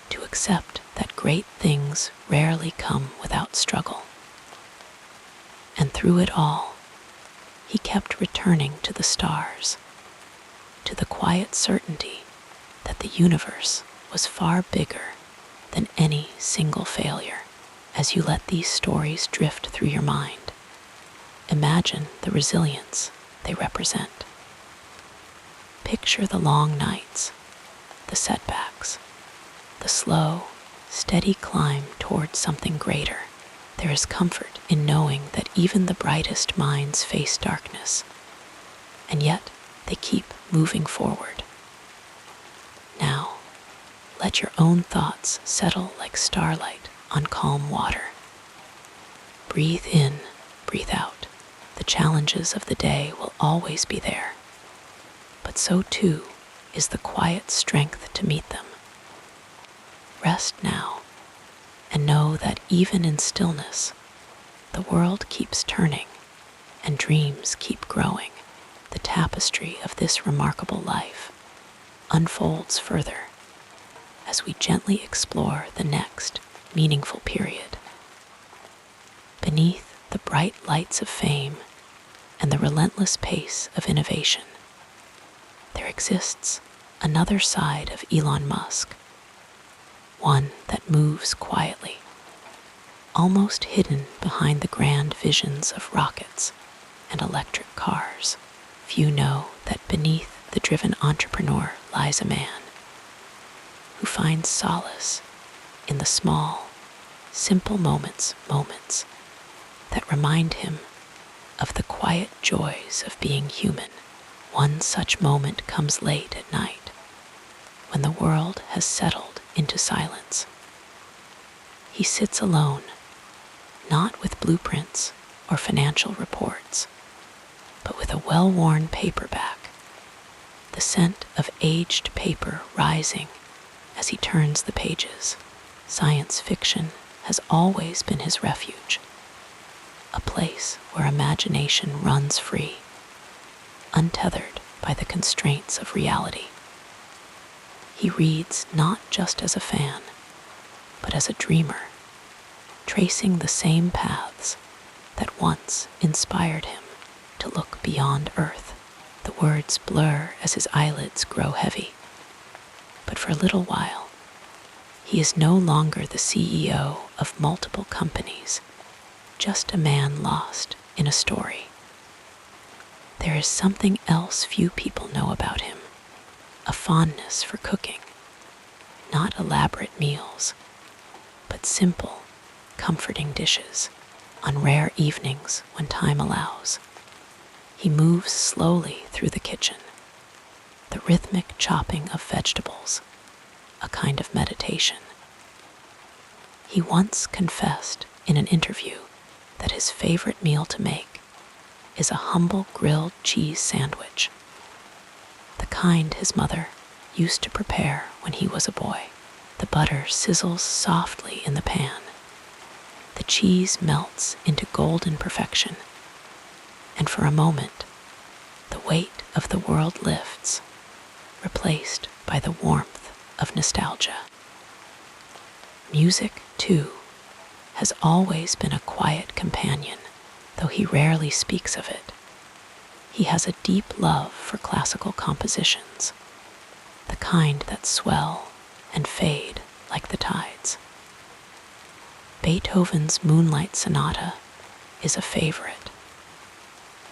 to accept that great things rarely come without struggle. And through it all, he kept returning to the stars, to the quiet certainty that the universe was far bigger than any single failure. As you let these stories drift through your mind, imagine the resilience they represent. Picture the long nights, the setbacks, the slow, steady climb towards something greater. There is comfort in knowing that even the brightest minds face darkness, and yet they keep moving forward. Now, let your own thoughts settle like starlight on calm water. Breathe in, breathe out. The challenges of the day will always be there, but so too is the quiet strength to meet them. Rest now, and know that even in stillness, the world keeps turning and dreams keep growing. The tapestry of this remarkable life unfolds further as we gently explore the next meaningful period. Beneath the bright lights of fame and the relentless pace of innovation, there exists another side of Elon Musk, one that moves quietly, almost hidden behind the grand visions of rockets and electric cars. Few know that beneath the driven entrepreneur lies a man who finds solace in the small, simple moments that remind him of the quiet joys of being human. One such moment comes late at night, when the world has settled into silence. He sits alone, not with blueprints or financial reports, but with a well-worn paperback, the scent of aged paper rising as he turns the pages. Science fiction has always been his refuge, a place where imagination runs free, untethered by the constraints of reality. He reads not just as a fan, but as a dreamer, tracing the same paths that once inspired him to look beyond Earth. The words blur as his eyelids grow heavy, but for a little while, he is no longer the CEO of multiple companies, just a man lost in a story. There is something else few people know about him, a fondness for cooking, not elaborate meals, but simple, comforting dishes on rare evenings when time allows. He moves slowly through the kitchen, the rhythmic chopping of vegetables, a kind of meditation. He once confessed in an interview that his favorite meal to make is a humble grilled cheese sandwich, the kind his mother used to prepare when he was a boy. The butter sizzles softly in the pan. The cheese melts into golden perfection, and for a moment, the weight of the world lifts, replaced by the warmth of nostalgia. Music, too, has always been a quiet companion, though he rarely speaks of it. He has a deep love for classical compositions, the kind that swell and fade like the tides. Beethoven's Moonlight Sonata is a favorite,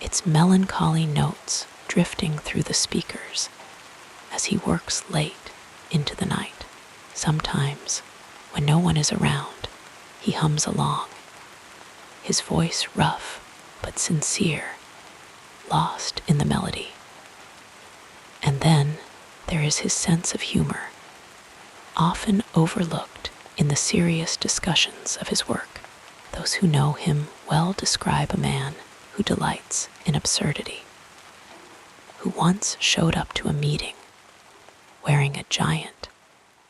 its melancholy notes drifting through the speakers as he works late into the night. Sometimes, when no one is around, he hums along, his voice rough but sincere, lost in the melody. And then there is his sense of humor, often overlooked in the serious discussions of his work. Those who know him well describe a man who delights in absurdity, who once showed up to a meeting wearing a giant,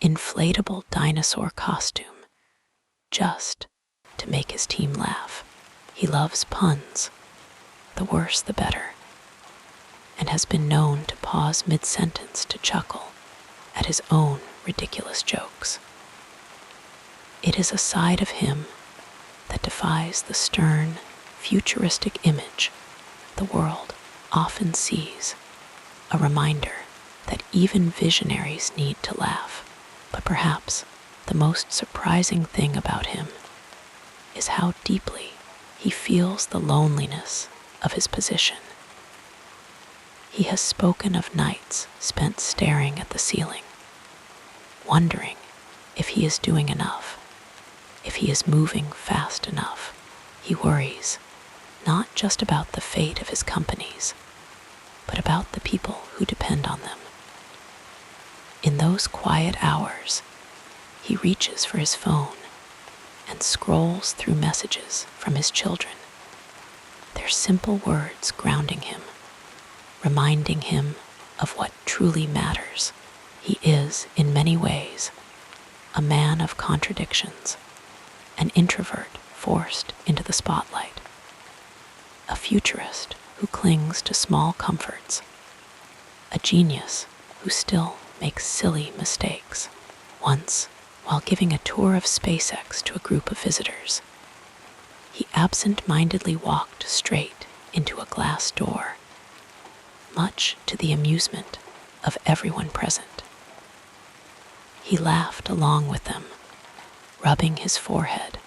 inflatable dinosaur costume just to make his team laugh. He loves puns, the worse the better, and has been known to pause mid-sentence to chuckle at his own ridiculous jokes. It is a side of him that defies the stern, futuristic image the world often sees, a reminder that even visionaries need to laugh. But perhaps the most surprising thing about him is how deeply he feels the loneliness of his position. He has spoken of nights spent staring at the ceiling, wondering if he is doing enough, if he is moving fast enough. He worries not just about the fate of his companies, but about the people who depend on them. In those quiet hours, he reaches for his phone and scrolls through messages from his children, their simple words grounding him, reminding him of what truly matters. He is, in many ways, a man of contradictions, an introvert forced into the spotlight, a futurist who clings to small comforts, a genius who still makes silly mistakes. Once, while giving a tour of SpaceX to a group of visitors. He absent-mindedly walked straight into a glass door, much to the amusement of everyone present. He laughed along with them, rubbing his forehead,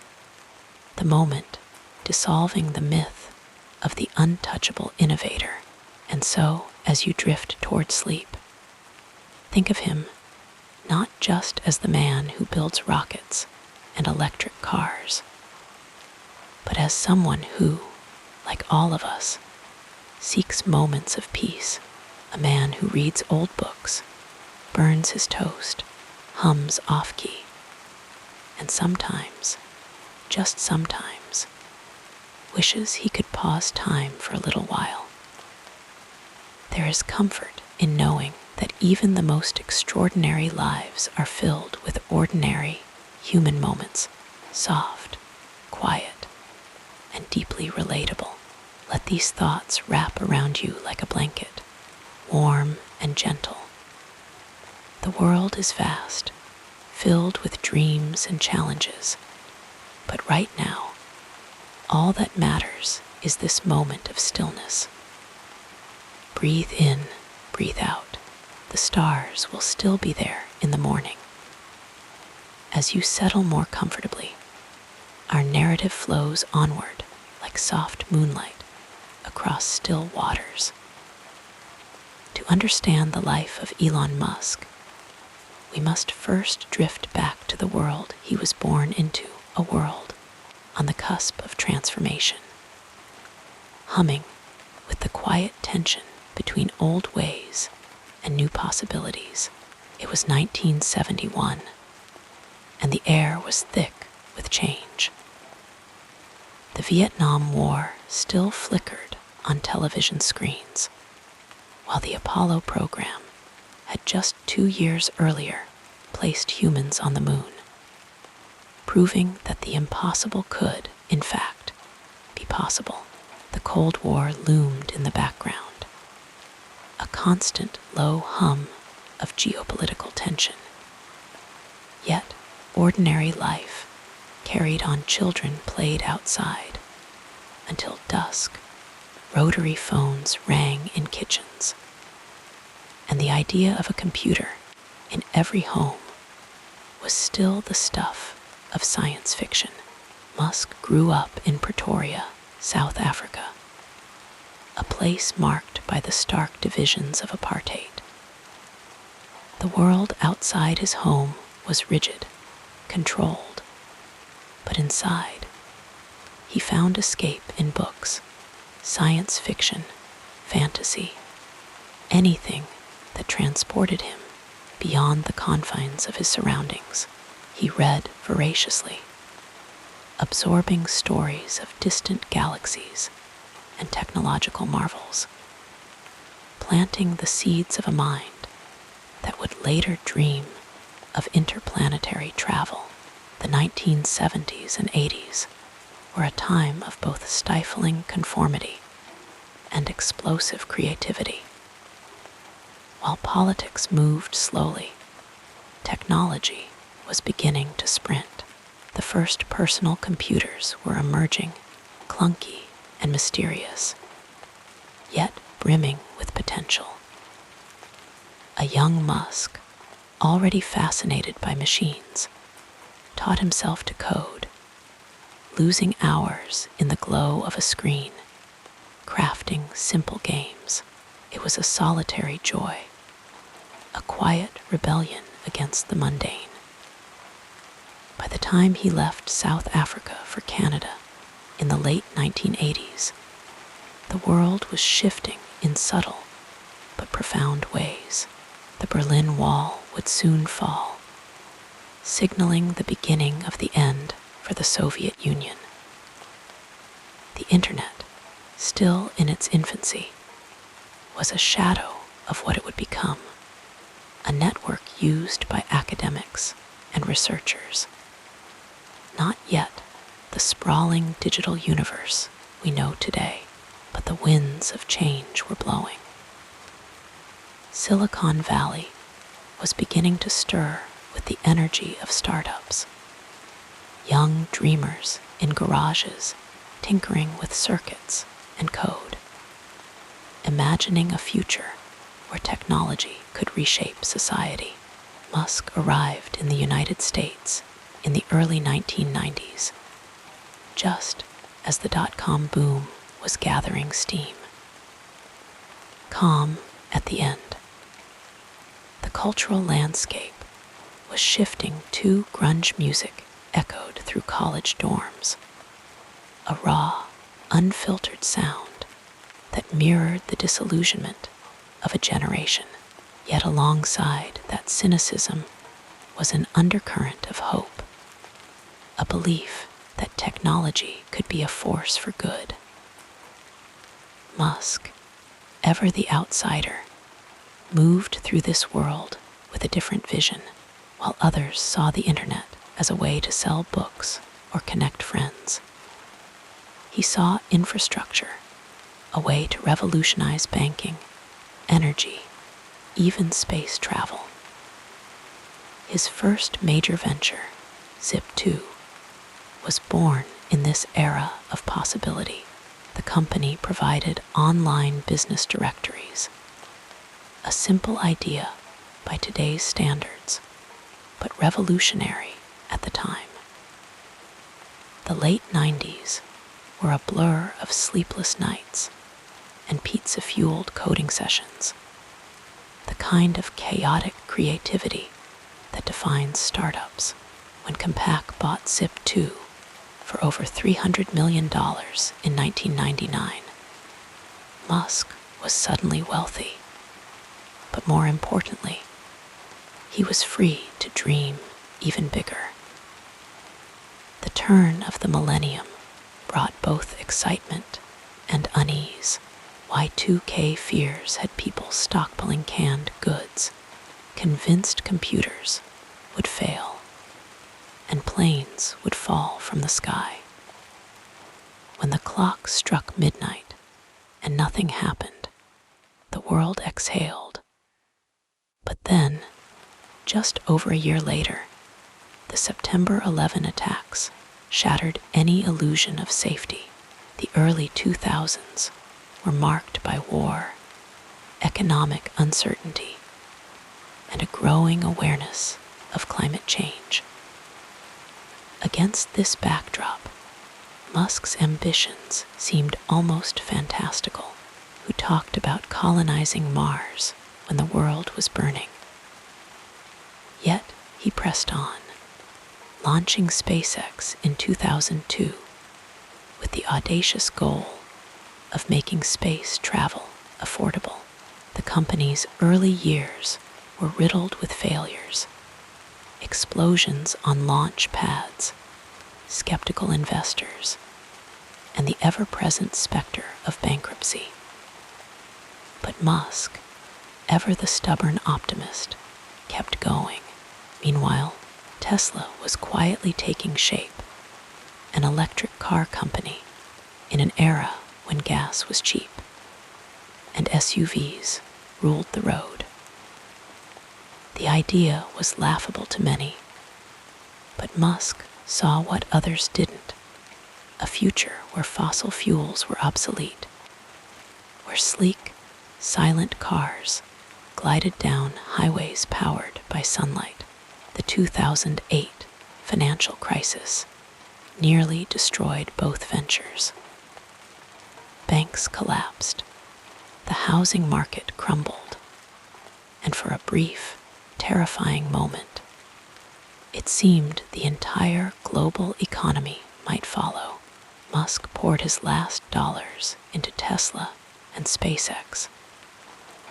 the moment dissolving the myth of the untouchable innovator. And so, as you drift toward sleep, think of him not just as the man who builds rockets and electric cars, but as someone who, like all of us, seeks moments of peace, a man who reads old books, burns his toast, hums off-key, and sometimes, just sometimes, wishes he could pause time for a little while. There is comfort in knowing that even the most extraordinary lives are filled with ordinary human moments, soft, quiet, and deeply relatable. Let these thoughts wrap around you like a blanket, warm and gentle. The world is vast, filled with dreams and challenges, but right now, all that matters is this moment of stillness. Breathe in, breathe out. The stars will still be there in the morning. As you settle more comfortably, our narrative flows onward like soft moonlight across still waters. To understand the life of Elon Musk, we must first drift back to the world he was born into, a world on the cusp of transformation, humming with the quiet tension between old ways and new possibilities. It was 1971, and the air was thick with change. The Vietnam War still flickered on television screens, while the Apollo program had just 2 years earlier placed humans on the moon, proving that the impossible could, in fact, be possible. The Cold War loomed in the background, a constant low hum of geopolitical tension. Yet, ordinary life carried on. Children played outside until dusk. Rotary phones rang in kitchens, and the idea of a computer in every home was still the stuff of science fiction. Musk grew up in Pretoria, South Africa, a place marked by the stark divisions of apartheid. The world outside his home was rigid, controlled, but inside, he found escape in books, science fiction, fantasy, anything that transported him beyond the confines of his surroundings. He read voraciously, absorbing stories of distant galaxies and technological marvels, planting the seeds of a mind that would later dream of interplanetary travel. The 1970s and 80s were a time of both stifling conformity and explosive creativity. While politics moved slowly, technology was beginning to sprint. The first personal computers were emerging, clunky and mysterious, yet brimming with potential. A young Musk, already fascinated by machines, taught himself to code, losing hours in the glow of a screen, crafting simple games. It was a solitary joy, a quiet rebellion against the mundane. By the time he left South Africa for Canada in the late 1980s, the world was shifting in subtle but profound ways. The Berlin Wall would soon fall, signaling the beginning of the end for the Soviet Union. The internet, still in its infancy, was a shadow of what it would become, a network used by academics and researchers. Not yet the sprawling digital universe we know today, but the winds of change were blowing. Silicon Valley was beginning to stir with the energy of startups. Young dreamers in garages tinkering with circuits and code, imagining a future where technology could reshape society. Musk arrived in the United States in the early 1990s, just as the dot-com boom was gathering steam. Calm at the end. The cultural landscape was shifting to grunge music echoed through college dorms, a raw, unfiltered sound that mirrored the disillusionment of a generation. Yet alongside that cynicism was an undercurrent of hope, a belief that technology could be a force for good. Musk, ever the outsider, moved through this world with a different vision, while others saw the internet as a way to sell books or connect friends. He saw infrastructure, a way to revolutionize banking, energy, even space travel. His first major venture, Zip2, was born in this era of possibility. The company provided online business directories, a simple idea by today's standards, but revolutionary at the time. The late 90s were a blur of sleepless nights and pizza-fueled coding sessions, the kind of chaotic creativity that defines startups. When Compaq bought Zip2 for over $300 million in 1999, Musk was suddenly wealthy. But more importantly, he was free to dream even bigger. The turn of the millennium brought both excitement and unease. Y2K fears had people stockpiling canned goods, convinced computers would fail, and planes would fall from the sky. When the clock struck midnight and nothing happened, the world exhaled. But then, just over a year later, the September 11 attacks shattered any illusion of safety. The early 2000s were marked by war, economic uncertainty, and a growing awareness of climate change. Against this backdrop, Musk's ambitions seemed almost fantastical. Who talked about colonizing Mars when the world was burning? Yet he pressed on, launching SpaceX in 2002 with the audacious goal of making space travel affordable. The company's early years were riddled with failures, explosions on launch pads, skeptical investors, and the ever-present specter of bankruptcy. But Musk, ever the stubborn optimist, kept going. Meanwhile, Tesla was quietly taking shape, an electric car company in an era when gas was cheap and SUVs ruled the road. The idea was laughable to many, but Musk saw what others didn't: a future where fossil fuels were obsolete, where sleek, silent cars glided down highways powered by sunlight. The 2008 financial crisis nearly destroyed both ventures. Banks collapsed, the housing market crumbled, and for a brief, terrifying moment, it seemed the entire global economy might follow. Musk poured his last dollars into Tesla and SpaceX,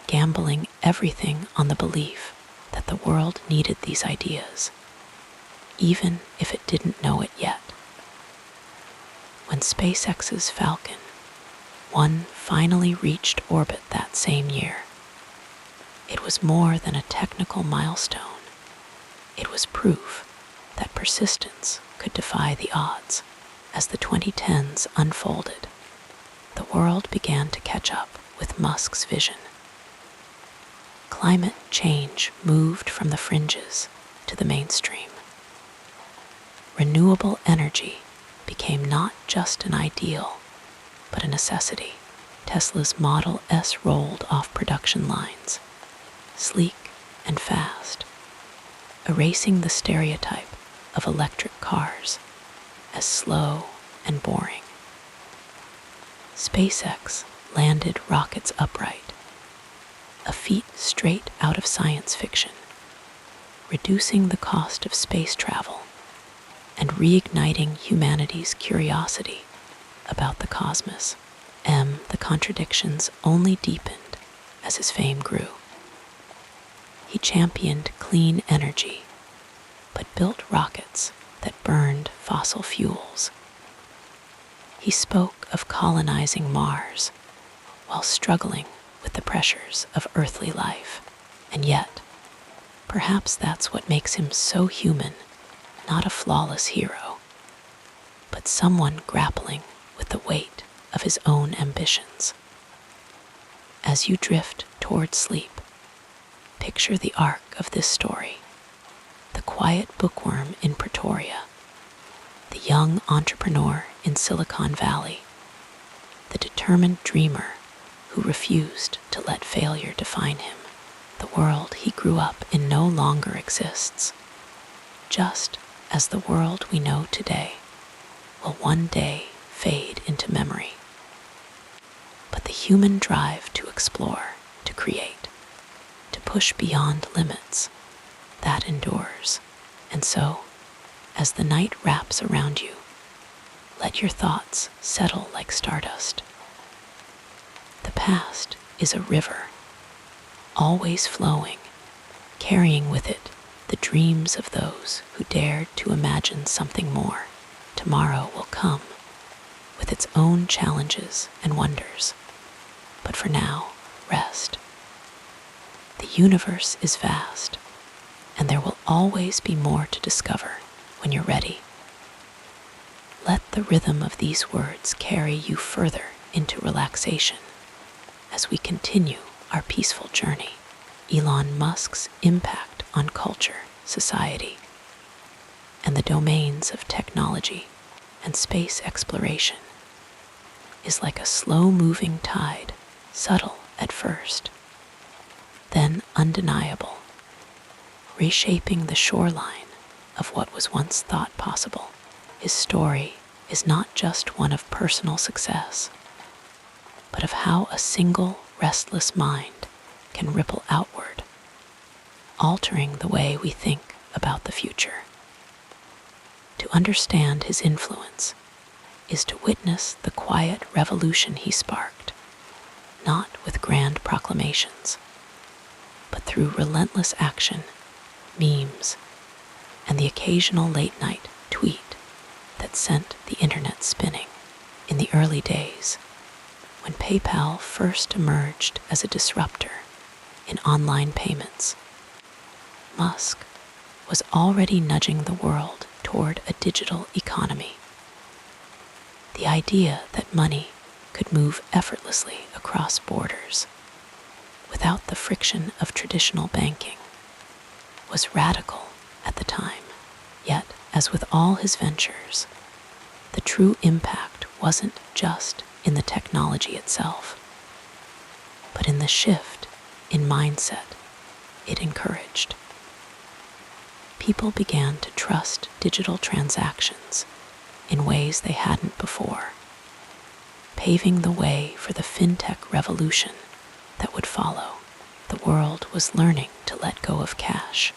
gambling everything on the belief that the world needed these ideas, even if it didn't know it yet. When SpaceX's Falcon 1 finally reached orbit that same year, it was more than a technical milestone. It was proof that persistence could defy the odds. As the 2010s unfolded, the world began to catch up with Musk's vision. Climate change moved from the fringes to the mainstream. Renewable energy became not just an ideal, but a necessity. Tesla's Model S rolled off production lines, sleek and fast, erasing the stereotype of electric cars as slow and boring. SpaceX landed rockets upright, a feat straight out of science fiction, reducing the cost of space travel and reigniting humanity's curiosity about the cosmos. The contradictions only deepened as his fame grew. He championed clean energy, but built rockets that burned fossil fuels. He spoke of colonizing Mars while struggling with the pressures of earthly life. And yet, perhaps that's what makes him so human, not a flawless hero, but someone grappling with the weight of his own ambitions. As you drift toward sleep, picture the arc of this story: the quiet bookworm in Pretoria, the young entrepreneur in Silicon Valley, the determined dreamer who refused to let failure define him. The world he grew up in no longer exists, just as the world we know today will one day fade into memory. But the human drive to explore, to create, to push beyond limits, that endures. And so, as the night wraps around you, let your thoughts settle like stardust. The past is a river, always flowing, carrying with it the dreams of those who dared to imagine something more. Tomorrow will come with its own challenges and wonders. But for now, rest. The universe is vast, and there will always be more to discover when you're ready. Let the rhythm of these words carry you further into relaxation as we continue our peaceful journey. Elon Musk's impact on culture, society, and the domains of technology and space exploration is like a slow-moving tide, subtle at first, then undeniable, reshaping the shoreline of what was once thought possible. His story is not just one of personal success, but of how a single restless mind can ripple outward, altering the way we think about the future. To understand his influence is to witness the quiet revolution he sparked, not with grand proclamations, but through relentless action, memes, and the occasional late-night tweet that sent the internet spinning. In the early days, when PayPal first emerged as a disruptor in online payments, Musk was already nudging the world toward a digital economy. The idea that money could move effortlessly across borders without the friction of traditional banking was radical at the time. Yet, as with all his ventures, the true impact wasn't just in the technology itself, but in the shift in mindset it encouraged. People began to trust digital transactions in ways they hadn't before, paving the way for the fintech revolution that would follow. The world was learning to let go of cash,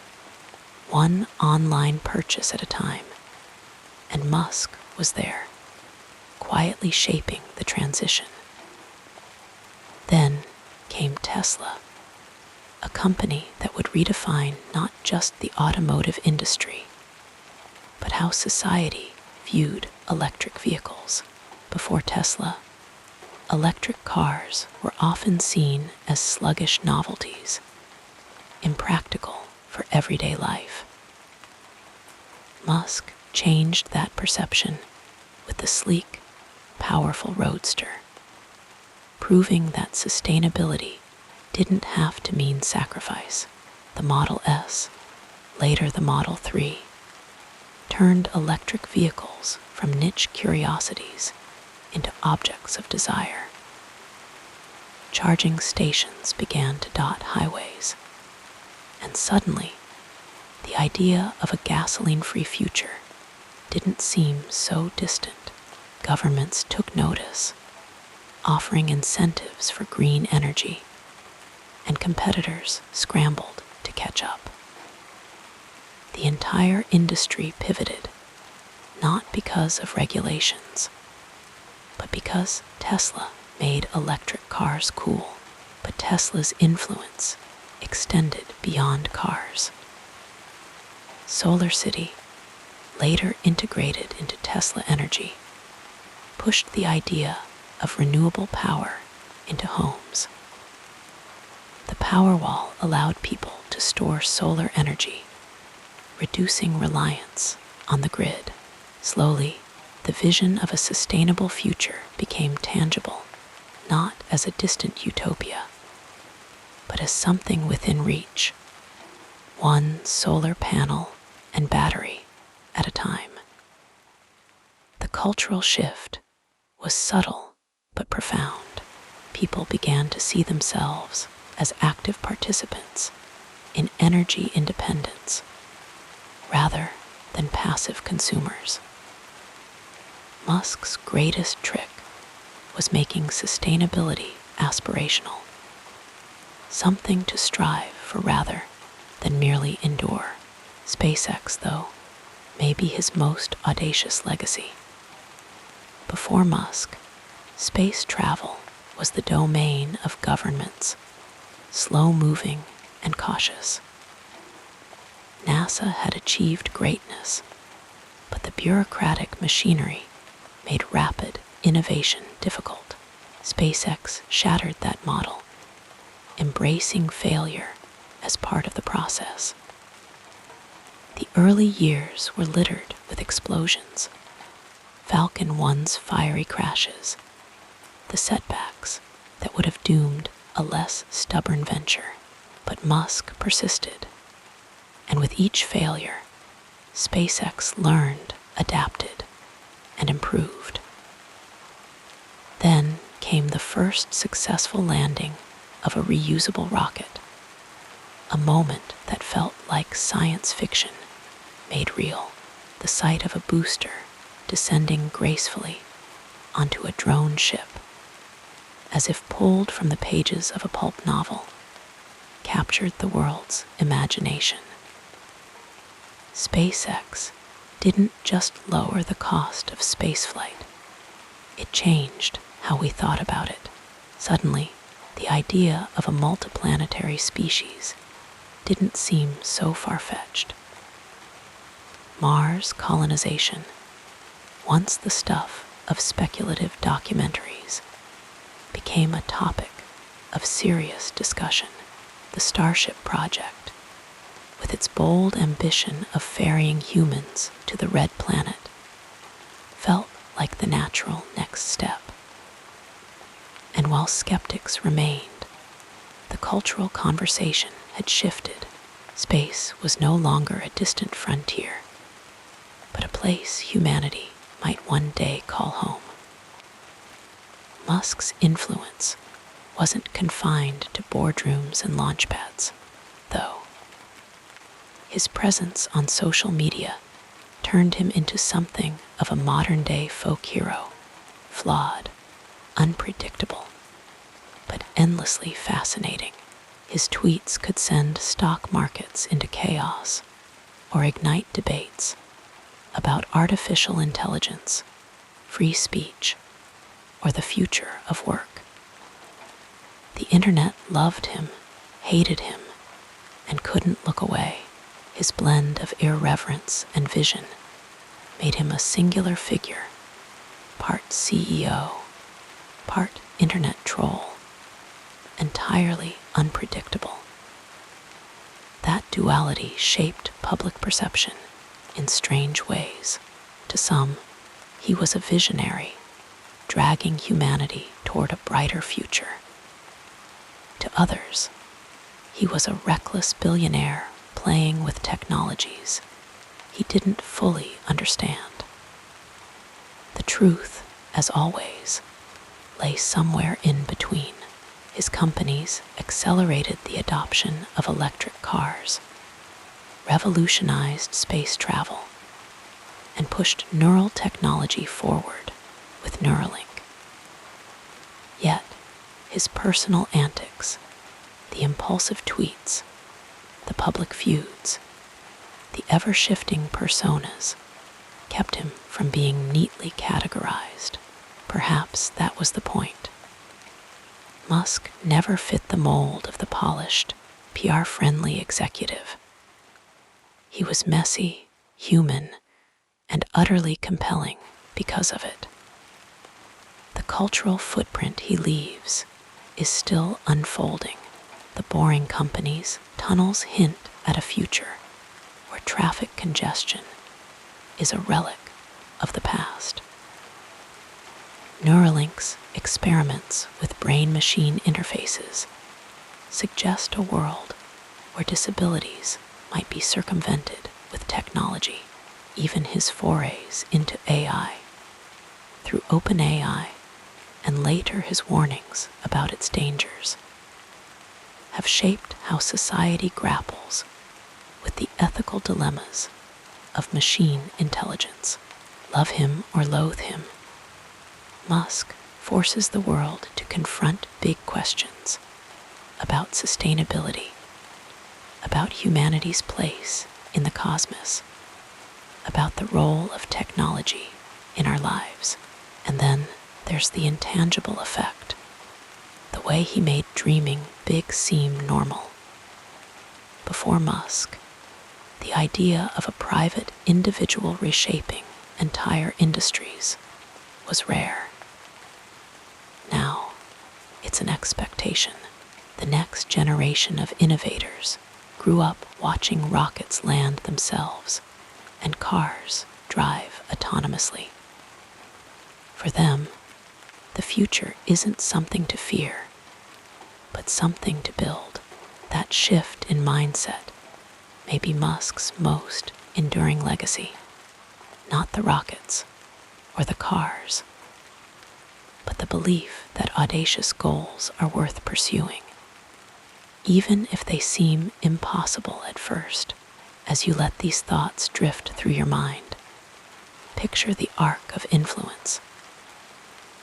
one online purchase at a time, and Musk was there, quietly shaping the transition. Then came Tesla, a company that would redefine not just the automotive industry, but how society viewed electric vehicles. Before Tesla, electric cars were often seen as sluggish novelties, impractical for everyday life. Musk changed that perception with the sleek, powerful roadster, proving that sustainability didn't have to mean sacrifice. The Model S, later the Model 3, turned electric vehicles from niche curiosities into objects of desire. Charging stations began to dot highways, and suddenly, the idea of a gasoline-free future didn't seem so distant. Governments took notice, offering incentives for green energy, and competitors scrambled to catch up. The entire industry pivoted, not because of regulations, but because Tesla made electric cars cool. But Tesla's influence extended beyond cars. Solar City, later integrated into Tesla Energy, pushed the idea of renewable power into homes. The Powerwall allowed people to store solar energy, reducing reliance on the grid. Slowly, the vision of a sustainable future became tangible, not as a distant utopia, but as something within reach, one solar panel and battery at a time. The cultural shift was subtle but profound. People began to see themselves as active participants in energy independence rather than passive consumers. Musk's greatest trick was making sustainability aspirational, something to strive for rather than merely endure. SpaceX, though, may be his most audacious legacy. Before Musk, space travel was the domain of governments, slow-moving and cautious. NASA had achieved greatness, but the bureaucratic machinery made rapid innovation difficult. SpaceX shattered that model, embracing failure as part of the process. The early years were littered with explosions, Falcon 1's fiery crashes, the setbacks that would have doomed a less stubborn venture. But Musk persisted, and with each failure, SpaceX learned, adapted, and improved. Then came the first successful landing of a reusable rocket, a moment that felt like science fiction made real. The sight of a booster descending gracefully onto a drone ship, as if pulled from the pages of a pulp novel, captured the world's imagination. SpaceX didn't just lower the cost of spaceflight, it changed how we thought about it. Suddenly, the idea of a multiplanetary species didn't seem so far-fetched. Mars colonization, once the stuff of speculative documentaries, became a topic of serious discussion. The Starship project, with its bold ambition of ferrying humans to the Red Planet, felt like the natural next step. And while skeptics remained, the cultural conversation had shifted. Space was no longer a distant frontier, but a place humanity might one day call home. Musk's influence wasn't confined to boardrooms and launchpads, though. His presence on social media turned him into something of a modern-day folk hero, flawed, unpredictable, but endlessly fascinating. His tweets could send stock markets into chaos or ignite debates about artificial intelligence, free speech, or the future of work. The internet loved him, hated him, and couldn't look away. His blend of irreverence and vision made him a singular figure, part CEO, part internet troll, entirely unpredictable. That duality shaped public perception in strange ways. To some, he was a visionary, dragging humanity toward a brighter future. To others, he was a reckless billionaire playing with technologies he didn't fully understand. The truth, as always, lay somewhere in between. His companies accelerated the adoption of electric cars, revolutionized space travel, and pushed neural technology forward with Neuralink. Yet, his personal antics, the impulsive tweets, the public feuds, the ever-shifting personas, kept him from being neatly categorized. Perhaps that was the point. Musk never fit the mold of the polished, PR-friendly executive. He was messy, human, and utterly compelling because of it. The cultural footprint he leaves is still unfolding. The boring company's tunnels hint at a future where traffic congestion is a relic of the past. Neuralink's experiments with brain-machine interfaces suggest a world where disabilities might be circumvented with technology. Even his forays into AI, through OpenAI, and later his warnings about its dangers, have shaped how society grapples with the ethical dilemmas of machine intelligence. Love him or loathe him, Musk forces the world to confront big questions about sustainability, about humanity's place in the cosmos, about the role of technology in our lives. And then there's the intangible effect, the way he made dreaming big seem normal. Before Musk, the idea of a private individual reshaping entire industries was rare. Now, it's an expectation. The next generation of innovators grew up watching rockets land themselves and cars drive autonomously. For them, the future isn't something to fear, but something to build. That shift in mindset may be Musk's most enduring legacy. Not the rockets or the cars, but the belief that audacious goals are worth pursuing, even if they seem impossible at first. As you let these thoughts drift through your mind, picture the arc of influence,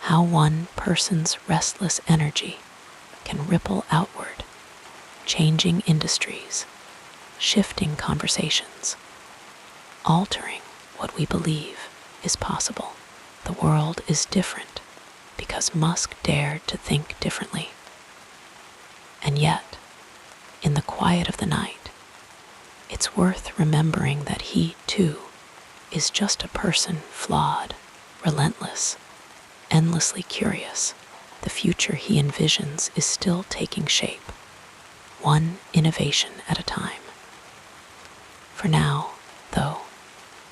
how one person's restless energy can ripple outward, changing industries, shifting conversations, altering what we believe is possible. The world is different because Musk dared to think differently. And yet, in the quiet of the night, it's worth remembering that he, too, is just a person flawed, relentless, endlessly curious. The future he envisions is still taking shape, one innovation at a time. For now, though,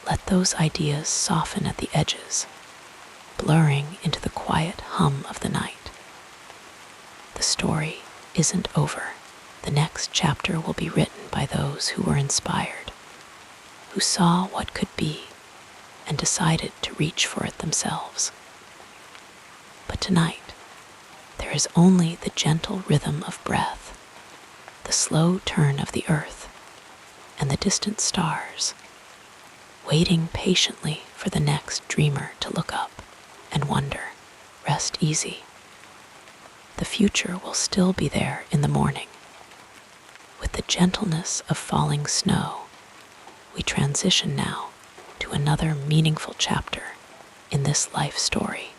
let those ideas soften at the edges, blurring into the quiet hum of the night. The story isn't over. The next chapter will be written by those who were inspired, who saw what could be and decided to reach for it themselves. But tonight, there is only the gentle rhythm of breath, the slow turn of the earth, and the distant stars, waiting patiently for the next dreamer to look up and wonder. Rest easy. The future will still be there in the morning. With the gentleness of falling snow, we transition now to another meaningful chapter in this life story.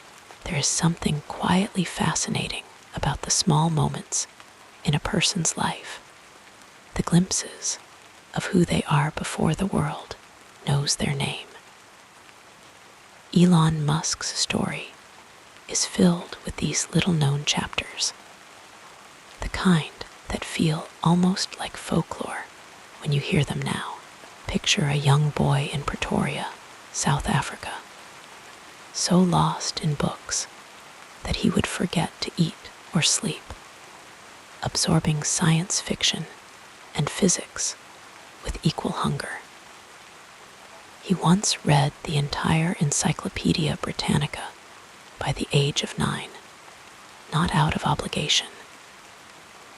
There is something quietly fascinating about the small moments in a person's life, the glimpses of who they are before the world knows their name. Elon Musk's story is filled with these little-known chapters, the kind that feel almost like folklore when you hear them now. Picture a young boy in Pretoria, South Africa, so lost in books that he would forget to eat or sleep, absorbing science fiction and physics with equal hunger. He once read the entire Encyclopedia Britannica by the age of 9, not out of obligation,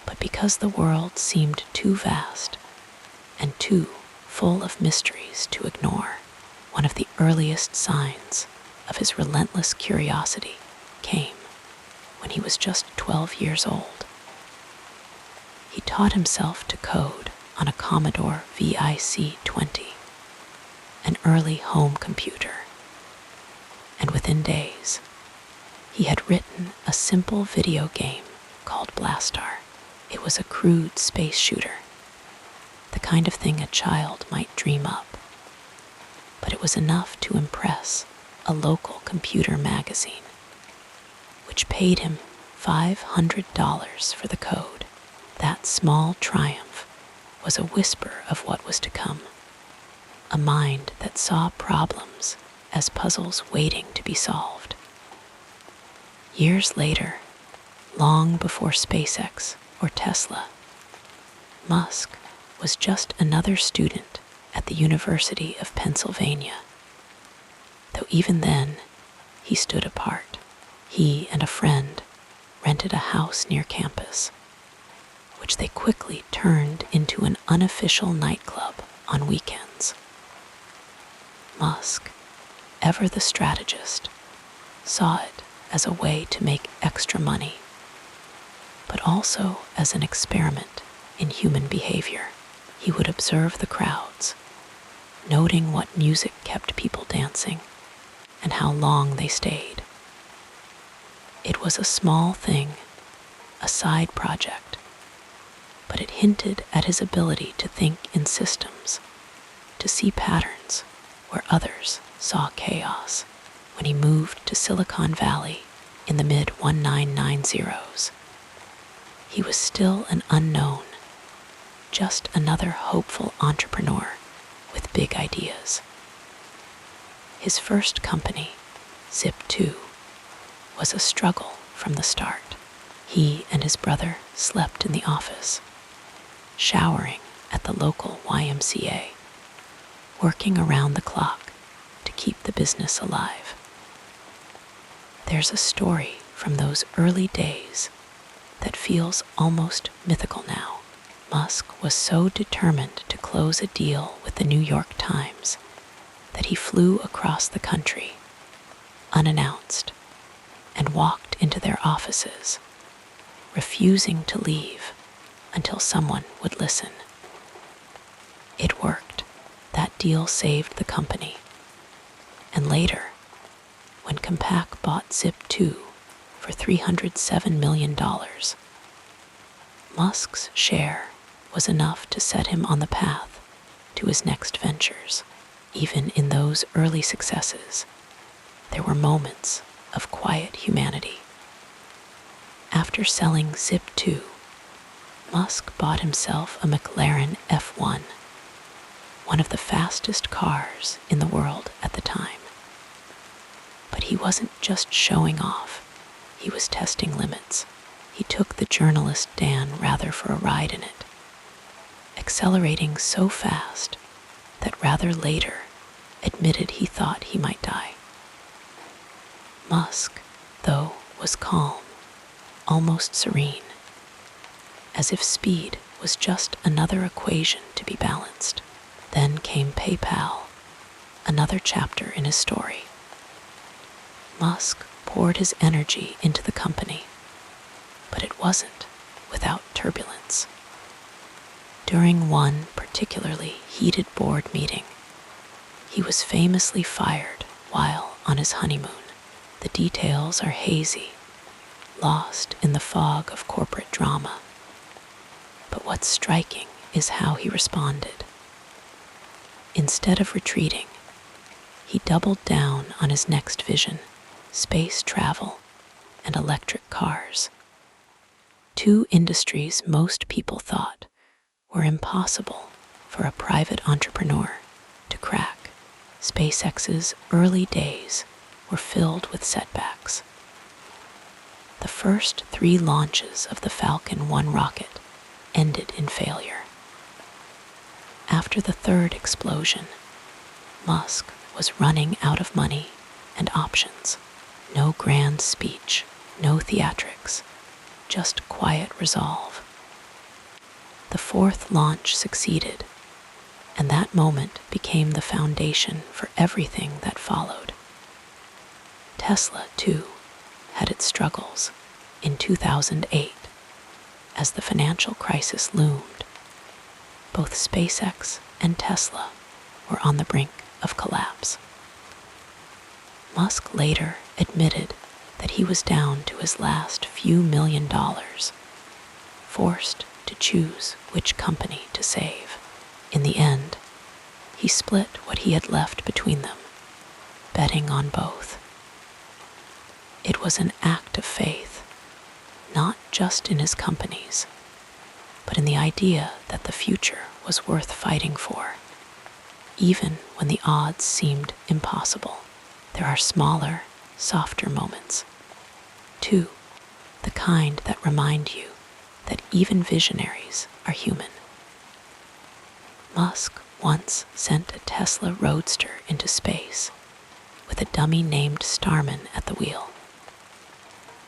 but because the world seemed too vast and too full of mysteries to ignore. One of the earliest signs of his relentless curiosity came when he was just 12 years old. He taught himself to code on a Commodore VIC-20, an early home computer, and within days, he had written a simple video game called Blastar. It was a crude space shooter, the kind of thing a child might dream up, but it was enough to impress a local computer magazine, which paid him $500 for the code. That small triumph was a whisper of what was to come, a mind that saw problems as puzzles waiting to be solved. Years later, long before SpaceX or Tesla, Musk was just another student at the University of Pennsylvania. Though even then, he stood apart. He and a friend rented a house near campus, which they quickly turned into an unofficial nightclub on weekends. Musk, ever the strategist, saw it as a way to make extra money, but also as an experiment in human behavior. He would observe the crowds, noting what music kept people dancing and how long they stayed. It was a small thing, a side project, but it hinted at his ability to think in systems, to see patterns where others saw chaos. When he moved to Silicon Valley in the mid-1990s, he was still an unknown, just another hopeful entrepreneur with big ideas. His first company, Zip2, was a struggle from the start. He and his brother slept in the office, showering at the local YMCA, working around the clock to keep the business alive. There's a story from those early days that feels almost mythical now. Musk was so determined to close a deal with the New York Times that he flew across the country, unannounced, and walked into their offices, refusing to leave until someone would listen. It worked. That deal saved the company. And later, when Compaq bought Zip2 for $307 million, Musk's share was enough to set him on the path to his next ventures. Even in those early successes, there were moments of quiet humanity. After selling Zip2, Musk bought himself a McLaren F1, one of the fastest cars in the world at the time. But he wasn't just showing off, he was testing limits. He took the journalist Dan Rather for a ride in it, accelerating so fast that Rather later admitted he thought he might die. Musk, though, was calm, almost serene, as if speed was just another equation to be balanced. Then came PayPal, another chapter in his story. Musk poured his energy into the company, but it wasn't without turbulence. During one particularly heated board meeting, he was famously fired while on his honeymoon. The details are hazy, lost in the fog of corporate drama. But what's striking is how he responded. Instead of retreating, he doubled down on his next vision: space travel and electric cars. Two industries most people thought were impossible for a private entrepreneur to crack. SpaceX's early days were filled with setbacks. The first 3 launches of the Falcon 1 rocket ended in failure. after the third explosion, Musk was running out of money and options. No grand speech, no theatrics, just quiet resolve. The fourth launch succeeded, and that moment became the foundation for everything that followed. Tesla, too, had its struggles in 2008 as the financial crisis loomed. Both SpaceX and Tesla were on the brink of collapse. Musk later admitted that he was down to his last few $1,000,000, forced to choose which company to save. In the end, he split what he had left between them, betting on both. It was an act of faith, not just in his companies, but in the idea that the future was worth fighting for. Even when the odds seemed impossible, there are smaller, softer moments. Too, the kind that remind you that even visionaries are human. Musk once sent a Tesla Roadster into space with a dummy named Starman at the wheel.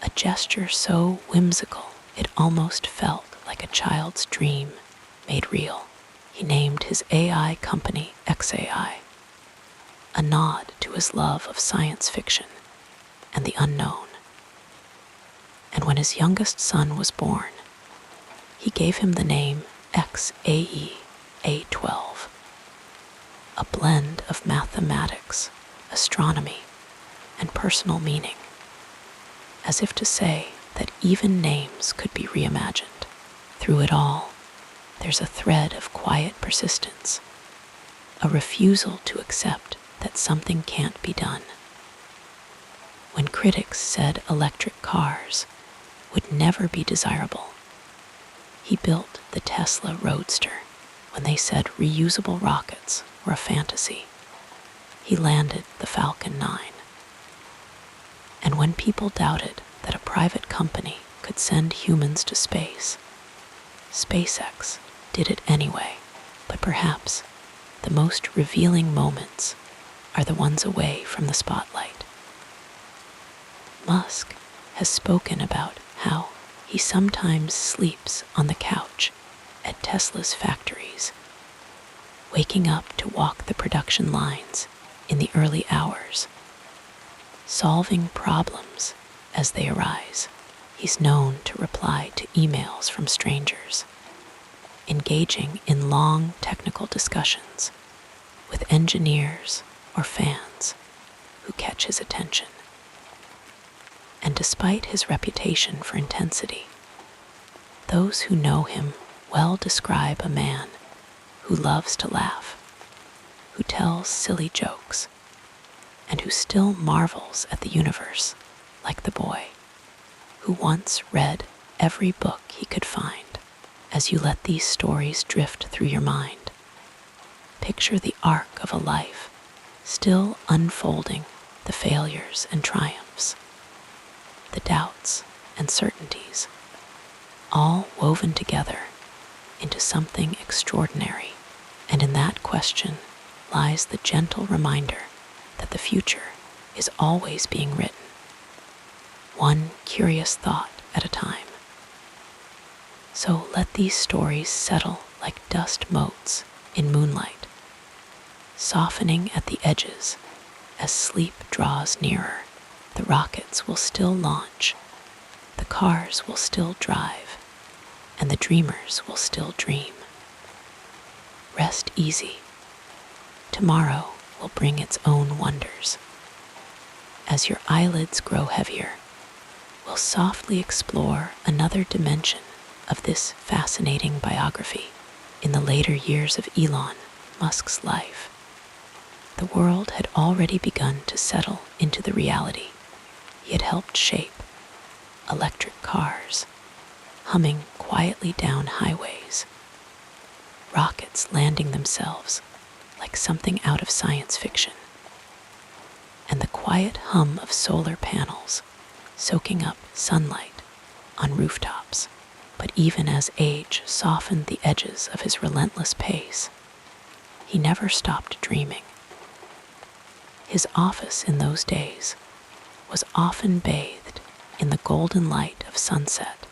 A gesture so whimsical it almost felt like a child's dream made real. He named his AI company XAI, a nod to his love of science fiction and the unknown. And when his youngest son was born, he gave him the name XAE-A12, a blend of mathematics, astronomy, and personal meaning, as if to say that even names could be reimagined. Through it all, there's a thread of quiet persistence, a refusal to accept that something can't be done. When critics said electric cars would never be desirable, he built the Tesla Roadster. When they said reusable rockets were a fantasy, he landed the Falcon 9. And when people doubted that a private company could send humans to space, SpaceX did it anyway. But perhaps the most revealing moments are the ones away from the spotlight. Musk has spoken about how he sometimes sleeps on the couch at Tesla's factories, waking up to walk the production lines in the early hours, solving problems as they arise. He's known to reply to emails from strangers, engaging in long technical discussions with engineers or fans who catch his attention. And despite his reputation for intensity, those who know him well describe a man who loves to laugh, who tells silly jokes, and who still marvels at the universe like the boy who once read every book he could find. As you let these stories drift through your mind, picture the arc of a life still unfolding, the failures and triumphs, the doubts and certainties, all woven together into something extraordinary. And in that question lies the gentle reminder that the future is always being written, one curious thought at a time. So let these stories settle like dust motes in moonlight, softening at the edges as sleep draws nearer. The rockets will still launch, the cars will still drive, and the dreamers will still dream. Rest easy. Tomorrow will bring its own wonders. As your eyelids grow heavier, we'll softly explore another dimension of this fascinating biography. In the later years of Elon Musk's life, the world had already begun to settle into the reality he had helped shape: electric cars humming quietly down highways, rockets landing themselves like something out of science fiction, and the quiet hum of solar panels soaking up sunlight on rooftops. But even as age softened the edges of his relentless pace, he never stopped dreaming. His office in those days was often bathed in the golden light of sunset,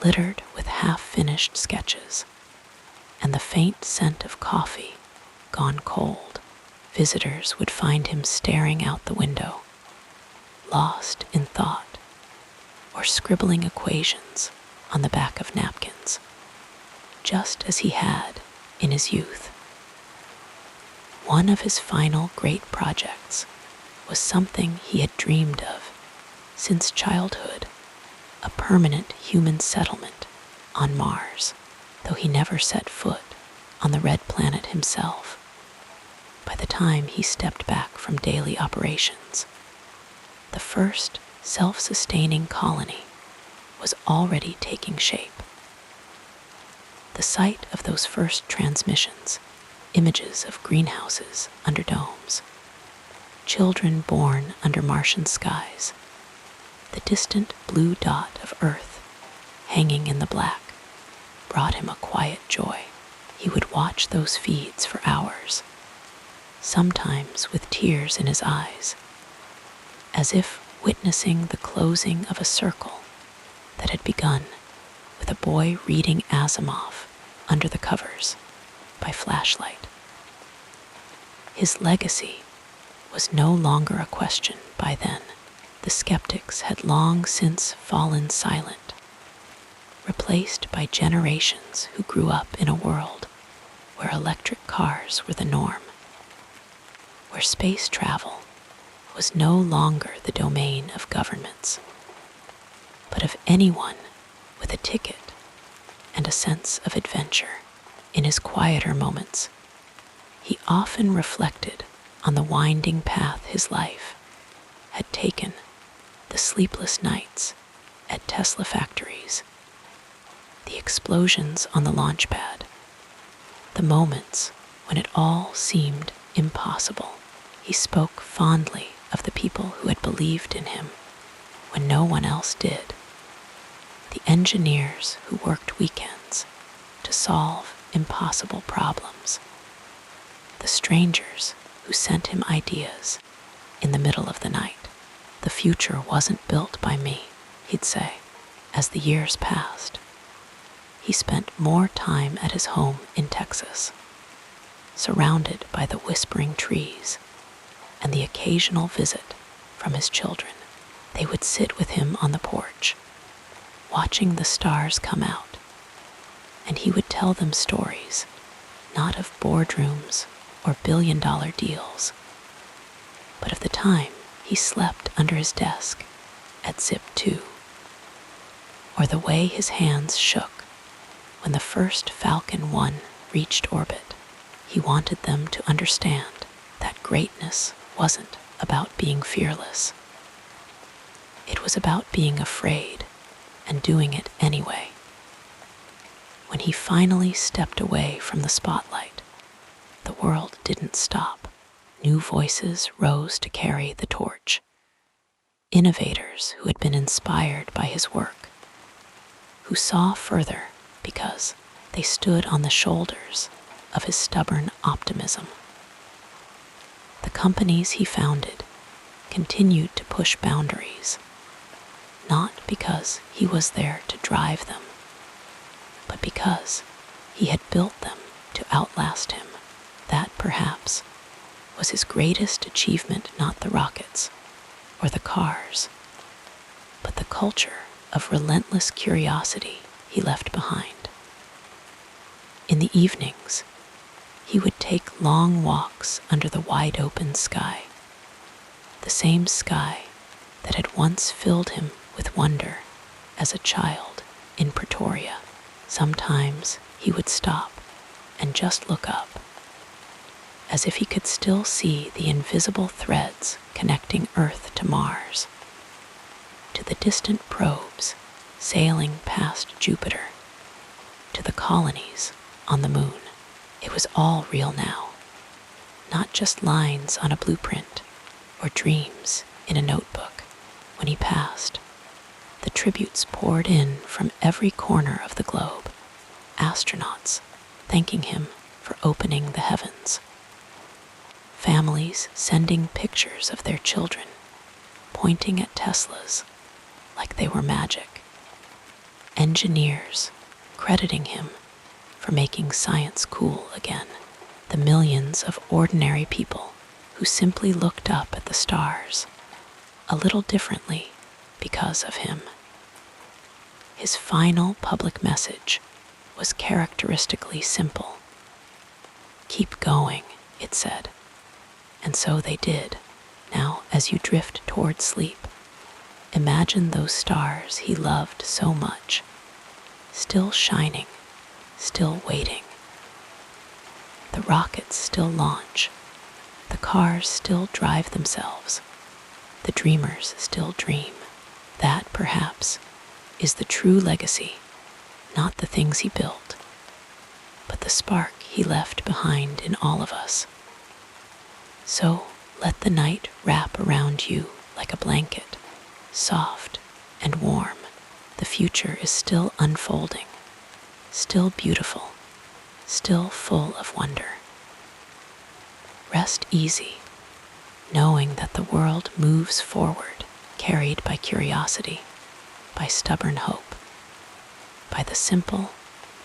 littered with half-finished sketches, and the faint scent of coffee gone cold. Visitors would find him staring out the window, lost in thought, or scribbling equations on the back of napkins, just as he had in his youth. One of his final great projects was something he had dreamed of since childhood, a permanent human settlement on Mars, though he never set foot on the red planet himself. By the time he stepped back from daily operations, the first self-sustaining colony was already taking shape. The sight of those first transmissions, images of greenhouses under domes, children born under Martian skies, the distant blue dot of Earth hanging in the black, brought him a quiet joy. He would watch those feeds for hours, sometimes with tears in his eyes, as if witnessing the closing of a circle that had begun with a boy reading Asimov under the covers by flashlight. His legacy was no longer a question by then. The skeptics had long since fallen silent, replaced by generations who grew up in a world where electric cars were the norm, where space travel was no longer the domain of governments, but of anyone with a ticket and a sense of adventure. In his quieter moments, he often reflected on the winding path his life had taken, the sleepless nights at Tesla factories, the explosions on the launch pad, the moments when it all seemed impossible. He spoke fondly of the people who had believed in him when no one else did, the engineers who worked weekends to solve impossible problems, the strangers who sent him ideas in the middle of the night. The future wasn't built by me, he'd say. As the years passed, he spent more time at his home in Texas, surrounded by the whispering trees and the occasional visit from his children. They would sit with him on the porch, watching the stars come out, and he would tell them stories, not of boardrooms or billion-dollar deals, but of the time he slept under his desk at Zip 2, or the way his hands shook when the first Falcon 1 reached orbit. He wanted them to understand that greatness wasn't about being fearless. It was about being afraid and doing it anyway. When he finally stepped away from the spotlight, the world didn't stop. New voices rose to carry the torch. Innovators who had been inspired by his work, who saw further because they stood on the shoulders of his stubborn optimism. The companies he founded continued to push boundaries, not because he was there to drive them, but because he had built them to outlast him. That, perhaps, was his greatest achievement, not the rockets or the cars, but the culture of relentless curiosity he left behind. In the evenings, he would take long walks under the wide-open sky, the same sky that had once filled him with wonder as a child in Pretoria. Sometimes he would stop and just look up, as if he could still see the invisible threads connecting Earth to Mars, to the distant probes sailing past Jupiter, to the colonies on the moon. It was all real now, not just lines on a blueprint or dreams in a notebook. When he passed, the tributes poured in from every corner of the globe, astronauts thanking him for opening the heavens. Families sending pictures of their children, pointing at Teslas like they were magic. Engineers crediting him for making science cool again. The millions of ordinary people who simply looked up at the stars a little differently because of him. His final public message was characteristically simple. "Keep going," it said. And so they did. Now, as you drift toward sleep, imagine those stars he loved so much, still shining, still waiting. The rockets still launch, the cars still drive themselves, the dreamers still dream. That, perhaps, is the true legacy, not the things he built, but the spark he left behind in all of us. So let the night wrap around you like a blanket, soft and warm. The future is still unfolding, still beautiful, still full of wonder. Rest easy, knowing that the world moves forward, carried by curiosity, by stubborn hope, by the simple,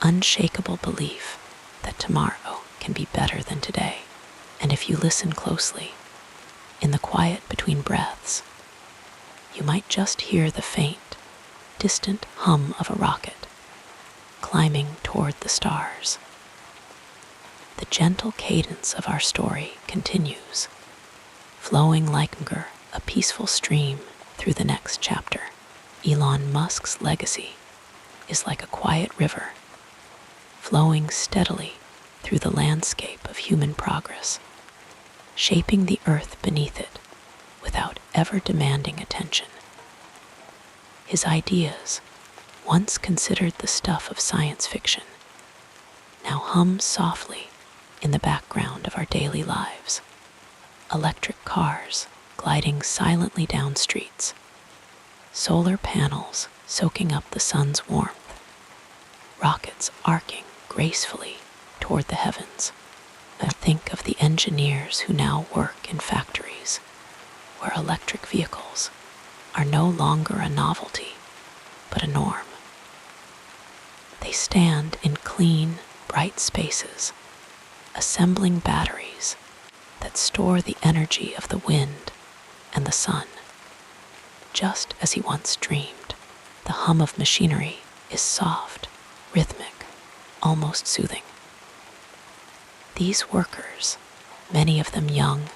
unshakable belief that tomorrow can be better than today. And if you listen closely, in the quiet between breaths, you might just hear the faint, distant hum of a rocket climbing toward the stars. The gentle cadence of our story continues, flowing like a peaceful stream through the next chapter. Elon Musk's legacy is like a quiet river, flowing steadily through the landscape of human progress, shaping the earth beneath it without ever demanding attention. His ideas, once considered the stuff of science fiction, now hum softly in the background of our daily lives. Electric cars gliding silently down streets, solar panels soaking up the sun's warmth, rockets arcing gracefully toward the heavens. I think of the engineers who now work in factories where electric vehicles are no longer a novelty, but a norm. They stand in clean, bright spaces, assembling batteries that store the energy of the wind and the sun. Just as he once dreamed, the hum of machinery is soft, rhythmic, almost soothing. These workers, many of them young,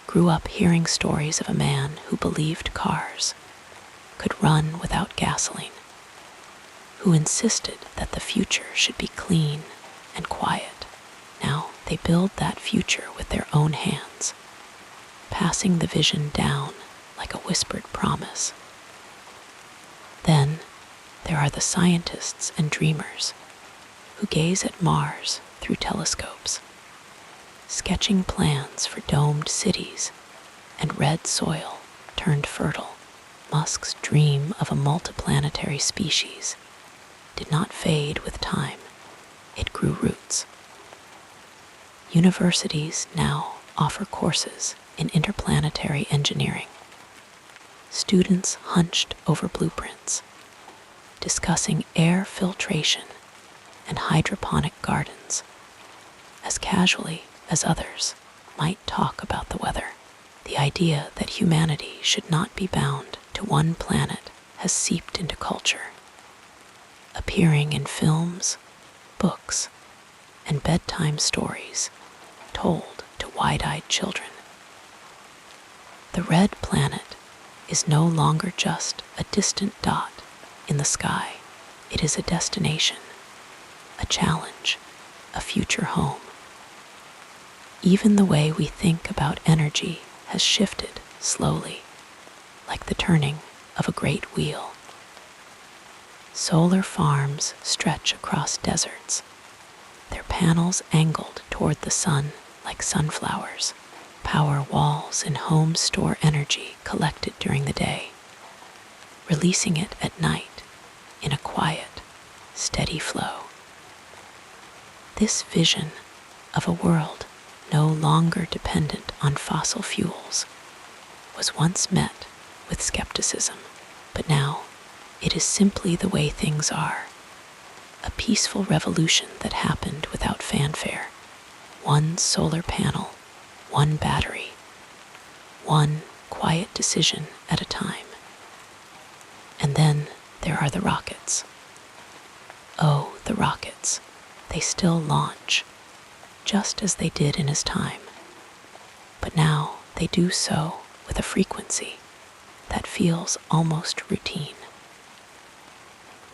grew up hearing stories of a man who believed cars could run without gasoline, who insisted that the future should be clean and quiet. Now they build that future with their own hands, passing the vision down like a whispered promise. Then there are the scientists and dreamers who gaze at Mars through telescopes, sketching plans for domed cities and red soil turned fertile. Musk's dream of a multiplanetary species did not fade with time, it grew roots. Universities now offer courses in interplanetary engineering. Students hunched over blueprints, discussing air filtration and hydroponic gardens, as casually as others might talk about the weather. The idea that humanity should not be bound to one planet has seeped into culture, appearing in films, books, and bedtime stories told to wide-eyed children. The red planet is no longer just a distant dot in the sky. It is a destination, a challenge, a future home. Even the way we think about energy has shifted slowly, like the turning of a great wheel. Solar farms stretch across deserts, their panels angled toward the sun like sunflowers. Power walls in homes store energy collected during the day, releasing it at night in a quiet, steady flow. This vision of a world no longer dependent on fossil fuels was once met with skepticism, but now it is simply the way things are. A peaceful revolution that happened without fanfare. One solar panel, one battery, one quiet decision at a time. And then there are the rockets. Oh, the rockets. They still launch, just as they did in his time. But now they do so with a frequency that feels almost routine.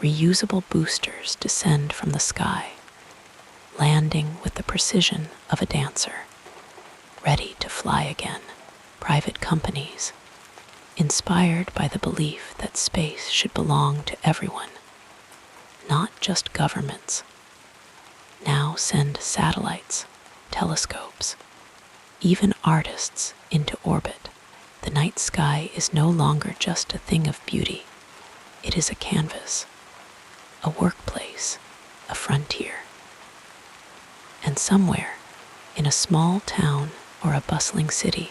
Reusable boosters descend from the sky, landing with the precision of a dancer, ready to fly again. Private companies, inspired by the belief that space should belong to everyone, not just governments, now send satellites, telescopes, even artists into orbit. The night sky is no longer just a thing of beauty. It is a canvas, a workplace, a frontier. And somewhere, in a small town or a bustling city,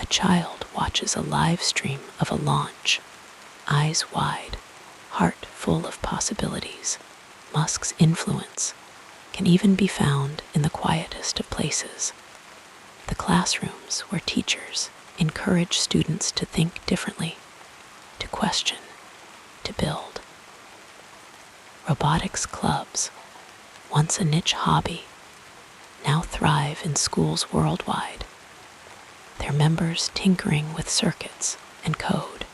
a child watches a live stream of a launch, eyes wide, heart full of possibilities. Musk's influence can even be found in the quietest of places, the classrooms where teachers encourage students to think differently, to question, to build. Robotics clubs, once a niche hobby, now thrive in schools worldwide, their members tinkering with circuits and code,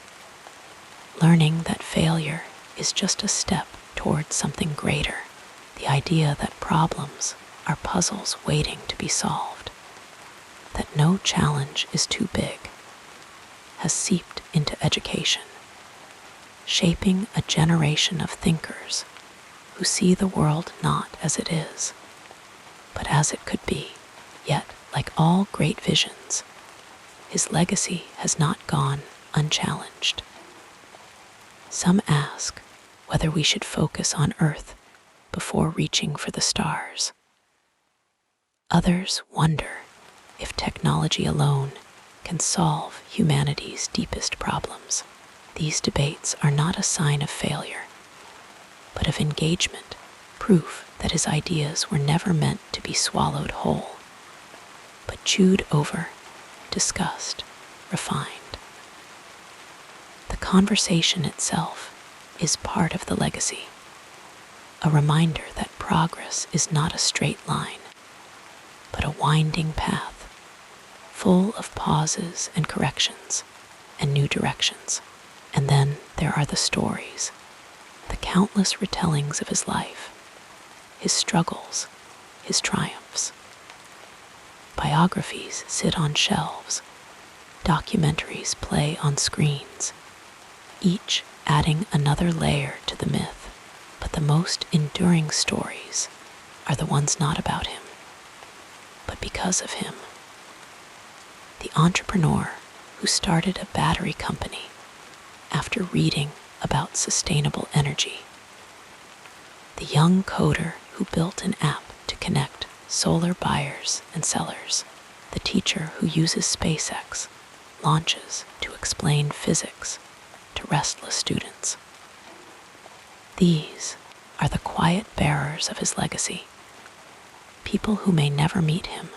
learning that failure is just a step towards something greater, the idea that problems are puzzles waiting to be solved, that no challenge is too big, has seeped into education, shaping a generation of thinkers who see the world not as it is, but as it could be. Yet, like all great visions, his legacy has not gone unchallenged. Some ask whether we should focus on Earth before reaching for the stars. Others wonder if technology alone can solve humanity's deepest problems. These debates are not a sign of failure, but of engagement, proof that his ideas were never meant to be swallowed whole, but chewed over, discussed, refined. The conversation itself is part of the legacy, a reminder that progress is not a straight line, but a winding path, full of pauses and corrections and new directions. And then there are the stories, the countless retellings of his life, his struggles, his triumphs. Biographies sit on shelves, documentaries play on screens, each adding another layer to the myth. But the most enduring stories are the ones not about him, but because of him. The entrepreneur who started a battery company after reading about sustainable energy. The young coder who built an app to connect solar buyers and sellers. The teacher who uses SpaceX launches to explain physics to restless students. These are the quiet bearers of his legacy, people who may never meet him,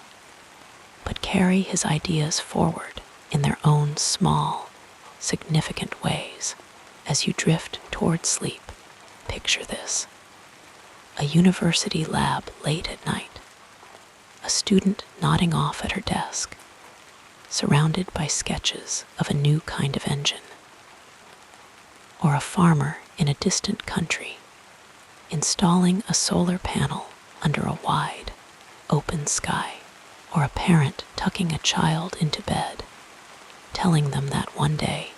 but carry his ideas forward in their own small, significant ways. As you drift toward sleep, picture this: a university lab late at night, a student nodding off at her desk, surrounded by sketches of a new kind of engine, or a farmer in a distant country installing a solar panel under a wide, open sky, or a parent tucking a child into bed, telling them that one day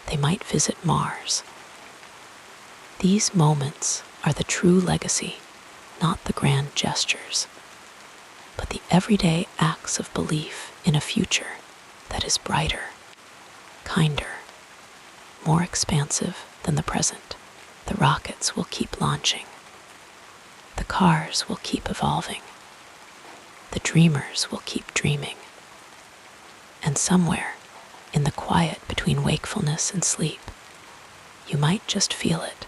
they might visit Mars. These moments are the true legacy, not the grand gestures, but the everyday acts of belief in a future that is brighter, kinder, more expansive than the present. The rockets will keep launching. The cars will keep evolving. the dreamers will keep dreaming. And somewhere, in the quiet between wakefulness and sleep, you might just feel it,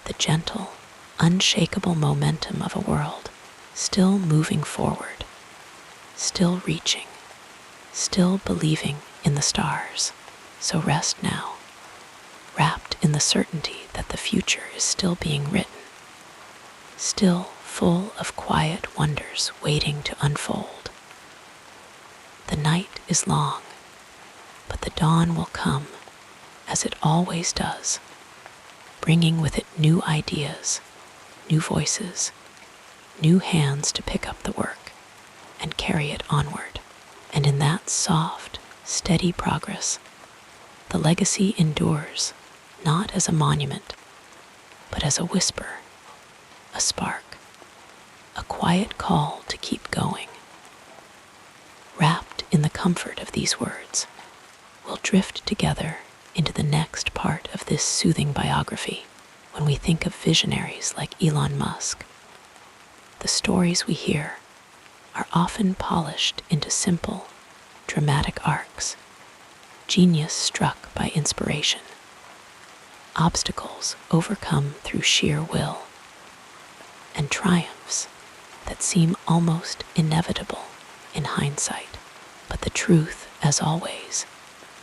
the gentle, unshakable momentum of a world still moving forward, still reaching, still believing in the stars. So rest now, wrapped in the certainty that the future is still being written, still full of quiet wonders waiting to unfold. The night is long, but the dawn will come, as it always does, bringing with it new ideas, new voices, new hands to pick up the work and carry it onward. And in that soft, steady progress, the legacy endures, not as a monument, but as a whisper, a spark, a quiet call to keep going. Wrapped in the comfort of these words, we'll drift together into the next part of this soothing biography when we think of visionaries like Elon Musk. The stories we hear are often polished into simple, dramatic arcs, genius struck by inspiration, obstacles overcome through sheer will, and triumphs that seem almost inevitable in hindsight. But the truth, as always,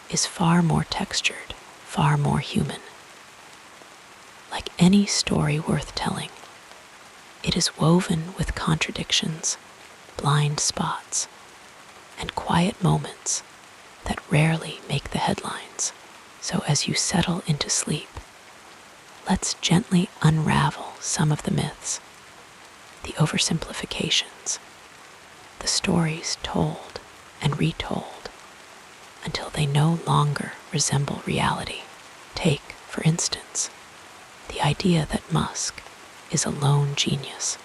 is far more textured, far more human. Like any story worth telling, it is woven with contradictions, blind spots, and quiet moments that rarely make the headlines. So as you settle into sleep, let's gently unravel some of the myths, the oversimplifications, the stories told and retold until they no longer resemble reality. Take, for instance, the idea that Musk is a lone genius,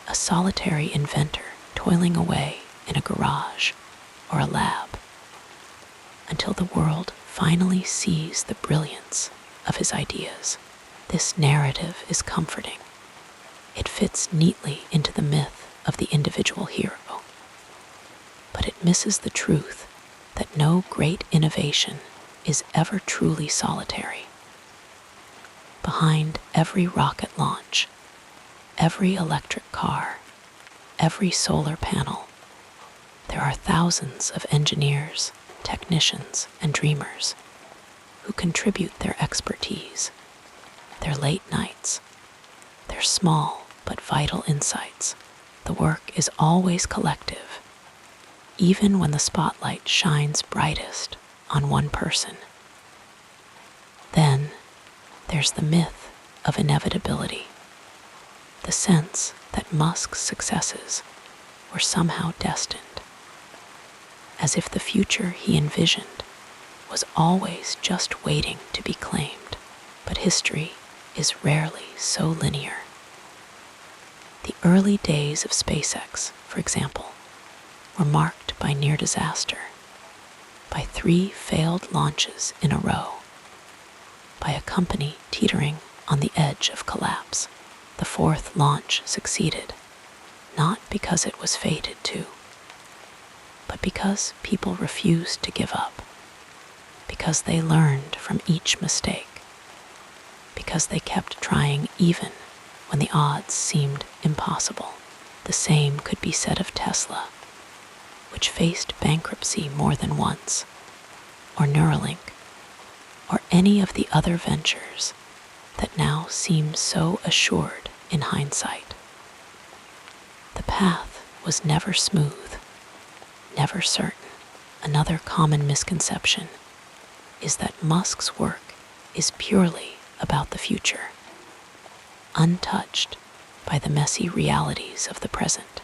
a solitary inventor toiling away in a garage or a lab, until the world finally sees the brilliance of his ideas. This narrative is comforting. It fits neatly into the myth of the individual hero, but it misses the truth that no great innovation is ever truly solitary. Behind every rocket launch, every electric car, every solar panel, there are thousands of engineers, technicians, and dreamers who contribute their expertise, their late nights, their small but vital insights. The work is always collective, even when the spotlight shines brightest on one person. Then there's the myth of inevitability, the sense that Musk's successes were somehow destined, as if the future he envisioned was always just waiting to be claimed. But history is rarely so linear. The early days of SpaceX, for example, were marked by near disaster, by 3 failed launches in a row, by a company teetering on the edge of collapse. The 4th launch succeeded, not because it was fated to, but because people refused to give up, because they learned from each mistake, because they kept trying even when the odds seemed impossible. The same could be said of Tesla, which faced bankruptcy more than once, or Neuralink, or any of the other ventures that now seem so assured in hindsight. The path was never smooth, never certain. Another common misconception is that Musk's work is purely about the future, untouched by the messy realities of the present.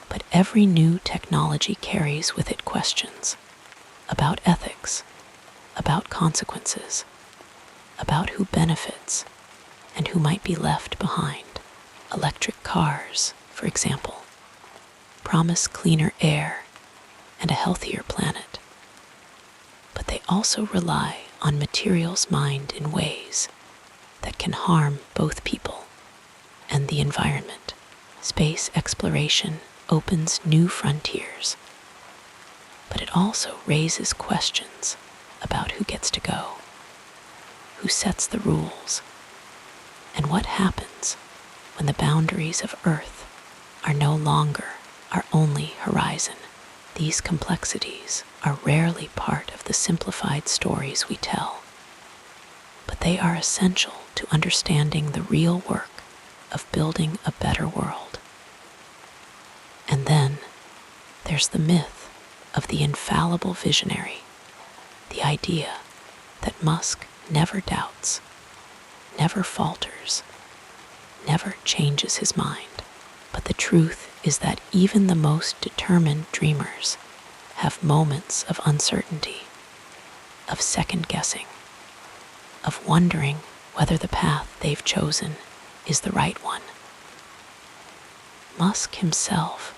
But every new technology carries with it questions about ethics, about consequences, about who benefits and who might be left behind. Electric cars, for example, promise cleaner air and a healthier planet, but they also rely on materials mined in ways that can harm both people and the environment. Space exploration opens new frontiers, but it also raises questions about who gets to go, who sets the rules, and what happens when the boundaries of Earth are no longer our only horizon. These complexities are rarely part of the simplified stories we tell, but they are essential to understanding the real work of building a better world. And then there's the myth of the infallible visionary, the idea that Musk never doubts, never falters, never changes his mind. But the truth is that even the most determined dreamers have moments of uncertainty, of second-guessing, of wondering whether the path they've chosen is the right one. Musk himself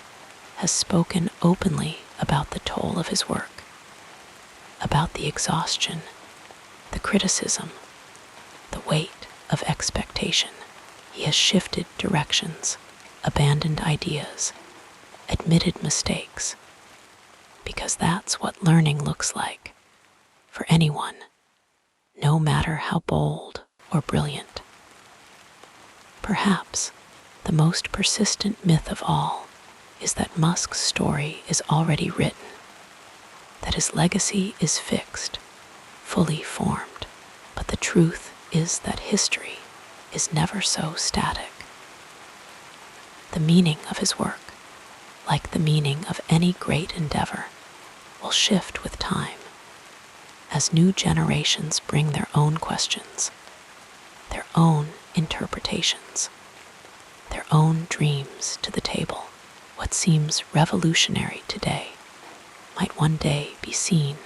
has spoken openly about the toll of his work, about the exhaustion, the criticism, the weight of expectation. He has shifted directions, abandoned ideas, admitted mistakes, because that's what learning looks like for anyone, no matter how bold or brilliant. Perhaps the most persistent myth of all is that Musk's story is already written, that his legacy is fixed, fully formed. But the truth is that history is never so static. The meaning of his work, like the meaning of any great endeavor, will shift with time as new generations bring their own questions, their own interpretations, their own dreams to the table. What seems revolutionary today might one day be seen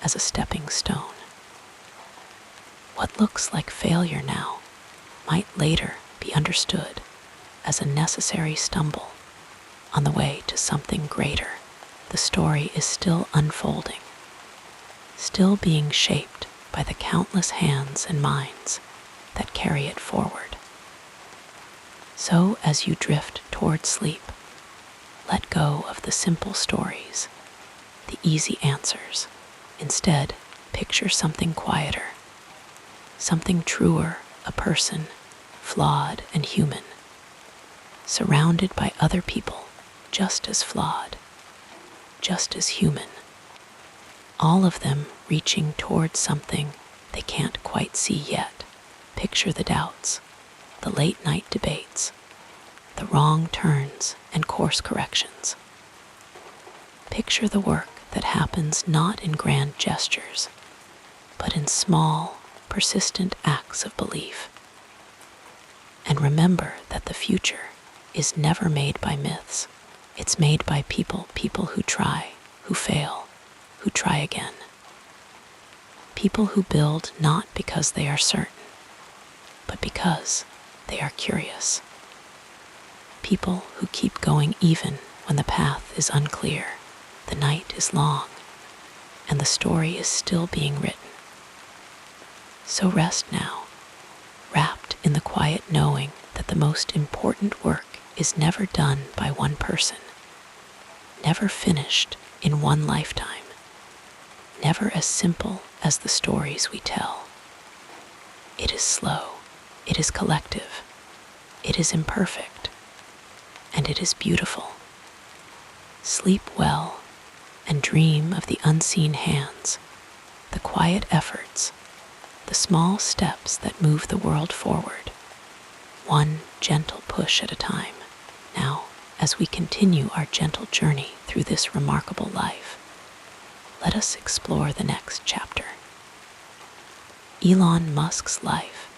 as a stepping stone. What looks like failure now might later be understood as a necessary stumble on the way to something greater. The story is still unfolding, still being shaped by the countless hands and minds that carry it forward. So as you drift toward sleep, let go of the simple stories, the easy answers. Instead, picture something quieter, something truer, a person, flawed and human, surrounded by other people just as flawed, just as human, all of them reaching towards something they can't quite see yet. Picture the doubts, the late-night debates, the wrong turns and course corrections. Picture the work that happens not in grand gestures, but in small, persistent acts of belief. And remember that the future is never made by myths. It's made by people who try, who fail, who try again. People who build not because they are certain, but because they are curious. People who keep going even when the path is unclear, the night is long, and the story is still being written. So rest now, wrapped in the quiet knowing that the most important work is never done by one person, never finished in one lifetime, never as simple as the stories we tell. It is slow, it is collective, it is imperfect, and it is beautiful. Sleep well and dream of the unseen hands, the quiet efforts, the small steps that move the world forward, one gentle push at a time. Now, as we continue our gentle journey through this remarkable life, let us explore the next chapter. Elon Musk's life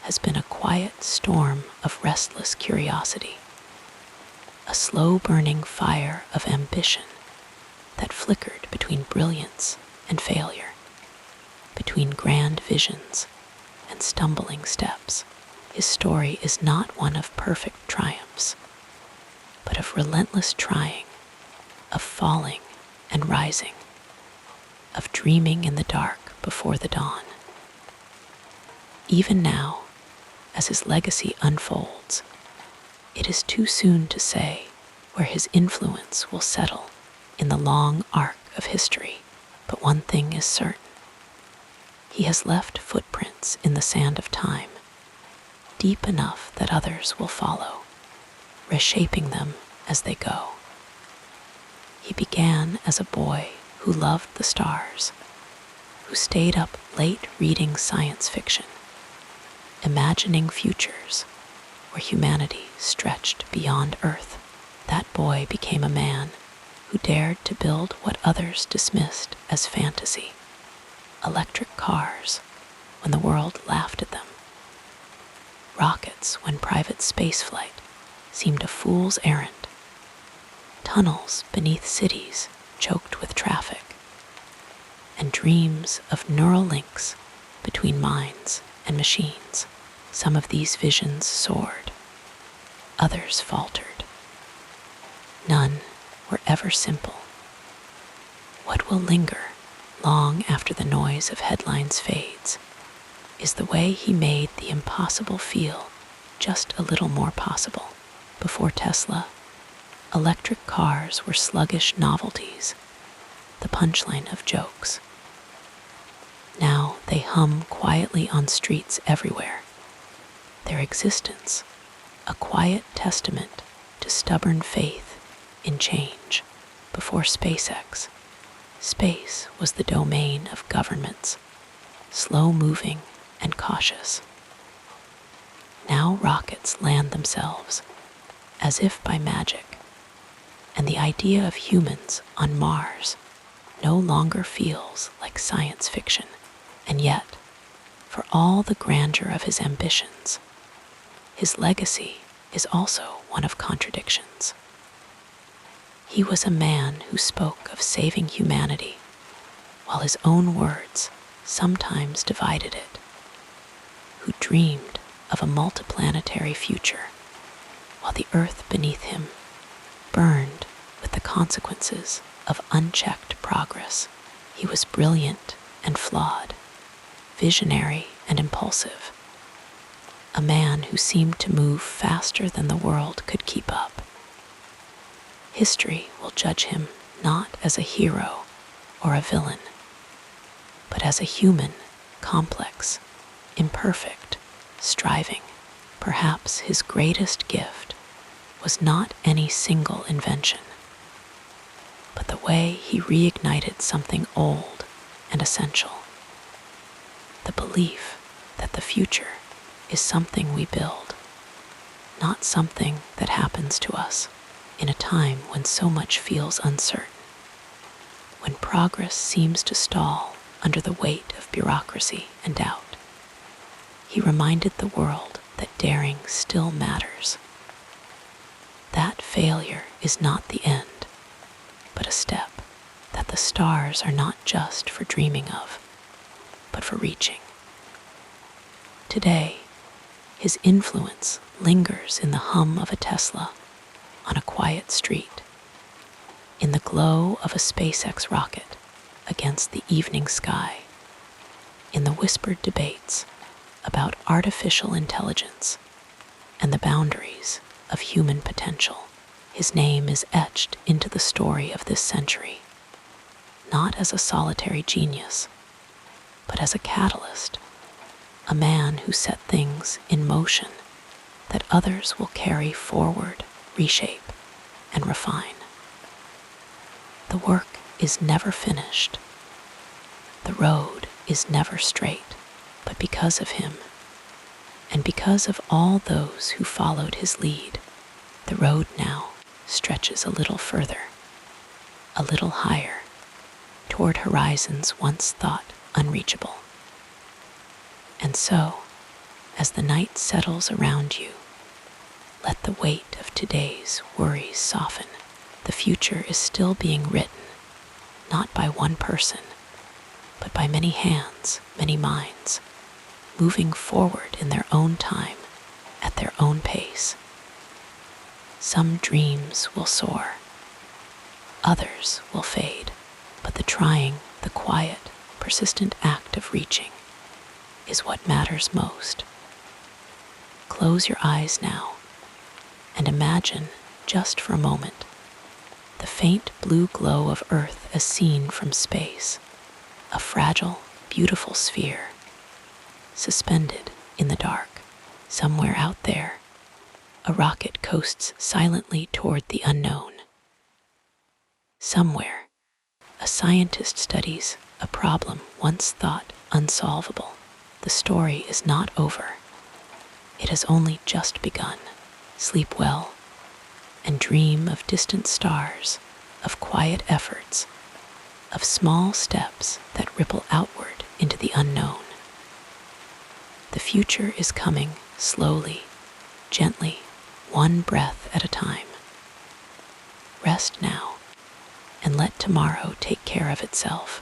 has been a quiet storm of restless curiosity, a slow-burning fire of ambition that flickered between brilliance and failure, between grand visions and stumbling steps. His story is not one of perfect triumphs, but of relentless trying, of falling and rising, of dreaming in the dark before the dawn. Even now, as his legacy unfolds, It is too soon to say where his influence will settle in the long arc of history, but one thing is certain. He has left footprints in the sand of time, deep enough that others will follow, reshaping them as they go. He began as a boy who loved the stars, who stayed up late reading science fiction, imagining futures where humanity stretched beyond Earth. That boy became a man who dared to build what others dismissed as fantasy: electric cars when the world laughed at them, rockets when private spaceflight seemed a fool's errand, tunnels beneath cities choked with traffic, and dreams of neural links between minds and machines. Some of these visions soared, others faltered. None were ever simple. What will linger long after the noise of headlines fades is the way he made the impossible feel just a little more possible. Before Tesla, electric cars were sluggish novelties, the punchline of jokes. Now they hum quietly on streets everywhere, their existence a quiet testament to stubborn faith in change. Before SpaceX, space was the domain of governments, slow-moving and cautious. Now rockets land themselves, as if by magic, and the idea of humans on Mars no longer feels like science fiction. And yet, for all the grandeur of his ambitions, his legacy is also one of contradictions. He was a man who spoke of saving humanity, while his own words sometimes divided it, who dreamed of a multiplanetary future, while the earth beneath him burned with the consequences of unchecked progress. He was brilliant and flawed, visionary and impulsive, a man who seemed to move faster than the world could keep up. History will judge him not as a hero or a villain, but as a human, complex, imperfect, striving. Perhaps his greatest gift was not any single invention, but the way he reignited something old and essential: the belief that the future is something we build, not something that happens to us in a time when so much feels uncertain, when progress seems to stall under the weight of bureaucracy and doubt. He reminded the world that daring still matters, that failure is not the end, but a step, that the stars are not just for dreaming of, but for reaching. Today, his influence lingers in the hum of a Tesla on a quiet street, in the glow of a SpaceX rocket against the evening sky, in the whispered debates about artificial intelligence and the boundaries of human potential. His name is etched into the story of this century, not as a solitary genius, but as a catalyst, a man who set things in motion that others will carry forward, reshape, and refine. The work is never finished. The road is never straight, but because of him, and because of all those who followed his lead, the road now stretches a little further, a little higher, toward horizons once thought unreachable. And so, as the night settles around you, let the weight of today's worries soften. The future is still being written, not by one person, but by many hands, many minds, moving forward in their own time, at their own pace. Some dreams will soar, others will fade, but the trying, the quiet, persistent act of reaching is what matters most. Close your eyes now and imagine, just for a moment, the faint blue glow of Earth as seen from space, a fragile, beautiful sphere, suspended in the dark. Somewhere out there, a rocket coasts silently toward the unknown. Somewhere, a scientist studies a problem once thought unsolvable. The story is not over. It has only just begun. Sleep well and dream of distant stars, of quiet efforts, of small steps that ripple outward into the unknown. The future is coming slowly, gently, one breath at a time. Rest now and let tomorrow take care of itself.